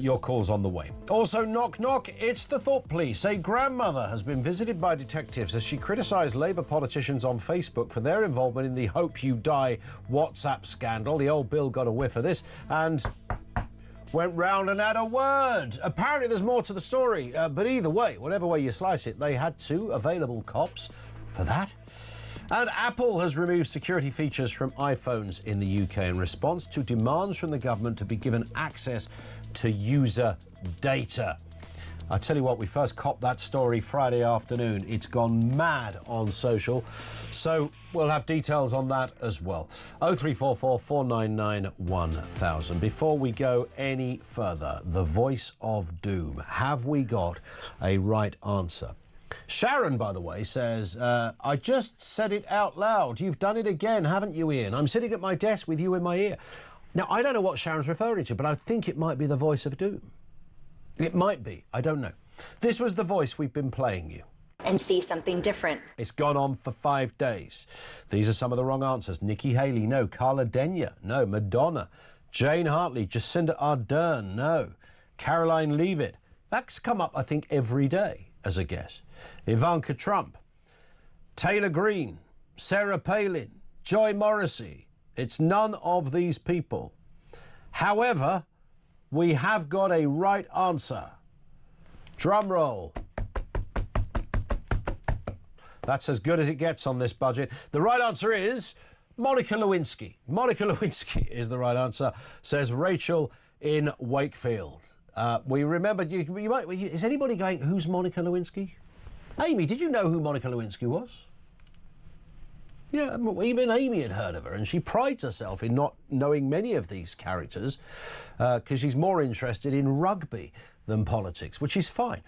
Your call's on the way. Also, knock, knock, it's the Thought Police. A grandmother has been visited by detectives as she criticised Labour politicians on Facebook for their involvement in the Hope You Die WhatsApp scandal. The old Bill got a whiff of this and went round and had a word. Apparently there's more to the story, but either way, whatever way you slice it, they had 2 available cops for that. And Apple has removed security features from iPhones in the UK in response to demands from the government to be given access to user data. I tell you what, we first copped that story Friday afternoon. It's gone mad on social, so we'll have details on that as well. 0344 499 1000. Before we go any further, the voice of doom. Have we got a right answer? Sharon, by the way, says, I just said it out loud. You've done it again, haven't you, Ian? I'm sitting at my desk with you in my ear. Now, I don't know what Sharon's referring to, but I think it might be the voice of doom. It might be. I don't know. This was the voice we've been playing you. And see something different. It's gone on for 5 days. These are some of the wrong answers. Nikki Haley, no. Carla Denyer, no. Madonna. Jane Hartley. Jacinda Ardern, no. Caroline Leavitt. That's come up, I think, every day as a guess. Ivanka Trump. Taylor Greene. Sarah Palin. Joy Morrissey. It's none of these people. However, we have got a right answer. Drum roll. That's as good as it gets on this budget. The right answer is Monica Lewinsky. Monica Lewinsky is the right answer, says Rachel in Wakefield. We remembered you might. Is anybody going, who's Monica Lewinsky? Amy, did you know who Monica Lewinsky was? Yeah, even Amy had heard of her, and she prides herself in not knowing many of these characters because she's more interested in rugby than politics, which is fine.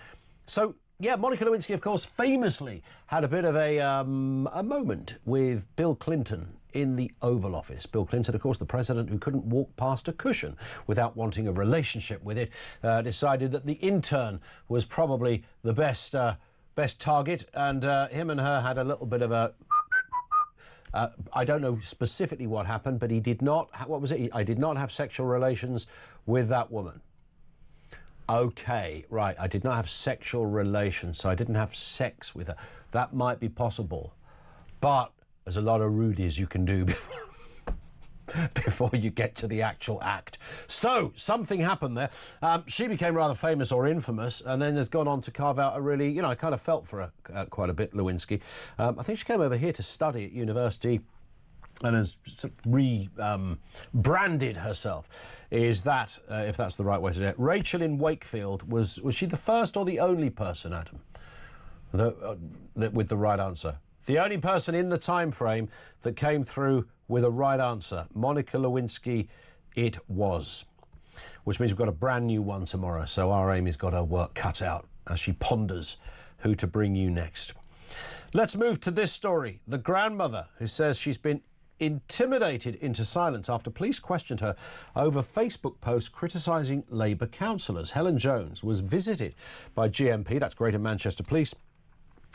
So, yeah, Monica Lewinsky, of course, famously had a bit of a moment with Bill Clinton in the Oval Office. Bill Clinton, of course, the president who couldn't walk past a cushion without wanting a relationship with it, decided that the intern was probably the best target, and him and her had a little bit of a... I don't know specifically what happened, but he did not... What was it? I did not have sexual relations with that woman. OK, right, I did not have sexual relations, so I didn't have sex with her. That might be possible, but there's a lot of rudies you can do before you get to the actual act. So, something happened there. She became rather famous or infamous, and then has gone on to carve out a really, you know, I kind of felt for her quite a bit, Lewinsky. I think she came over here to study at university and has sort of rebranded herself. Is that, if that's the right way to do it? Rachel in Wakefield, was she the first or the only person, Adam, with the right answer? The only person in the time frame that came through with a right answer. Monica Lewinsky it was. Which means we've got a brand new one tomorrow, so our Amy's got her work cut out as she ponders who to bring you next. Let's move to this story. The grandmother who says she's been intimidated into silence after police questioned her over Facebook posts criticising Labour councillors. Helen Jones was visited by GMP, that's Greater Manchester Police,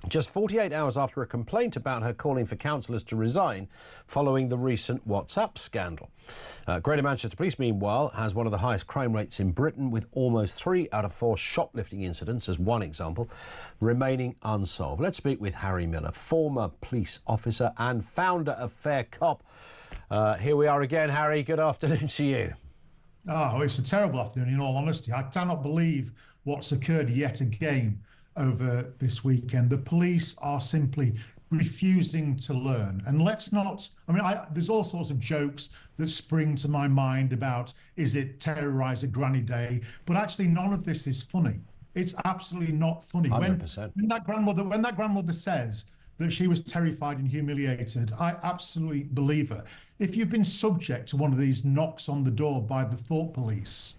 just 48 hours after a complaint about her calling for councillors to resign following the recent WhatsApp scandal. Greater Manchester Police, meanwhile, has one of the highest crime rates in Britain, with almost 3 out of 4 shoplifting incidents, as one example, remaining unsolved. Let's speak with Harry Miller, former police officer and founder of Fair Cop. Here we are again, Harry. Good afternoon to you. Oh, it's a terrible afternoon, in all honesty. I cannot believe what's occurred yet again over this weekend. The police are simply refusing to learn. And let's not, I mean, there's all sorts of jokes that spring to my mind about, is it terrorise a granny day? But actually none of this is funny. It's absolutely not funny. 100%. When that grandmother says that she was terrified and humiliated, I absolutely believe her. If you've been subject to one of these knocks on the door by the thought police,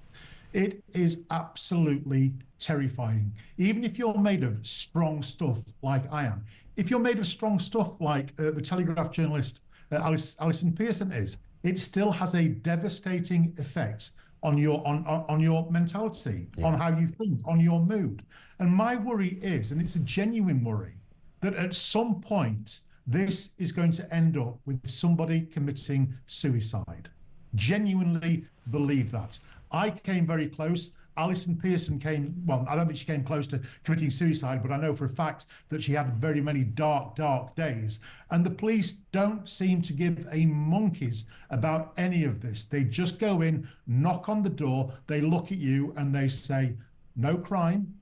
it is absolutely terrifying. Even if you're made of strong stuff like I am, if you're made of strong stuff like the Telegraph journalist Alison Pearson is, it still has a devastating effect on your mentality, on how you think, on your mood. And my worry is, and it's a genuine worry, that at some point this is going to end up with somebody committing suicide. Genuinely believe that. I came very close. Alison Pearson came, well, I don't think she came close to committing suicide, but I know for a fact that she had very many dark, dark days. And the police don't seem to give a monkeys about any of this. They just go in, knock on the door, they look at you and they say, no crime,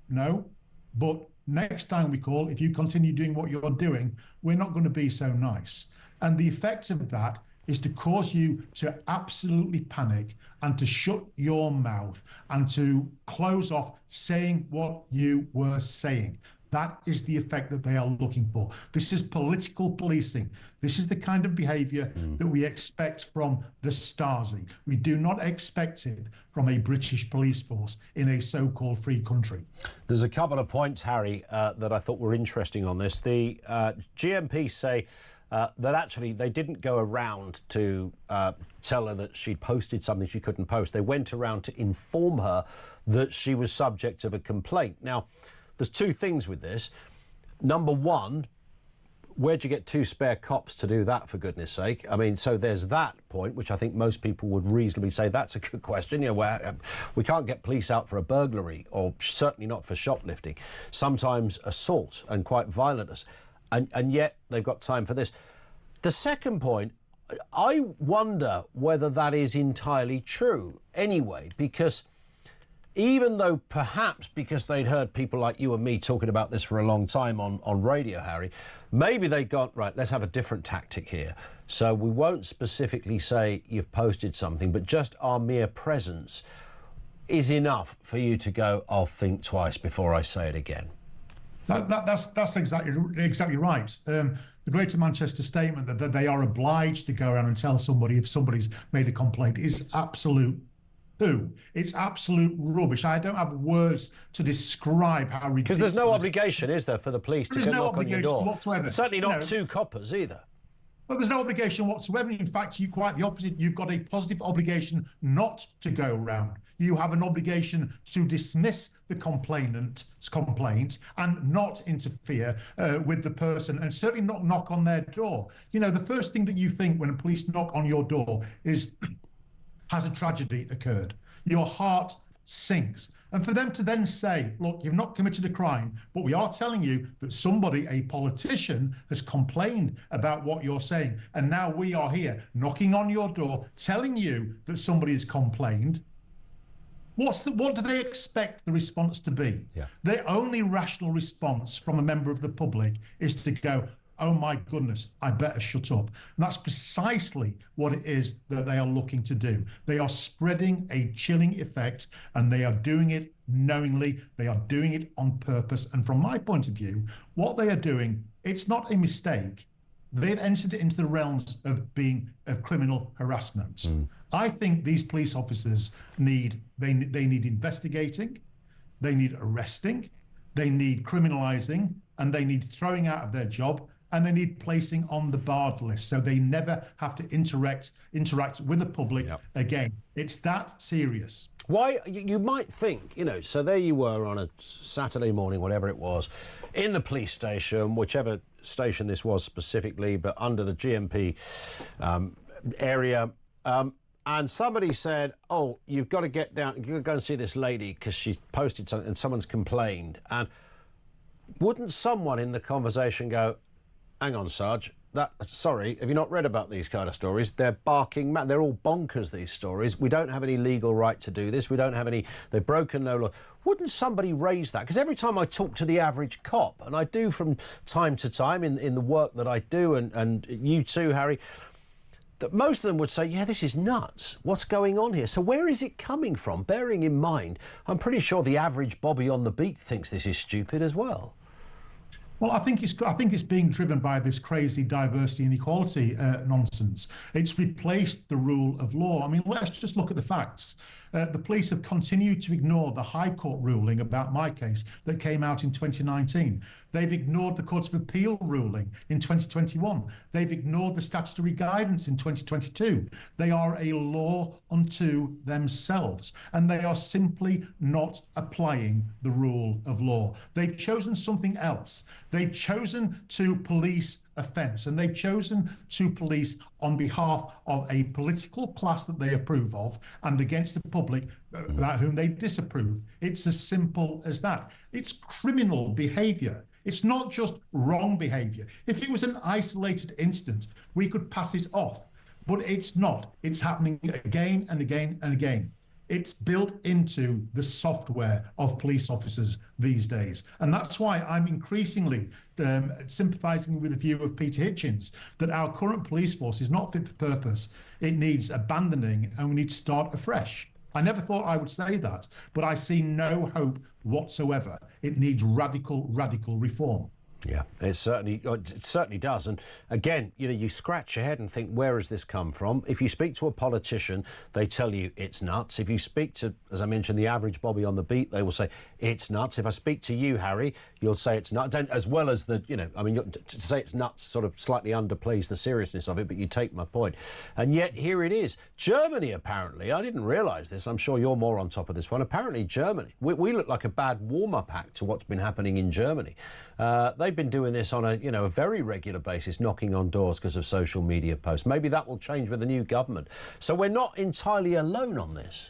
no, but next time we call, if you continue doing what you're doing, we're not going to be so nice. And the effect of that is to cause you to absolutely panic and to shut your mouth and to close off saying what you were saying. That is the effect that they are looking for. This is political policing. This is the kind of behaviour that we expect from the Stasi. We do not expect it from a British police force in a so-called free country. There's a couple of points, Harry, that I thought were interesting on this. The GMP say that actually they didn't go around to tell her that she'd posted something she couldn't post. They went around to inform her that she was subject of a complaint. Now, there's two things with this. Number one, where'd you get two spare cops to do that, for goodness sake? I mean, so there's that point, which I think most people would reasonably say that's a good question. You know, we can't get police out for a burglary, or certainly not for shoplifting, sometimes assault and quite violent. And yet they've got time for this. The second point, I wonder whether that is entirely true anyway, because even though perhaps because they'd heard people like you and me talking about this for a long time on radio, Harry, maybe they'd gone, right, let's have a different tactic here. So we won't specifically say you've posted something, but just our mere presence is enough for you to go, I'll think twice before I say it again. That's exactly right. The Greater Manchester statement that they are obliged to go around and tell somebody if somebody's made a complaint is absolute poo. It's absolute rubbish. I don't have words to describe how ridiculous. Because there's no obligation, is there, for the police to go knock on your door? Whatsoever. Certainly not two coppers either. Well, there's no obligation whatsoever. In fact, you're quite the opposite. You've got a positive obligation not to go around. You have an obligation to dismiss the complainant's complaint and not interfere with the person, and certainly not knock on their door. You know, the first thing that you think when a police knock on your door is, has a tragedy occurred? Your heart sinks. And for them to then say, look, you've not committed a crime, but we are telling you that somebody, a politician, has complained about what you're saying. And now we are here knocking on your door, telling you that somebody has complained. What do they expect the response to be? Yeah. The only rational response from a member of the public is to go, oh my goodness, I better shut up. And that's precisely what it is that they are looking to do. They are spreading a chilling effect, and they are doing it knowingly. They are doing it on purpose. And from my point of view, what they are doing, it's not a mistake. They've entered into the realms of criminal harassment. I think these police officers need investigating, they need arresting, they need criminalising, and they need throwing out of their job, and they need placing on the barred list so they never have to interact with the public again. It's that serious. Why, you might think, you know, so there you were on a Saturday morning, whatever it was, in the police station, whichever station this was specifically, but under the GMP area, and somebody said, oh, you've got to get down, you've got to go and see this lady because she posted something and someone's complained. And wouldn't someone in the conversation go, hang on, Sarge, sorry, have you not read about these kind of stories? They're barking mad. They're all bonkers, these stories. We don't have any legal right to do this. We don't have any... They've broken no law. Wouldn't somebody raise that? Because every time I talk to the average cop, and I do from time to time in the work that I do, and you too, Harry, that most of them would say, yeah, this is nuts. What's going on here? So where is it coming from? Bearing in mind, I'm pretty sure the average Bobby on the beat thinks this is stupid as well. Well, I think it's being driven by this crazy diversity and equality nonsense. It's replaced the rule of law. I mean, let's just look at the facts. The police have continued to ignore the High Court ruling about my case that came out in 2019. They've ignored the Court of Appeal ruling in 2021. They've ignored the statutory guidance in 2022. They are a law unto themselves, and they are simply not applying the rule of law. They've chosen something else. They've chosen to police offence, and they've chosen to police on behalf of a political class that they approve of and against the public about whom they disapprove. It's as simple as that. It's criminal behaviour. It's not just wrong behaviour. If it was an isolated incident, we could pass it off, but it's not. It's happening again and again and again. It's built into the software of police officers these days. And that's why I'm increasingly sympathising with the view of Peter Hitchens that our current police force is not fit for purpose. It needs abandoning, and we need to start afresh. I never thought I would say that, but I see no hope whatsoever. It needs radical, radical reform. Yeah, it certainly does. And again, you know, you scratch your head and think, where has this come from? If you speak to a politician, they tell you it's nuts. If you speak to, as I mentioned, the average Bobby on the beat, they will say it's nuts. If I speak to you, Harry, you'll say it's nuts. As well as the, you know, I mean, to say it's nuts sort of slightly underplays the seriousness of it, but you take my point. And yet here it is. Germany, apparently, I didn't realise this. I'm sure you're more on top of this one. Apparently, Germany, we look like a bad warm-up act to what's been happening in Germany. They've been doing this on a very regular basis, knocking on doors because of social media posts. Maybe that will change with the new government. So we're not entirely alone on this.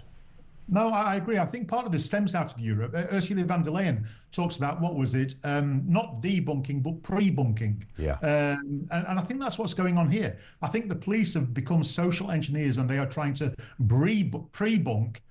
No, I agree. I think part of this stems out of Europe. Ursula von der Leyen talks about, what was it, not debunking, but pre-bunking. Yeah. And I think that's what's going on here. I think the police have become social engineers, and they are trying to pre-bunk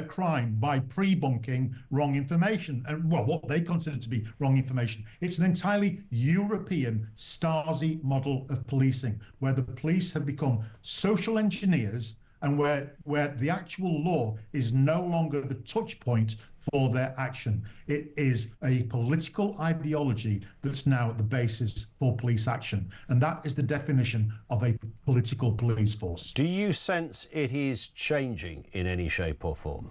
crime by pre-bunking wrong information, and well, what they consider to be wrong information. It's an entirely European Stasi model of policing, where the police have become social engineers, and where the actual law is no longer the touch point for their action. It is a political ideology that's now at the basis for police action, and that is the definition of a political police force. Do you sense it is changing in any shape or form?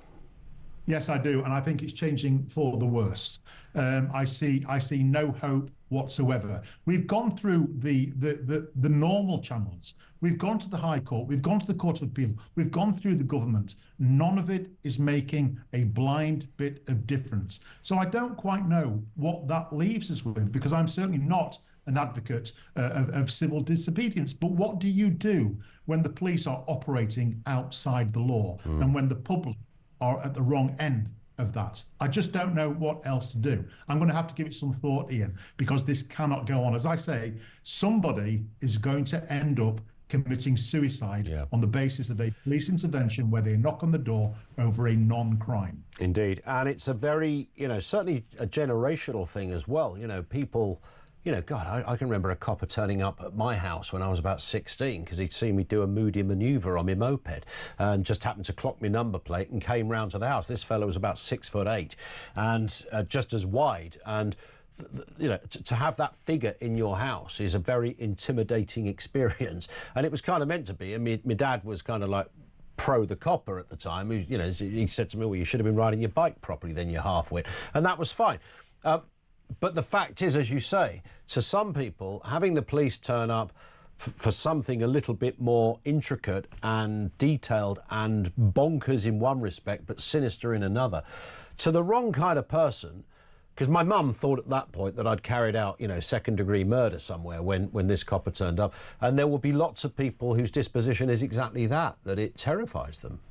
Yes, I do, and I think it's changing for the worst. I see no hope whatsoever. We've gone through the normal channels. We've gone to the High Court. We've gone to the Court of Appeal. We've gone through the government. None of it is making a blind bit of difference. So I don't quite know what that leaves us with, because I'm certainly not an advocate of civil disobedience. But what do you do when the police are operating outside the law and when the public are at the wrong end of that? I just don't know what else to do. I'm going to have to give it some thought, Ian, because this cannot go on. As I say, somebody is going to end up committing suicide on the basis of a police intervention where they knock on the door over a non-crime. Indeed. And it's a very, certainly a generational thing as well. People... God, I can remember a copper turning up at my house when I was about 16 because he'd seen me do a moody manoeuvre on my moped and just happened to clock my number plate and came round to the house. This fellow was about 6'8" and just as wide. And to have that figure in your house is a very intimidating experience. And it was kind of meant to be. I mean, my dad was kind of like pro the copper at the time. He said to me, well, you should have been riding your bike properly, then you're half-wit. And that was fine. But the fact is, as you say, to some people, having the police turn up for something a little bit more intricate and detailed and bonkers in one respect, but sinister in another, to the wrong kind of person, because my mum thought at that point that I'd carried out, second-degree murder somewhere when this copper turned up, and there will be lots of people whose disposition is exactly that it terrifies them.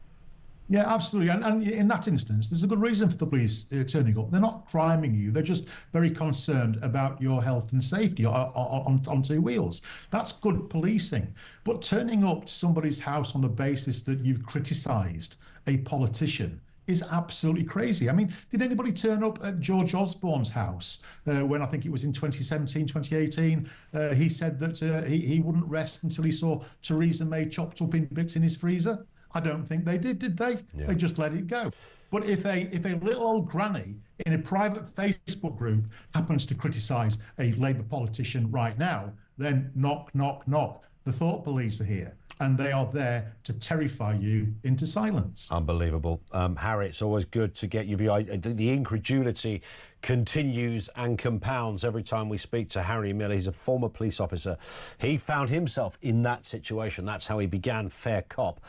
Yeah, absolutely. And in that instance, there's a good reason for the police turning up. They're not criming you. They're just very concerned about your health and safety on two wheels. That's good policing. But turning up to somebody's house on the basis that you've criticised a politician is absolutely crazy. I mean, did anybody turn up at George Osborne's house when I think it was in 2017, 2018? He said that he wouldn't rest until he saw Theresa May chopped up in bits in his freezer? I don't think they did they? Yeah. They just let it go. But if a little old granny in a private Facebook group happens to criticise a Labour politician right now, then knock, knock, knock. The thought police are here, and they are there to terrify you into silence. Unbelievable. Harry, it's always good to get your view. The incredulity continues and compounds every time we speak to Harry Miller. He's a former police officer. He found himself in that situation. That's how he began Fair Cop.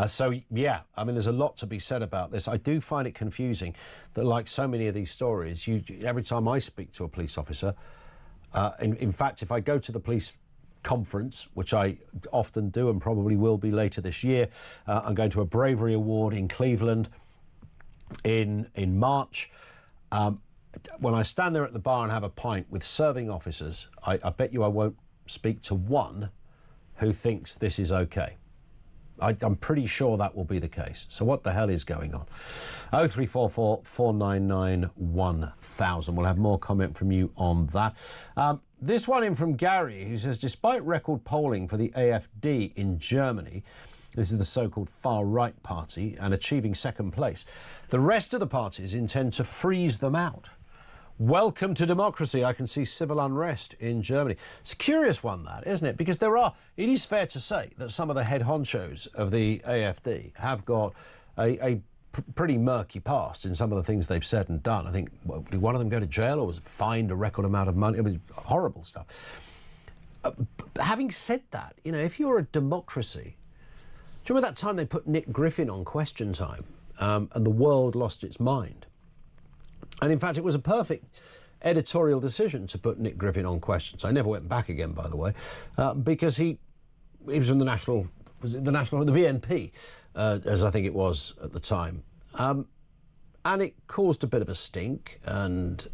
So, yeah, I mean, there's a lot to be said about this. I do find it confusing that, like so many of these stories, every time I speak to a police officer, in fact, if I go to the police conference, which I often do and probably will be later this year, I'm going to a bravery award in Cleveland in March. When I stand there at the bar and have a pint with serving officers, I bet you I won't speak to one who thinks this is okay. I'm pretty sure that will be the case. So what the hell is going on? 0344 499 1000. We'll have more comment from you on that. This one in from Gary, who says, despite record polling for the AfD in Germany, this is the so-called far-right party, and achieving second place, the rest of the parties intend to freeze them out. Welcome to democracy. I can see civil unrest in Germany. It's a curious one, that, isn't it? Because it is fair to say that some of the head honchos of the AfD have got a pretty murky past in some of the things they've said and done. I think, did one of them go to jail or was fined a record amount of money? I mean, horrible stuff. Having said that, if you're a democracy, do you remember that time they put Nick Griffin on Question Time and the world lost its mind? And in fact, it was a perfect editorial decision to put Nick Griffin on Question Time. I never went back again, by the way, because he was from the BNP, as I think it was at the time. And it caused a bit of a stink, and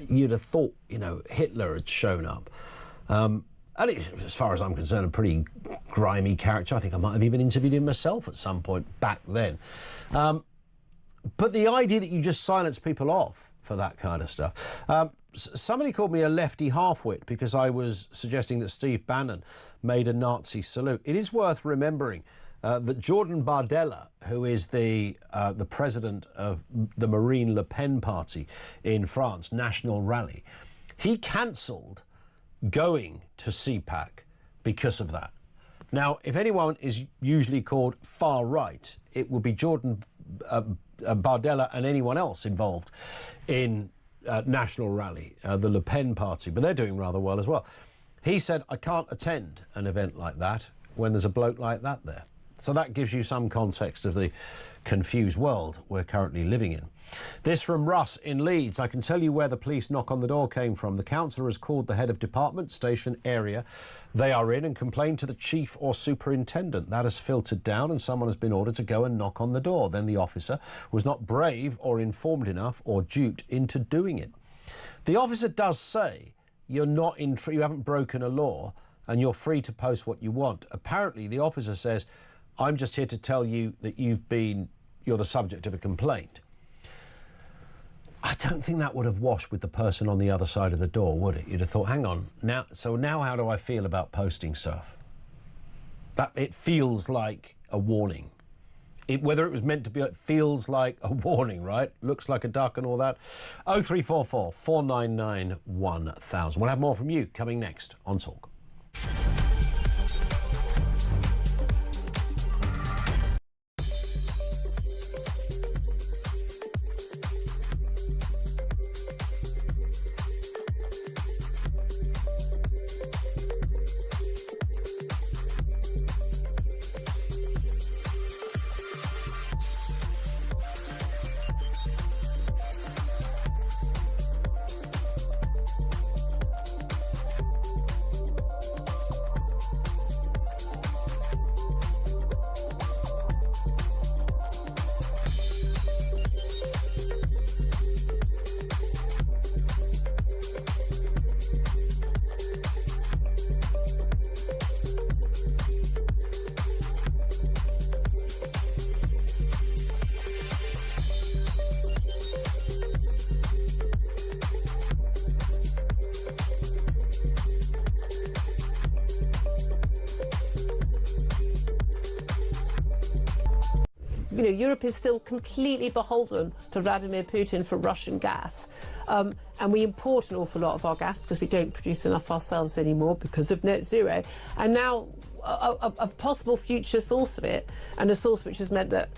you'd have thought, Hitler had shown up. And as far as I'm concerned, a pretty grimy character. I think I might have even interviewed him myself at some point back then. But the idea that you just silence people off for that kind of stuff. Somebody called me a lefty half-wit because I was suggesting that Steve Bannon made a Nazi salute. It is worth remembering that Jordan Bardella, who is the president of the Marine Le Pen party in France, National Rally, he cancelled going to CPAC because of that. Now, if anyone is usually called far-right, it would be Jordan Bardella and anyone else involved in National Rally, the Le Pen party, but they're doing rather well as well. He said, I can't attend an event like that when there's a bloke like that there. So that gives you some context of the confused world we're currently living in. This from Russ in Leeds. I can tell you where the police knock on the door came from. The councillor has called the head of department, station, area they are in and complained to the chief or superintendent. That has filtered down and someone has been ordered to go and knock on the door. Then the officer was not brave or informed enough or duped into doing it. The officer does say you haven't broken a law and you're free to post what you want. Apparently the officer says, I'm just here to tell you that you're the subject of a complaint. I don't think that would have washed with the person on the other side of the door, would it? You'd have thought, hang on, now how do I feel about posting stuff? It feels like a warning. Whether it was meant to be, it feels like a warning, right? Looks like a duck and all that. 0344 499 1000. We'll have more from you coming next on Talk. Europe is still completely beholden to Vladimir Putin for Russian gas. And we import an awful lot of our gas because we don't produce enough ourselves anymore because of net zero. And now a possible future source of it, and a source which has meant that,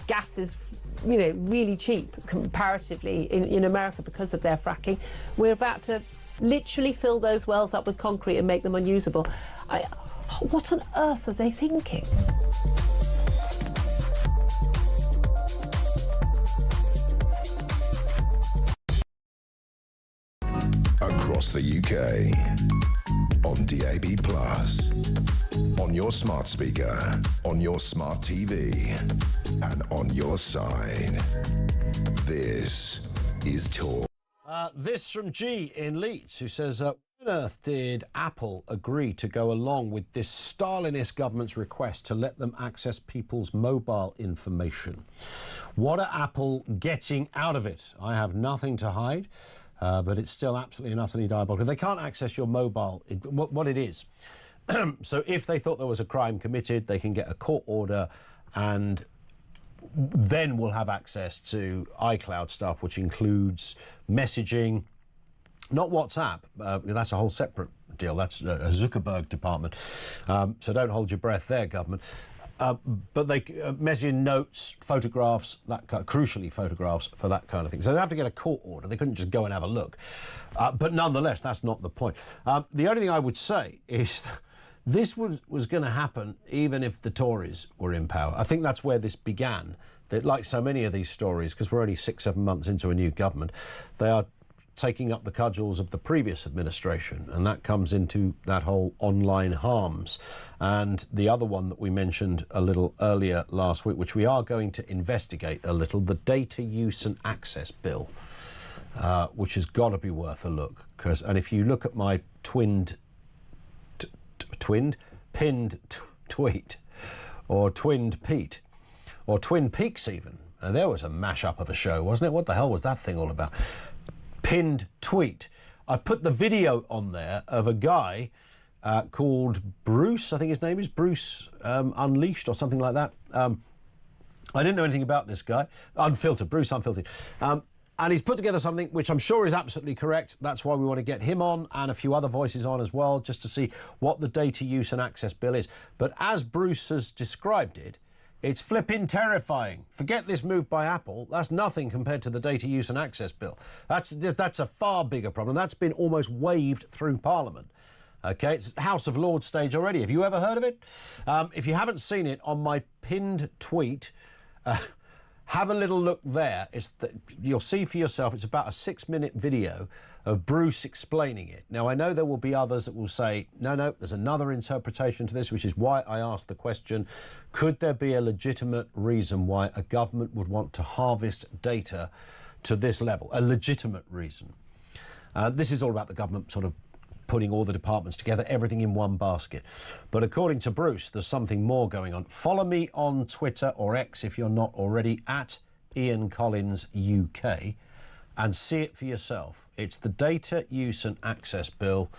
gas is, really cheap comparatively in America because of their fracking. We're about to literally fill those wells up with concrete and make them unusable. What on earth are they thinking? Across the UK, on DAB+, on your smart speaker, on your smart TV, and on your side. This is Talk. This from G in Leeds, who says, why on earth did Apple agree to go along with this Stalinist government's request to let them access people's mobile information? What are Apple getting out of it? I have nothing to hide. But it's still absolutely and utterly diabolical. They can't access your mobile, what it is. So if they thought there was a crime committed, they can get a court order and then we'll have access to iCloud stuff, which includes messaging, not WhatsApp. That's a whole separate deal. That's a Zuckerberg department. So don't hold your breath there, government. But they messaging, notes, photographs, crucially photographs for that kind of thing. So they have to get a court order. They couldn't just go and have a look. But nonetheless, that's not the point. The only thing I would say is this was going to happen even if the Tories were in power. I think that's where this began. That, like so many of these stories, because we're only 6-7 months into a new government, they are taking up the cudgels of the previous administration, and that comes into that whole online harms. And the other one that we mentioned a little earlier last week, which we are going to investigate a little, the Data Use and Access Bill, which has got to be worth a look. And if you look at my pinned tweet, or Twinned Pete, or Twin Peaks even, and there was a mash-up of a show, wasn't it? What the hell was that thing all about? Pinned tweet. I put the video on there of a guy called Bruce, I think his name is Bruce Unleashed or something like that. I didn't know anything about this guy. Unfiltered, Bruce Unfiltered. And he's put together something which I'm sure is absolutely correct. That's why we want to get him on and a few other voices on as well, just to see what the Data Use and Access Bill is. But as Bruce has described it, it's flipping terrifying. Forget this move by Apple. That's nothing compared to the Data Use and Access Bill. That's a far bigger problem. That's been almost waved through Parliament. OK, it's House of Lords stage already. Have you ever heard of it? If you haven't seen it, on my pinned tweet, have a little look there. You'll see for yourself. It's about a 6-minute video of Bruce explaining it. Now, I know there will be others that will say, no, there's another interpretation to this, which is why I asked the question, could there be a legitimate reason why a government would want to harvest data to this level? A legitimate reason. This is all about the government sort of putting all the departments together, everything in one basket. But according to Bruce, there's something more going on. Follow me on Twitter or X if you're not already, at Ian Collins UK, and see it for yourself. It's the Data Use and Access Bill.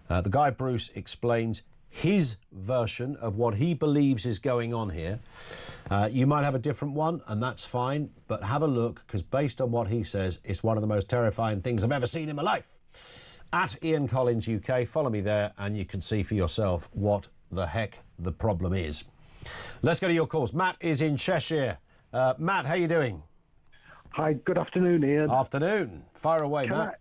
The guy Bruce explains his version of what he believes is going on here. You might have a different one, and that's fine, but have a look, because based on what he says, it's one of the most terrifying things I've ever seen in my life. At Ian Collins UK, follow me there, and you can see for yourself what the heck the problem is. Let's go to your calls. Matt is in Cheshire. Matt, how you doing? Hi, good afternoon, Ian. Afternoon. Fire away, Matt.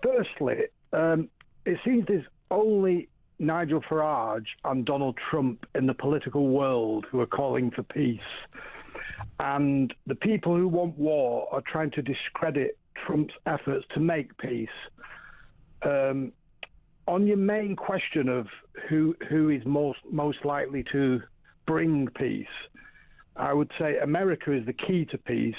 Firstly, it seems there's only Nigel Farage and Donald Trump in the political world who are calling for peace. And the people who want war are trying to discredit Trump's efforts to make peace. On your main question of who is most likely to bring peace, I would say America is the key to peace.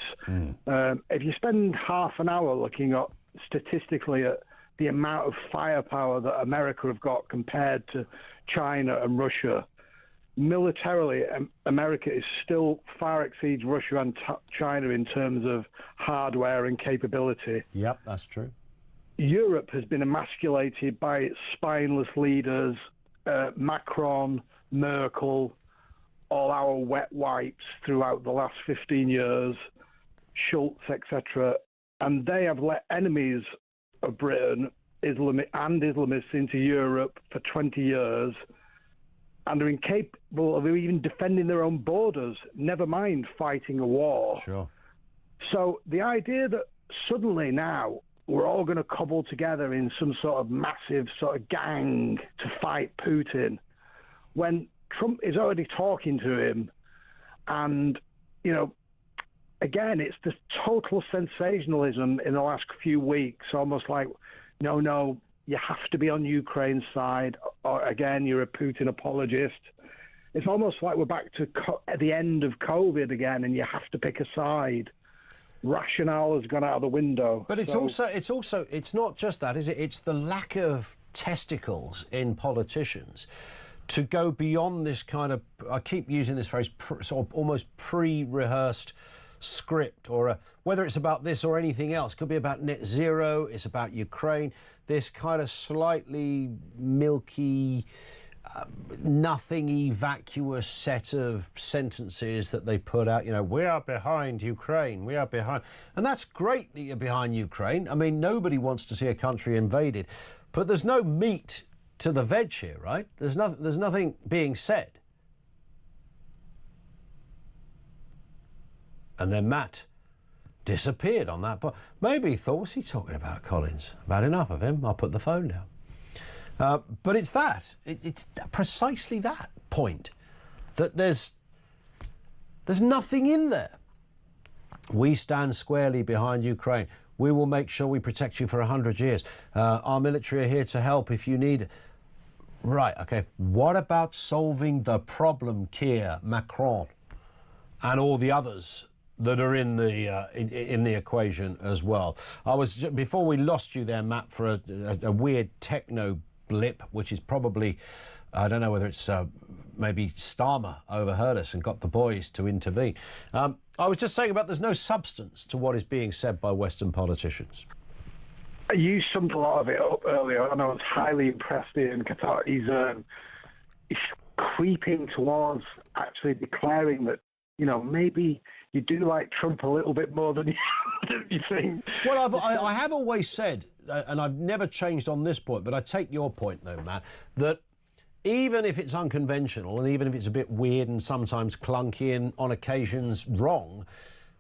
If you spend half an hour looking at statistically at the amount of firepower that America have got compared to China and Russia, militarily, America is still far exceeds Russia and China in terms of hardware and capability. Yep, that's true. Europe has been emasculated by its spineless leaders, Macron, Merkel, all our wet wipes throughout the last 15 years, Schultz, etc., and they have let enemies of Britain, Islamists into Europe for 20 years, and are incapable of even defending their own borders, never mind fighting a war. Sure. So the idea that suddenly now we're all going to cobble together in some sort of massive sort of gang to fight Putin, when Trump is already talking to him, and, you know, again, it's the total sensationalism in the last few weeks, almost like, no, you have to be on Ukraine's side, or again, you're a Putin apologist. It's almost like we're back to at the end of COVID again, and you have to pick a side. Rationale has gone out of the window. But it's not just that, is it? It's the lack of testicles in politicians to go beyond this kind of, I keep using this phrase, sort of almost pre-rehearsed script, or whether it's about this or anything else. It could be about net zero, it's about Ukraine, this kind of slightly milky, nothing vacuous set of sentences that they put out. You know, we are behind Ukraine, we are behind. And that's great that you're behind Ukraine. I mean, nobody wants to see a country invaded, but there's no meat to the veg here, right? There's nothing being said. And then Matt disappeared on that. But maybe he thought, what's he talking about, Collins? About enough of him. I'll put the phone down. But it's that. It's precisely that point, that there's nothing in there. We stand squarely behind Ukraine. We will make sure we protect you for 100 years. Our military are here to help if you need it. Right, OK. What about solving the problem, Keir, Macron, and all the others that are in the equation as well? Before we lost you there, Matt, for a weird techno blip, which is probably, I don't know whether it's maybe Starmer overheard us and got the boys to intervene. I was just saying about there's no substance to what is being said by Western politicians. You summed a lot of it up earlier, and I was highly impressed in Qatar. He's creeping towards actually declaring that, you know, maybe you do like Trump a little bit more than you think. Well, I have always said, and I've never changed on this point, but I take your point, though, Matt, that even if it's unconventional and even if it's a bit weird and sometimes clunky and on occasions wrong,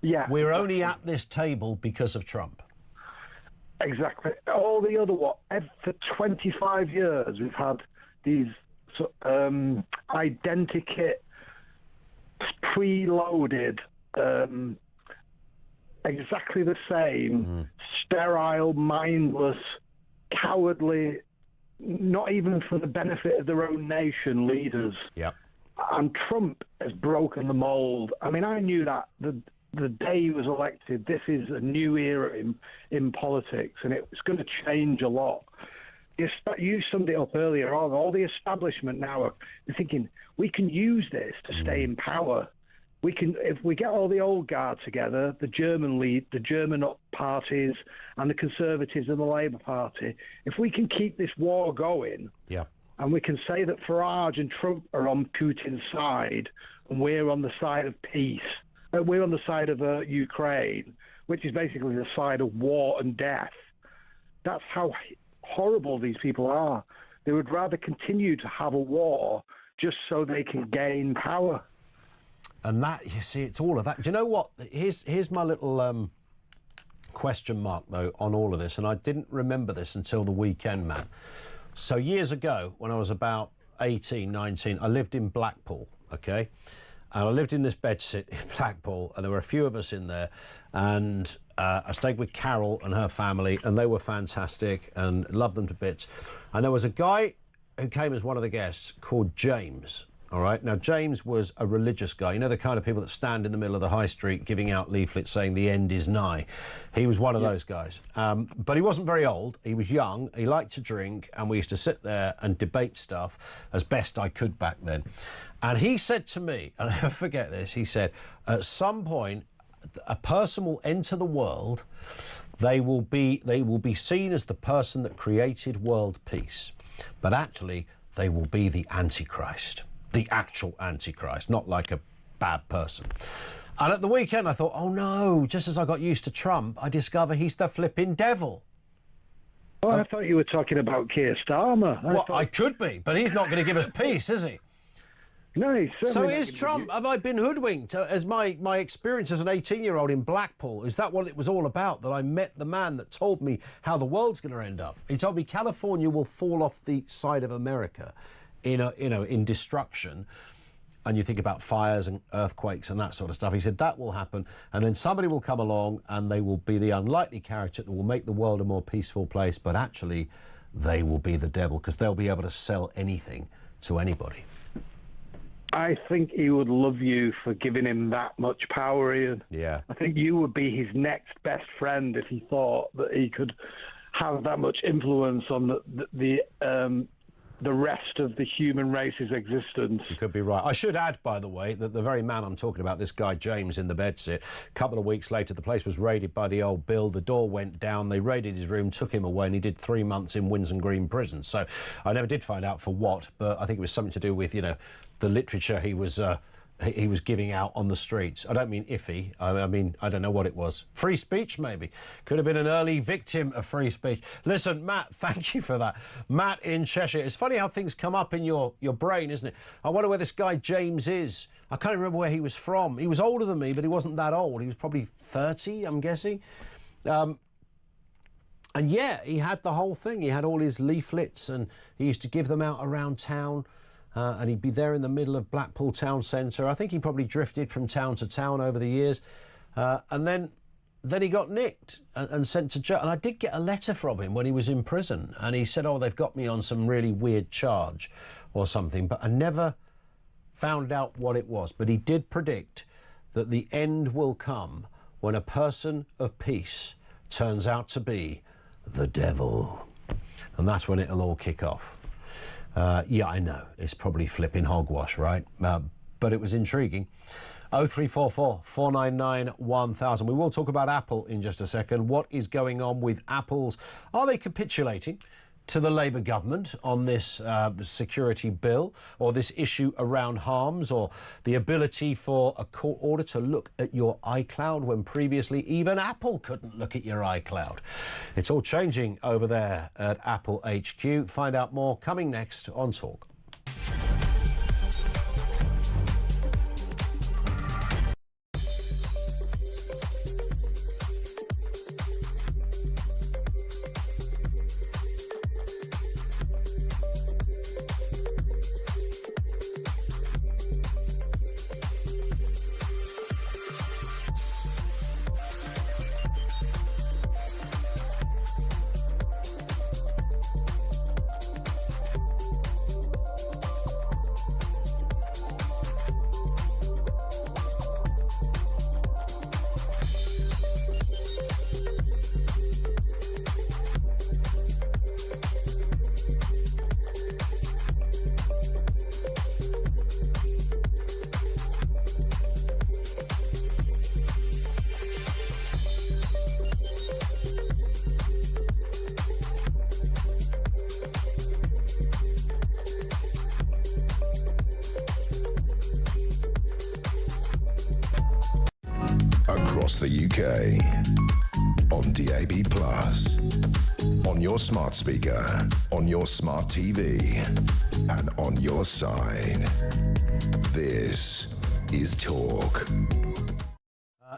we're only at this table because of Trump. Exactly. All the other, for 25 years, we've had these identikit, preloaded, exactly the same, sterile, mindless, cowardly, not even for the benefit of their own nation, leaders. Yeah. And Trump has broken the mold. I mean, I knew that the day he was elected, this is a new era in politics, and it's going to change a lot. You summed it up earlier on. All the establishment now are thinking, we can use this to stay in power. We can, if we get all the old guard together, the German parties and the Conservatives and the Labour Party, if we can keep this war going, and we can say that Farage and Trump are on Putin's side, and we're on the side of peace, we're on the side of Ukraine, which is basically the side of war and death. That's how horrible these people are. They would rather continue to have a war just so they can gain power. And that, you see, it's all of that. Do you know what? Here's my little question mark, though, on all of this. And I didn't remember this until the weekend, Matt. So years ago, when I was about 18, 19, I lived in Blackpool, OK? And I lived in this bedsit in Blackpool, and there were a few of us in there. And I stayed with Carol and her family, and they were fantastic and loved them to bits. And there was a guy who came as one of the guests called James. All right. Now, James was a religious guy. You know, the kind of people that stand in the middle of the high street giving out leaflets saying the end is nigh. He was one of those guys. But he wasn't very old. He was young. He liked to drink. And we used to sit there and debate stuff as best I could back then. And he said to me, and I'll never forget this, he said, at some point, a person will enter the world. They will be seen as the person that created world peace. But actually, they will be the Antichrist. the actual Antichrist, not like a bad person. And at the weekend I thought, oh no, just as I got used to Trump, I discover he's the flipping devil. Oh, I thought you were talking about Keir Starmer. I could be, but he's not going to give us peace, is he? No, he's certainly So not is gonna Trump. Have I been hoodwinked? As my experience as an 18-year-old in Blackpool, is that what it was all about? That I met the man that told me how the world's going to end up. He told me California will fall off the side of America in destruction. And you think about fires and earthquakes and that sort of stuff. He said that will happen, and then somebody will come along and they will be the unlikely character that will make the world a more peaceful place, but actually they will be the devil because they'll be able to sell anything to anybody. I think he would love you for giving him that much power, Ian. Yeah. I think you would be his next best friend if he thought that he could have that much influence on the rest of the human race's existence. You could be right. I should add, by the way, that the very man I'm talking about, this guy James in the bedsit, a couple of weeks later the place was raided by the old Bill. The door went down, they raided his room, took him away, and he did 3 months in Windsor Green prison. So I never did find out for what, but I think it was something to do with, the literature he was giving out on the streets. I don't mean iffy. I mean, I don't know what it was. Free speech, maybe. Could have been an early victim of free speech. Listen, Matt, thank you for that. Matt in Cheshire. It's funny how things come up in your brain, isn't it? I wonder where this guy James is. I can't remember where he was from. He was older than me, but he wasn't that old. He was probably 30, I'm guessing. And yeah, he had the whole thing. He had all his leaflets and he used to give them out around town. And he'd be there in the middle of Blackpool town centre. I think he probably drifted from town to town over the years. And then he got nicked and sent to jail. And I did get a letter from him when he was in prison. And he said, oh, they've got me on some really weird charge or something. But I never found out what it was. But he did predict that the end will come when a person of peace turns out to be the devil. And that's when it'll all kick off. Yeah, I know, it's probably flipping hogwash, right? But it was intriguing. 0344 499 1000. We will talk about Apple in just a second. What is going on with Apple's? Are they capitulating to the Labour government on this security bill, or this issue around harms, or the ability for a court order to look at your iCloud when previously even Apple couldn't look at your iCloud? It's all changing over there at Apple HQ. Find out more coming next on Talk. Across the UK, on DAB+, on your smart speaker, on your smart TV, and on your side. This is Talk.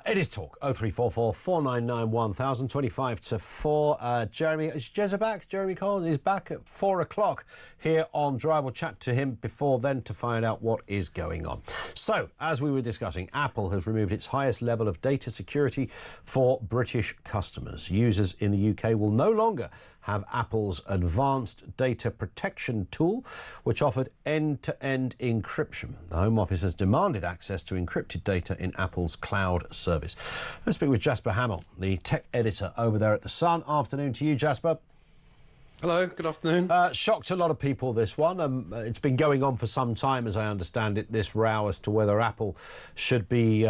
It is Talk. 0344 499 1000, 25 to 4. Jeremy, is Jezza back? Jeremy Collins is back at 4 o'clock here on Drive. We'll chat to him before then to find out what is going on. So, as we were discussing, Apple has removed its highest level of data security for British customers. Users in the UK will no longer have Apple's advanced data protection tool, which offered end-to-end encryption. The Home Office has demanded access to encrypted data in Apple's cloud service. Let's speak with Jasper Hamill, the tech editor over there at The Sun. Afternoon to you, Jasper. Hello, good afternoon. Shocked a lot of people, this one. It's been going on for some time, as I understand it, this row as to whether Apple should be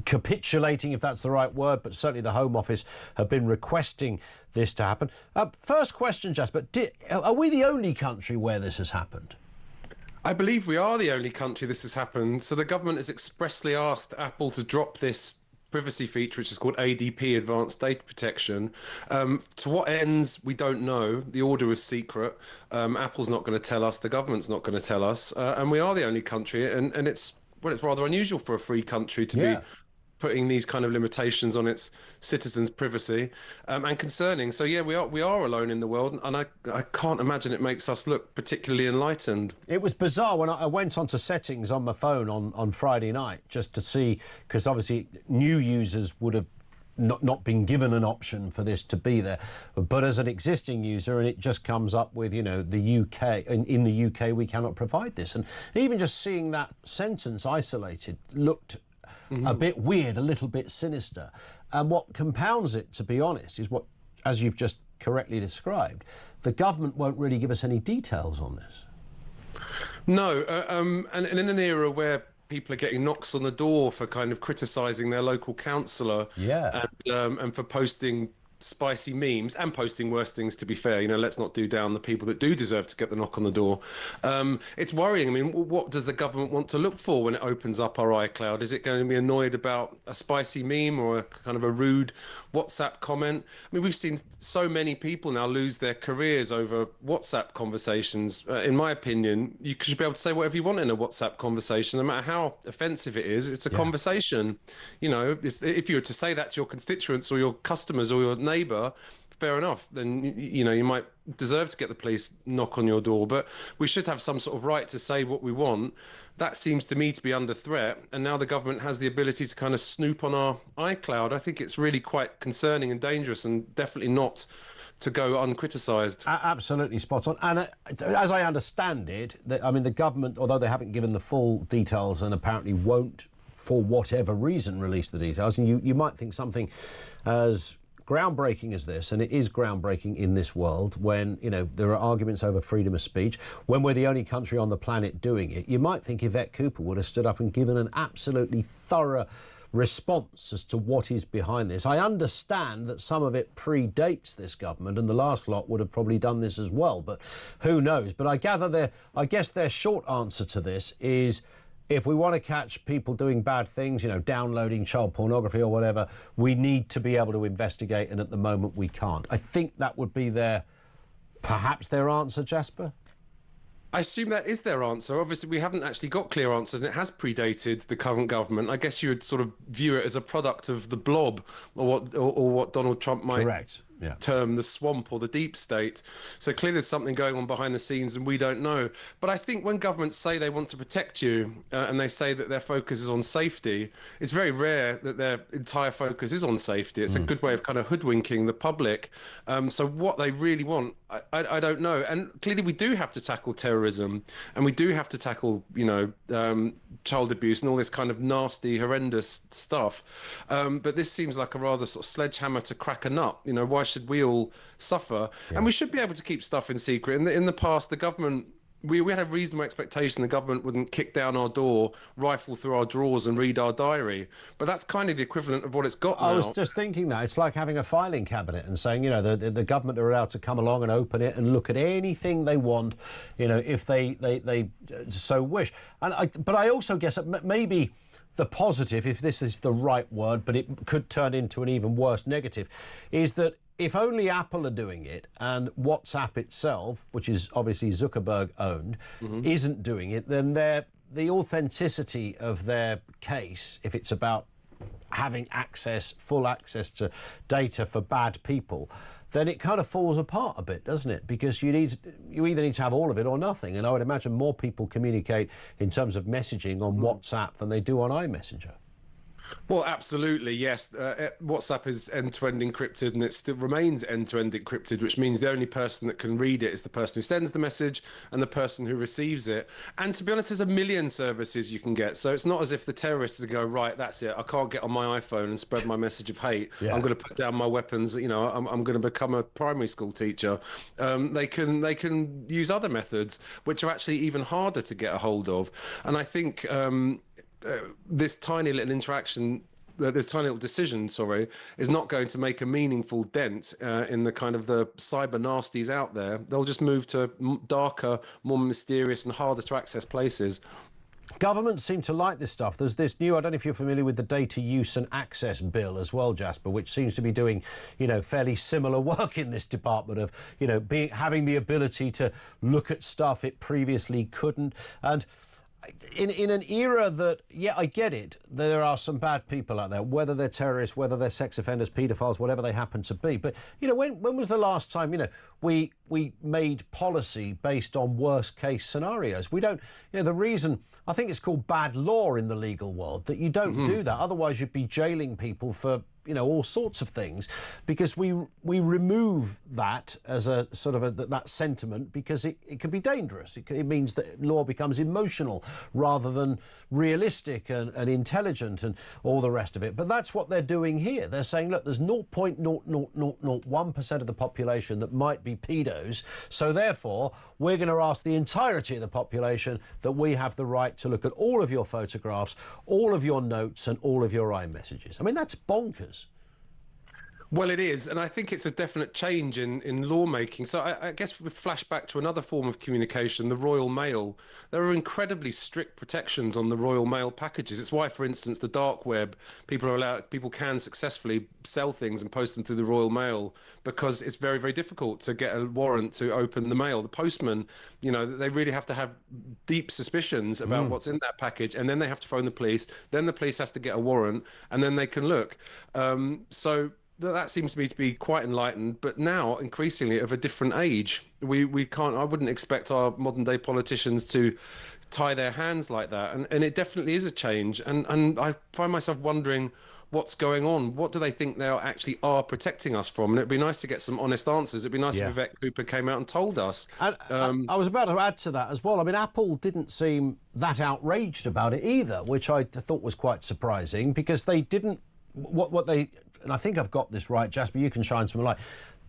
capitulating, if that's the right word, but certainly the Home Office have been requesting this to happen. First question, Jasper, are we the only country where this has happened? I believe we are the only country this has happened. So the government has expressly asked Apple to drop this privacy feature, which is called ADP, Advanced Data Protection. To what ends, we don't know. The order is secret. Apple's not going to tell us. The government's not going to tell us. And we are the only country. And it's rather unusual for a free country to be putting these kind of limitations on its citizens' privacy, and concerning. So yeah, we are alone in the world, and I can't imagine it makes us look particularly enlightened. It was bizarre when I went onto settings on my phone on Friday night just to see, because obviously new users would have not been given an option for this to be there, but as an existing user, and it just comes up with, you know, the UK, in the UK we cannot provide this, and even just seeing that sentence isolated looked a bit weird, a little bit sinister. And what compounds it, to be honest, is what, as you've just correctly described, the government won't really give us any details on this. No, and in an era where people are getting knocks on the door for kind of criticising their local councillor, and for posting spicy memes and posting worse things, to be fair, you know, let's not do down the people that do deserve to get the knock on the door. It's worrying. I mean, what does the government want to look for when it opens up our iCloud? Is it going to be annoyed about a spicy meme or a kind of a rude WhatsApp comment? I mean, we've seen so many people now lose their careers over WhatsApp conversations. In my opinion, you should be able to say whatever you want in a WhatsApp conversation, no matter how offensive it is. It's a conversation. You know, if you were to say that to your constituents or your customers or your neighbour, fair enough, then you know you might deserve to get the police knock on your door, but we should have some sort of right to say what we want. That seems to me to be under threat, and now the government has the ability to kind of snoop on our iCloud. I think it's really quite concerning and dangerous, and definitely not to go uncriticised. Absolutely spot on. And as I understand it, I mean, the government, although they haven't given the full details and apparently won't, for whatever reason, release the details, and you might think something as groundbreaking as this, and it is groundbreaking in this world when, you know, there are arguments over freedom of speech, when we're the only country on the planet doing it, you might think Yvette Cooper would have stood up and given an absolutely thorough response as to what is behind this. I understand that some of it predates this government, and the last lot would have probably done this as well, but who knows? But I guess their short answer to this is, if we want to catch people doing bad things, you know, downloading child pornography or whatever, we need to be able to investigate, and at the moment we can't. I think that would be perhaps their answer, Jasper? I assume that is their answer. Obviously, we haven't actually got clear answers, and it has predated the current government. I guess you would sort of view it as a product of the blob, or what Donald Trump might term the swamp or the deep state. So clearly there's something going on behind the scenes and we don't know. But I think when governments say they want to protect you and they say that their focus is on safety, it's very rare that their entire focus is on safety. It's a good way of kind of hoodwinking the public. So what they really want, I don't know. And clearly we do have to tackle terrorism, and we do have to tackle, you know, child abuse and all this kind of nasty, horrendous stuff. But this seems like a rather sort of sledgehammer to crack a nut. You know, why should we all suffer? And we should be able to keep stuff in secret. In the past, the government, we had a reasonable expectation the government wouldn't kick down our door, rifle through our drawers and read our diary. But that's kind of the equivalent of what it's got now. I was just thinking that. It's like having a filing cabinet and saying, you know, the government are allowed to come along and open it and look at anything they want, you know, if they so wish. But I also guess that maybe the positive, if this is the right word, but it could turn into an even worse negative, is that if only Apple are doing it and WhatsApp itself, which is obviously Zuckerberg owned, isn't doing it, then the authenticity of their case, if it's about having full access to data for bad people, then it kind of falls apart a bit, doesn't it? Because you either need to have all of it or nothing. And I would imagine more people communicate in terms of messaging on WhatsApp than they do on iMessenger. Well, absolutely, yes. WhatsApp is end-to-end encrypted, and it still remains end-to-end encrypted, which means the only person that can read it is the person who sends the message and the person who receives it. And to be honest, there's a million services you can get. So it's not as if the terrorists go, right, that's it, I can't get on my iPhone and spread my message of hate. Yeah. I'm going to put down my weapons. You know, I'm going to become a primary school teacher. They can use other methods, which are actually even harder to get a hold of. And I think this tiny little interaction this tiny little decision, is not going to make a meaningful dent in the kind of the cyber nasties out there. They'll just move to darker, more mysterious and harder to access places. Governments seem to like this stuff. There's this new, I don't know if you're familiar with the Data Use and Access Bill as well, Jasper, which seems to be doing, fairly similar work in this department of, having the ability to look at stuff it previously couldn't. And in an era that, I get it, there are some bad people out there, whether they're terrorists, whether they're sex offenders, paedophiles, whatever they happen to be. But, when was the last time, we made policy based on worst case scenarios? We don't, the reason, I think it's called bad law in the legal world, that you don't do that. Otherwise, you'd be jailing people for all sorts of things, because we remove that as a sort of that sentiment, because it can be dangerous. It means that law becomes emotional rather than realistic and intelligent and all the rest of it. But that's what they're doing here. They're saying, look, there's 0.0001% of the population that might be pedos, so therefore we're going to ask the entirety of the population that we have the right to look at all of your photographs, all of your notes and all of your iMessages. I mean, that's bonkers. Well, it is, and I think it's a definite change in lawmaking. So I guess we flash back to another form of communication, the Royal Mail. There are incredibly strict protections on the Royal Mail packages. It's why, for instance, the dark web, people can successfully sell things and post them through the Royal Mail, because it's very, very difficult to get a warrant to open the mail. The postman, they really have to have deep suspicions about what's in that package, and then they have to phone the police. Then the police has to get a warrant, and then they can look. So that seems to me to be quite enlightened, but now increasingly of a different age. We can't. I wouldn't expect our modern day politicians to tie their hands like that, and it definitely is a change. And I find myself wondering what's going on. What do they think they actually are protecting us from? And it'd be nice to get some honest answers. It'd be nice if Vivek Cooper came out and told us. And I was about to add to that as well. I mean, Apple didn't seem that outraged about it either, which I thought was quite surprising, because they didn't. What they, and I think I've got this right, Jasper, you can shine some light,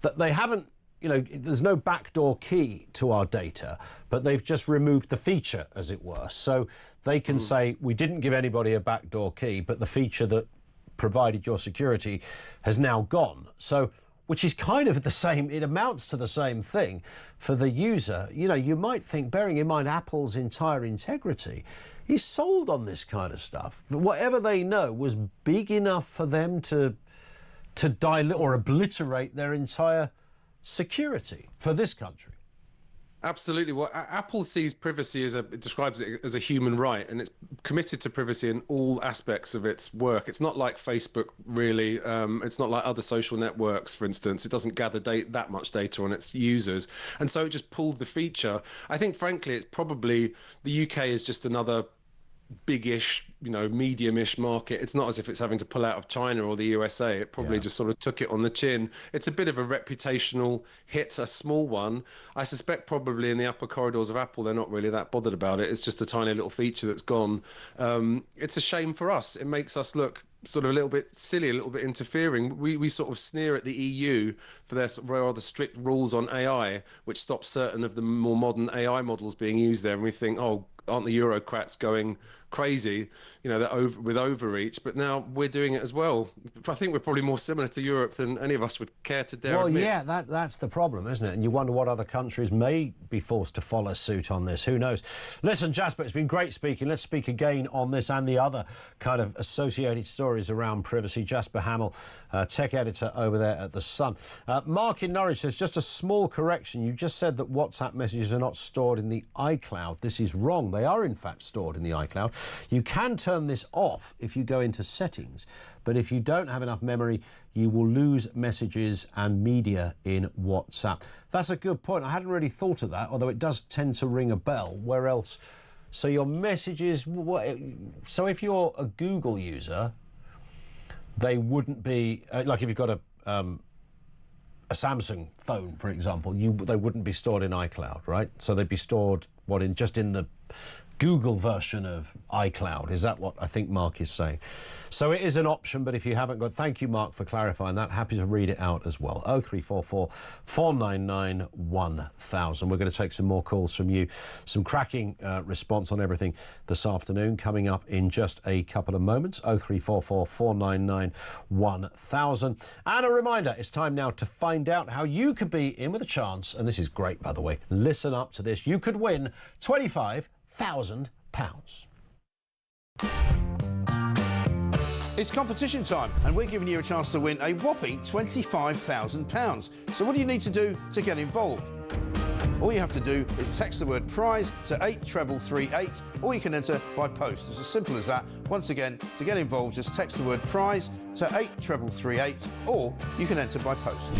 that they haven't, there's no backdoor key to our data, but they've just removed the feature, as it were. So they can say, we didn't give anybody a backdoor key, but the feature that provided your security has now gone. So, which is kind of the same, it amounts to the same thing for the user. You might think, bearing in mind Apple's entire integrity, he's sold on this kind of stuff. Whatever they know was big enough for them to dilute or obliterate their entire security for this country. Absolutely. Well, Apple sees privacy it describes it as a human right, and it's committed to privacy in all aspects of its work. It's not like Facebook, really. It's not like other social networks, for instance. It doesn't gather that much data on its users. And so it just pulled the feature. I think, frankly, it's probably the UK is just another big-ish, medium-ish market. It's not as if it's having to pull out of China or the USA. It probably just sort of took it on the chin. It's a bit of a reputational hit, a small one. I suspect probably in the upper corridors of Apple, they're not really that bothered about it. It's just a tiny little feature that's gone. It's a shame for us. It makes us look sort of a little bit silly, a little bit interfering. We sort of sneer at the EU for their rather strict rules on AI, which stops certain of the more modern AI models being used there. And we think, oh, aren't the Eurocrats going crazy, with overreach? But now we're doing it as well. I think we're probably more similar to Europe than any of us would care to dare admit. Yeah, that's the problem, isn't it? And you wonder what other countries may be forced to follow suit on this. Who knows? Listen, Jasper, it's been great speaking. Let's speak again on this and the other kind of associated stories around privacy. Jasper Hamill, tech editor over there at The Sun. Mark in Norwich says, just a small correction. You just said that WhatsApp messages are not stored in the iCloud. This is wrong. They are, in fact, stored in the iCloud. You can turn this off if you go into settings, but if you don't have enough memory, you will lose messages and media in WhatsApp. That's a good point. I hadn't really thought of that, although it does tend to ring a bell. Where else? So your messages, so if you're a Google user, they wouldn't be, like if you've got a Samsung phone, for example, they wouldn't be stored in iCloud, right? So they'd be stored, just in the Google version of iCloud. Is that what I think Mark is saying? So it is an option, but if you haven't got... Thank you, Mark, for clarifying that. Happy to read it out as well. 0344 499 1000. We're going to take some more calls from you. Some cracking response on everything this afternoon coming up in just a couple of moments. 0344 499 1000. And a reminder, it's time now to find out how you could be in with a chance, and this is great, by the way. Listen up to this. You could win £25,000. It's competition time, and we're giving you a chance to win a whopping £25,000. So what do you need to do to get involved? All you have to do is text the word prize to 83338, or you can enter by post. It's as simple as that. Once again, to get involved, just text the word prize to 83338, or you can enter by post.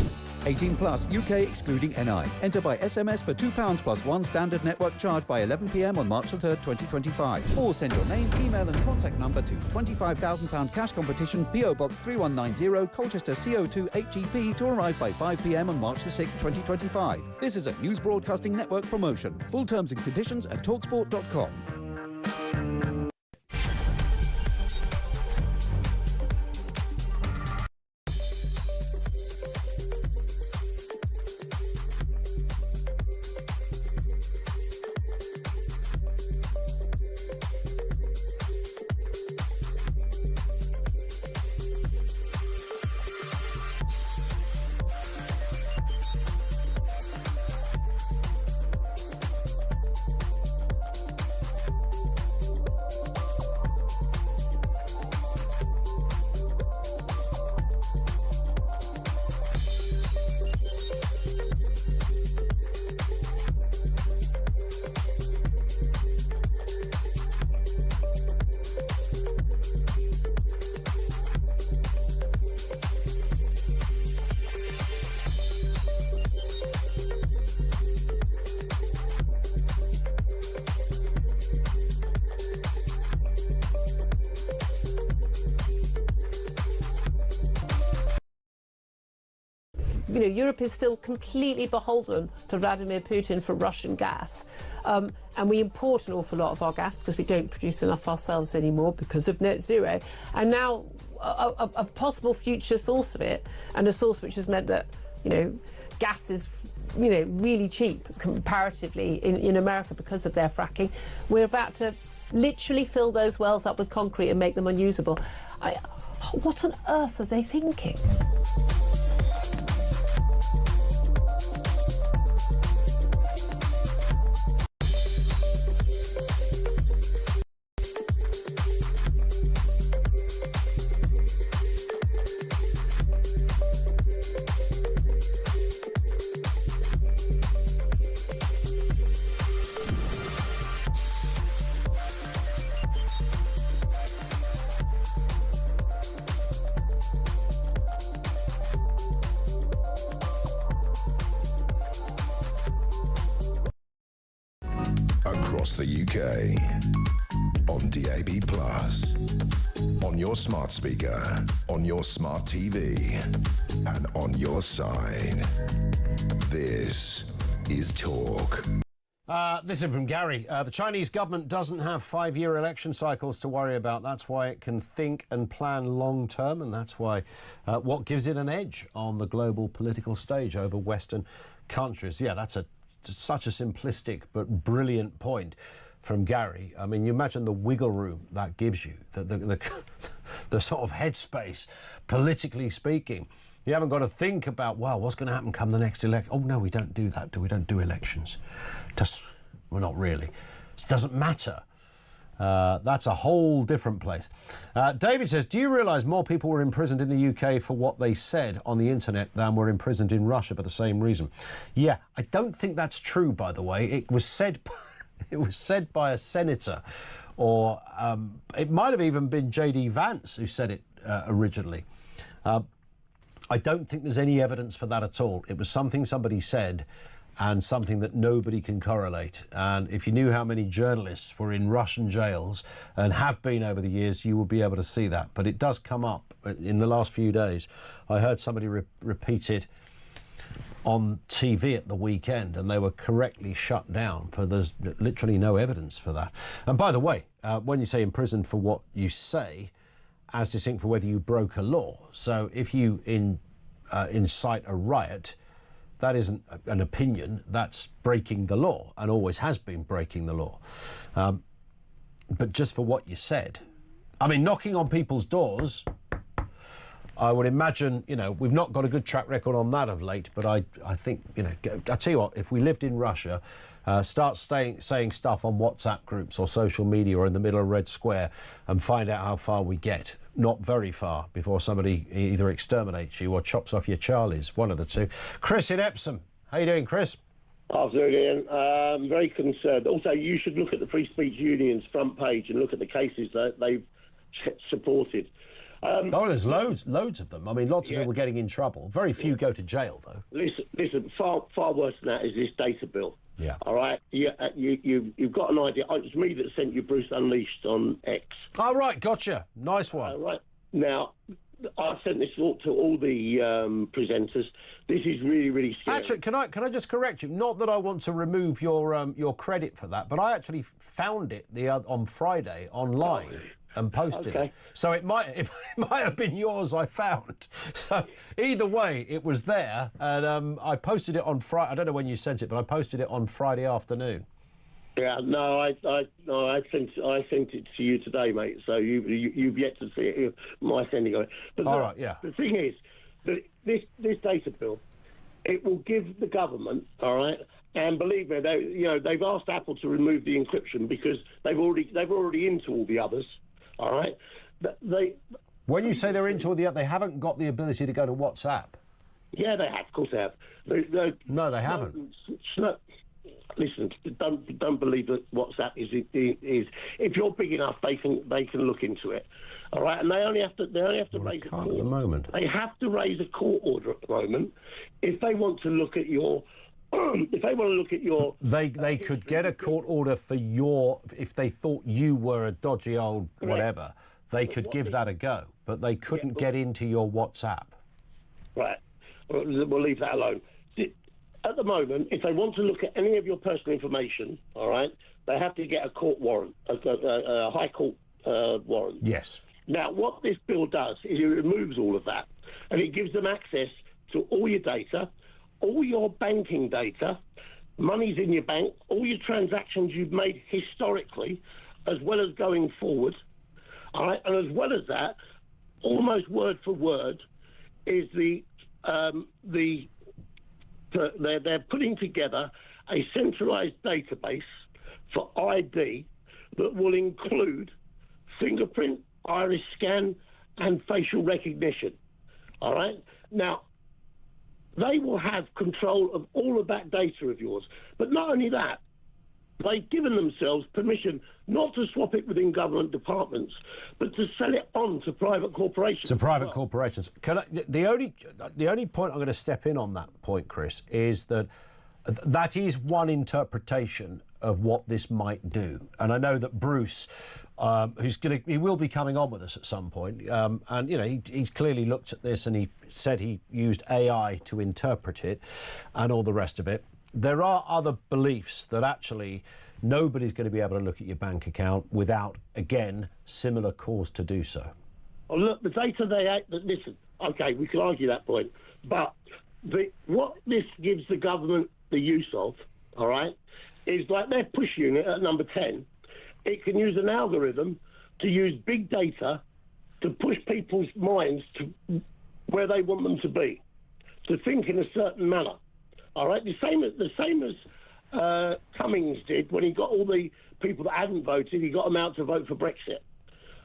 18 plus, UK excluding NI. Enter by SMS for £2 plus one standard network charge by 11 p.m. on March the 3rd, 2025. Or send your name, email and contact number to £25,000 cash competition, PO Box 3190, Colchester CO2 8GP, to arrive by 5 p.m. on March the 6th, 2025. This is a News Broadcasting Network promotion. Full terms and conditions at talksport.com. You know, Europe is still completely beholden to Vladimir Putin for Russian gas. And we import an awful lot of our gas because we don't produce enough ourselves anymore because of net zero. And now a possible future source of it, and a source which has meant that, you know, gas is, you know, really cheap comparatively in America because of their fracking. We're about to literally fill those wells up with concrete and make them unusable. What on earth are they thinking? Across the UK, on DAB+, on your smart speaker, on your smart TV, and on your side. This is Talk. This is from Gary. The Chinese government doesn't have 5-year election cycles to worry about. That's why it can think and plan long term, and that's why what gives it an edge on the global political stage over Western countries. Yeah, that's such a simplistic but brilliant point from Gary. I mean, you imagine the wiggle room that gives you, the sort of headspace, politically speaking. You haven't got to think about, well, what's going to happen come the next election? Oh, no, we don't do that. We don't do elections. Well, not really. It doesn't matter. That's a whole different place. David says, do you realise more people were imprisoned in the UK for what they said on the internet than were imprisoned in Russia for the same reason? Yeah, I don't think that's true, by the way. It was said by a senator, or it might have even been J.D. Vance who said it originally. I don't think there's any evidence for that at all. It was something somebody said, and something that nobody can correlate. And if you knew how many journalists were in Russian jails and have been over the years, you would be able to see that. But it does come up in the last few days. I heard somebody repeat it on TV at the weekend, and they were correctly shut down for there's literally no evidence for that. And by the way, when you say imprisoned for what you say, as distinct from whether you broke a law. So if you incite a riot, that isn't an opinion, that's breaking the law, and always has been breaking the law. But just for what you said, I mean, knocking on people's doors, I would imagine, you know, we've not got a good track record on that of late, but I think, you know, I tell you what, if we lived in Russia, start saying stuff on WhatsApp groups or social media or in the middle of Red Square and find out how far we get. Not very far before somebody either exterminates you or chops off your Charlies, one of the two. Chris in Epsom. How you doing, Chris? Afternoon, Ian. I'm very concerned. Also, you should look at the Free Speech Union's front page and look at the cases that they've supported. Oh, there's loads of them. I mean, lots of people getting in trouble. Very few go to jail, though. Listen. Far worse than that is this data bill. Yeah. All right. You've got an idea. Oh, it's me that sent you Bruce Unleashed on X. Oh, right. Gotcha. Nice one. Right. Now, I sent this to all the presenters. This is really, really scary. Actually, can I just correct you? Not that I want to remove your credit for that, but I actually found it on Friday online. And posted it. So it might have been yours I found. So either way, it was there, and I posted it on Friday. I don't know when you sent it, but I posted it on Friday afternoon. Yeah, no, I sent it to you today, mate. So you've yet to see it. My sending of it. But all right, yeah. The thing is that this data bill, it will give the government, all right. And believe me, they've asked Apple to remove the encryption because they've already into all the others. All right. When you say they're into all the other, they haven't got the ability to go to WhatsApp. Yeah, they have. Of course, they have. No, they haven't. Listen, don't believe that WhatsApp is. If you're big enough, they can look into it. All right, and they only have to raise a court. At the moment. They have to raise a court order at the moment if they want to look at your. If they want to look at your... They could get a court order for if they thought you were a dodgy old whatever, they could give that a go, but they couldn't get into your WhatsApp. Right. We'll leave that alone. At the moment, if they want to look at any of your personal information, all right, they have to get a court warrant, a high court warrant. Yes. Now, what this bill does is it removes all of that, and it gives them access to all your data, all your banking data, money's in your bank, all your transactions you've made historically, as well as going forward. All right, and as well as that, almost word for word, is they're putting together a centralised database for ID that will include fingerprint, iris scan, and facial recognition. All right, now. They will have control of all of that data of yours. But not only that, they've given themselves permission not to swap it within government departments, but to sell it on to private corporations. To private corporations. The only point I'm going to step in on that point, Chris, is that is one interpretation of what this might do. And I know that Bruce, he will be coming on with us at some point, and you know he's clearly looked at this and he said he used AI to interpret it and all the rest of it. There are other beliefs that actually nobody's going to be able to look at your bank account without, again, similar cause to do so. Oh, look, the data listen, okay, we can argue that point, but what this gives the government the use of, all right, is like their push unit at number 10. It can use an algorithm to use big data to push people's minds to where they want them to be, to think in a certain manner. All right, the same as Cummings did when he got all the people that hadn't voted. He got them out to vote for Brexit.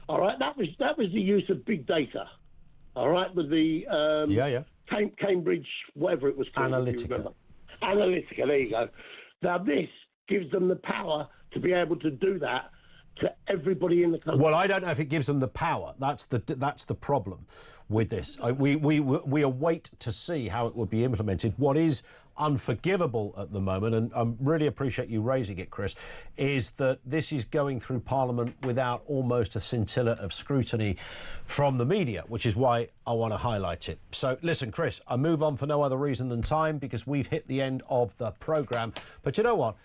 All right, that was the use of big data. All right, with the Cambridge, whatever it was called. Analytica. Analytica. There you go. Now this gives them the power to be able to do that to everybody in the country. Well, I don't know if it gives them the power. That's the problem with this. We await to see how it would be implemented. What is unforgivable at the moment, and I really appreciate you raising it, Chris, is that this is going through Parliament without almost a scintilla of scrutiny from the media, which is why I want to highlight it. So, listen, Chris, I move on for no other reason than time, because we've hit the end of the programme. But you know what?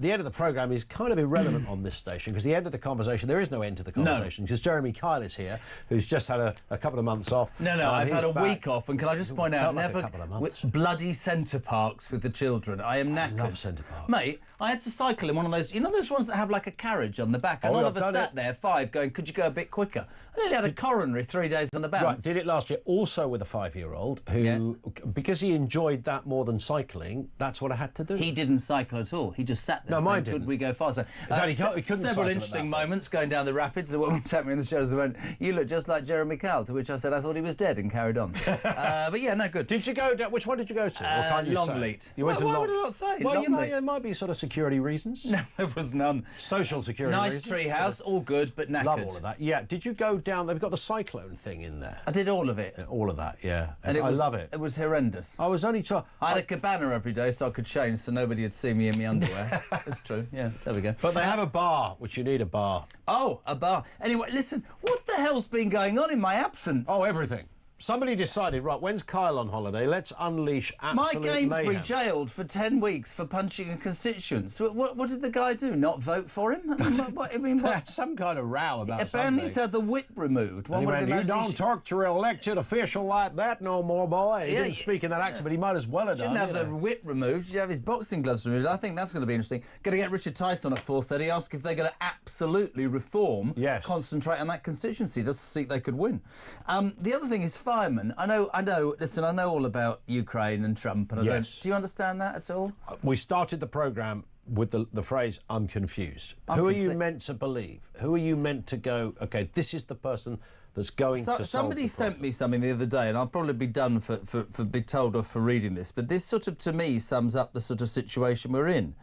The end of the programme is kind of irrelevant on this station, because the end of the conversation, there is no end to the conversation, because Jeremy Kyle is here, who's just had a couple of months off. No, I've had a week off, and can I just point out, never with bloody centre parks with the children. I am knackered. I love centre parks. Mate, I had to cycle in one of those, you know those ones that have like a carriage on the back, and all of us sat there, 5, going, could you go a bit quicker? I nearly had a coronary 3 days on the bounce. Right, did it last year, also with a 5-year-old, who, because he enjoyed that more than cycling, that's what I had to do. He didn't cycle at all. He just sat there. No, mine didn't. Could we go faster? He couldn't several interesting moments going down the rapids. The woman sat me in the shadows and went, "You look just like Jeremy Kyle," to which I said I thought he was dead, and carried on. But yeah, no good. Did you go down? Which one did you go to? Or can't you Longleat. You went to Why would I not say? Well, there might be sort of security reasons. No, there was none. Social security reasons. Nice treehouse, all good, but knackered. Love all of that. Yeah. Did you go down? They've got the cyclone thing in there. I did all of it. All of that, yeah. And I love it. It was horrendous. I was only trying. I had a cabana every day so I could change, so nobody would see me in my underwear. It's true. Yeah, there we go. But they have a bar, which you need a bar. Oh, a bar. Anyway, listen, what the hell's been going on in my absence? Oh, everything. Somebody decided, right, when's Kyle on holiday? Let's unleash absolute Mike Gainsbury mayhem. jailed for 10 weeks for punching a constituent. What did the guy do? Not vote for him? That's some kind of row about something. Apparently he's had the whip removed. One would you don't talk to your elected official like that no more, boy. He didn't speak in that accent, but he might as well have done. Didn't have the whip removed. Did you have his boxing gloves removed? I think that's going to be interesting. Going to get Richard Tyson at 4:30. Ask if they're going to absolutely reform. Yes. Concentrate on that constituency. That's the seat they could win. The other thing is firemen. I know. Listen, I know all about Ukraine and Trump, and I don't. Do you understand that at all? We started the programme with the phrase, I'm confused. Who are you meant to believe? Who are you meant to go, OK, this is the person that's going to solve the problem? Somebody sent me something the other day, and I'll probably be done for be told off for reading this, but this sort of, to me, sums up the sort of situation we're in.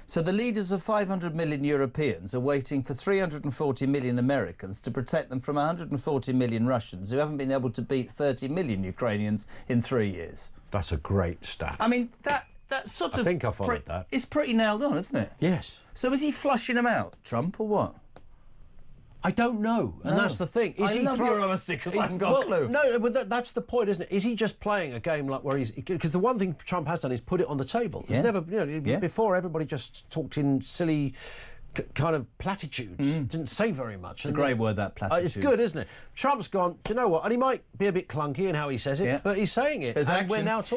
So the leaders of 500 million Europeans are waiting for 340 million Americans to protect them from 140 million Russians who haven't been able to beat 30 million Ukrainians in 3 years. That's a great stat. I mean, that sort of... I think I followed that. It's pretty nailed on, isn't it? Yes. So is he flushing them out, Trump, or what? I don't know, and that's the thing. Is he love your honesty, because I haven't got a clue. No, but that's the point, isn't it? Is he just playing a game like where he's... Because the one thing Trump has done is put it on the table. He's never... Before, everybody just talked in silly kind of platitudes, didn't say very much. It's a great word, that platitude. It's good, isn't it? Trump's gone, do you know what? And he might be a bit clunky in how he says it, but he's saying it, and we're now talking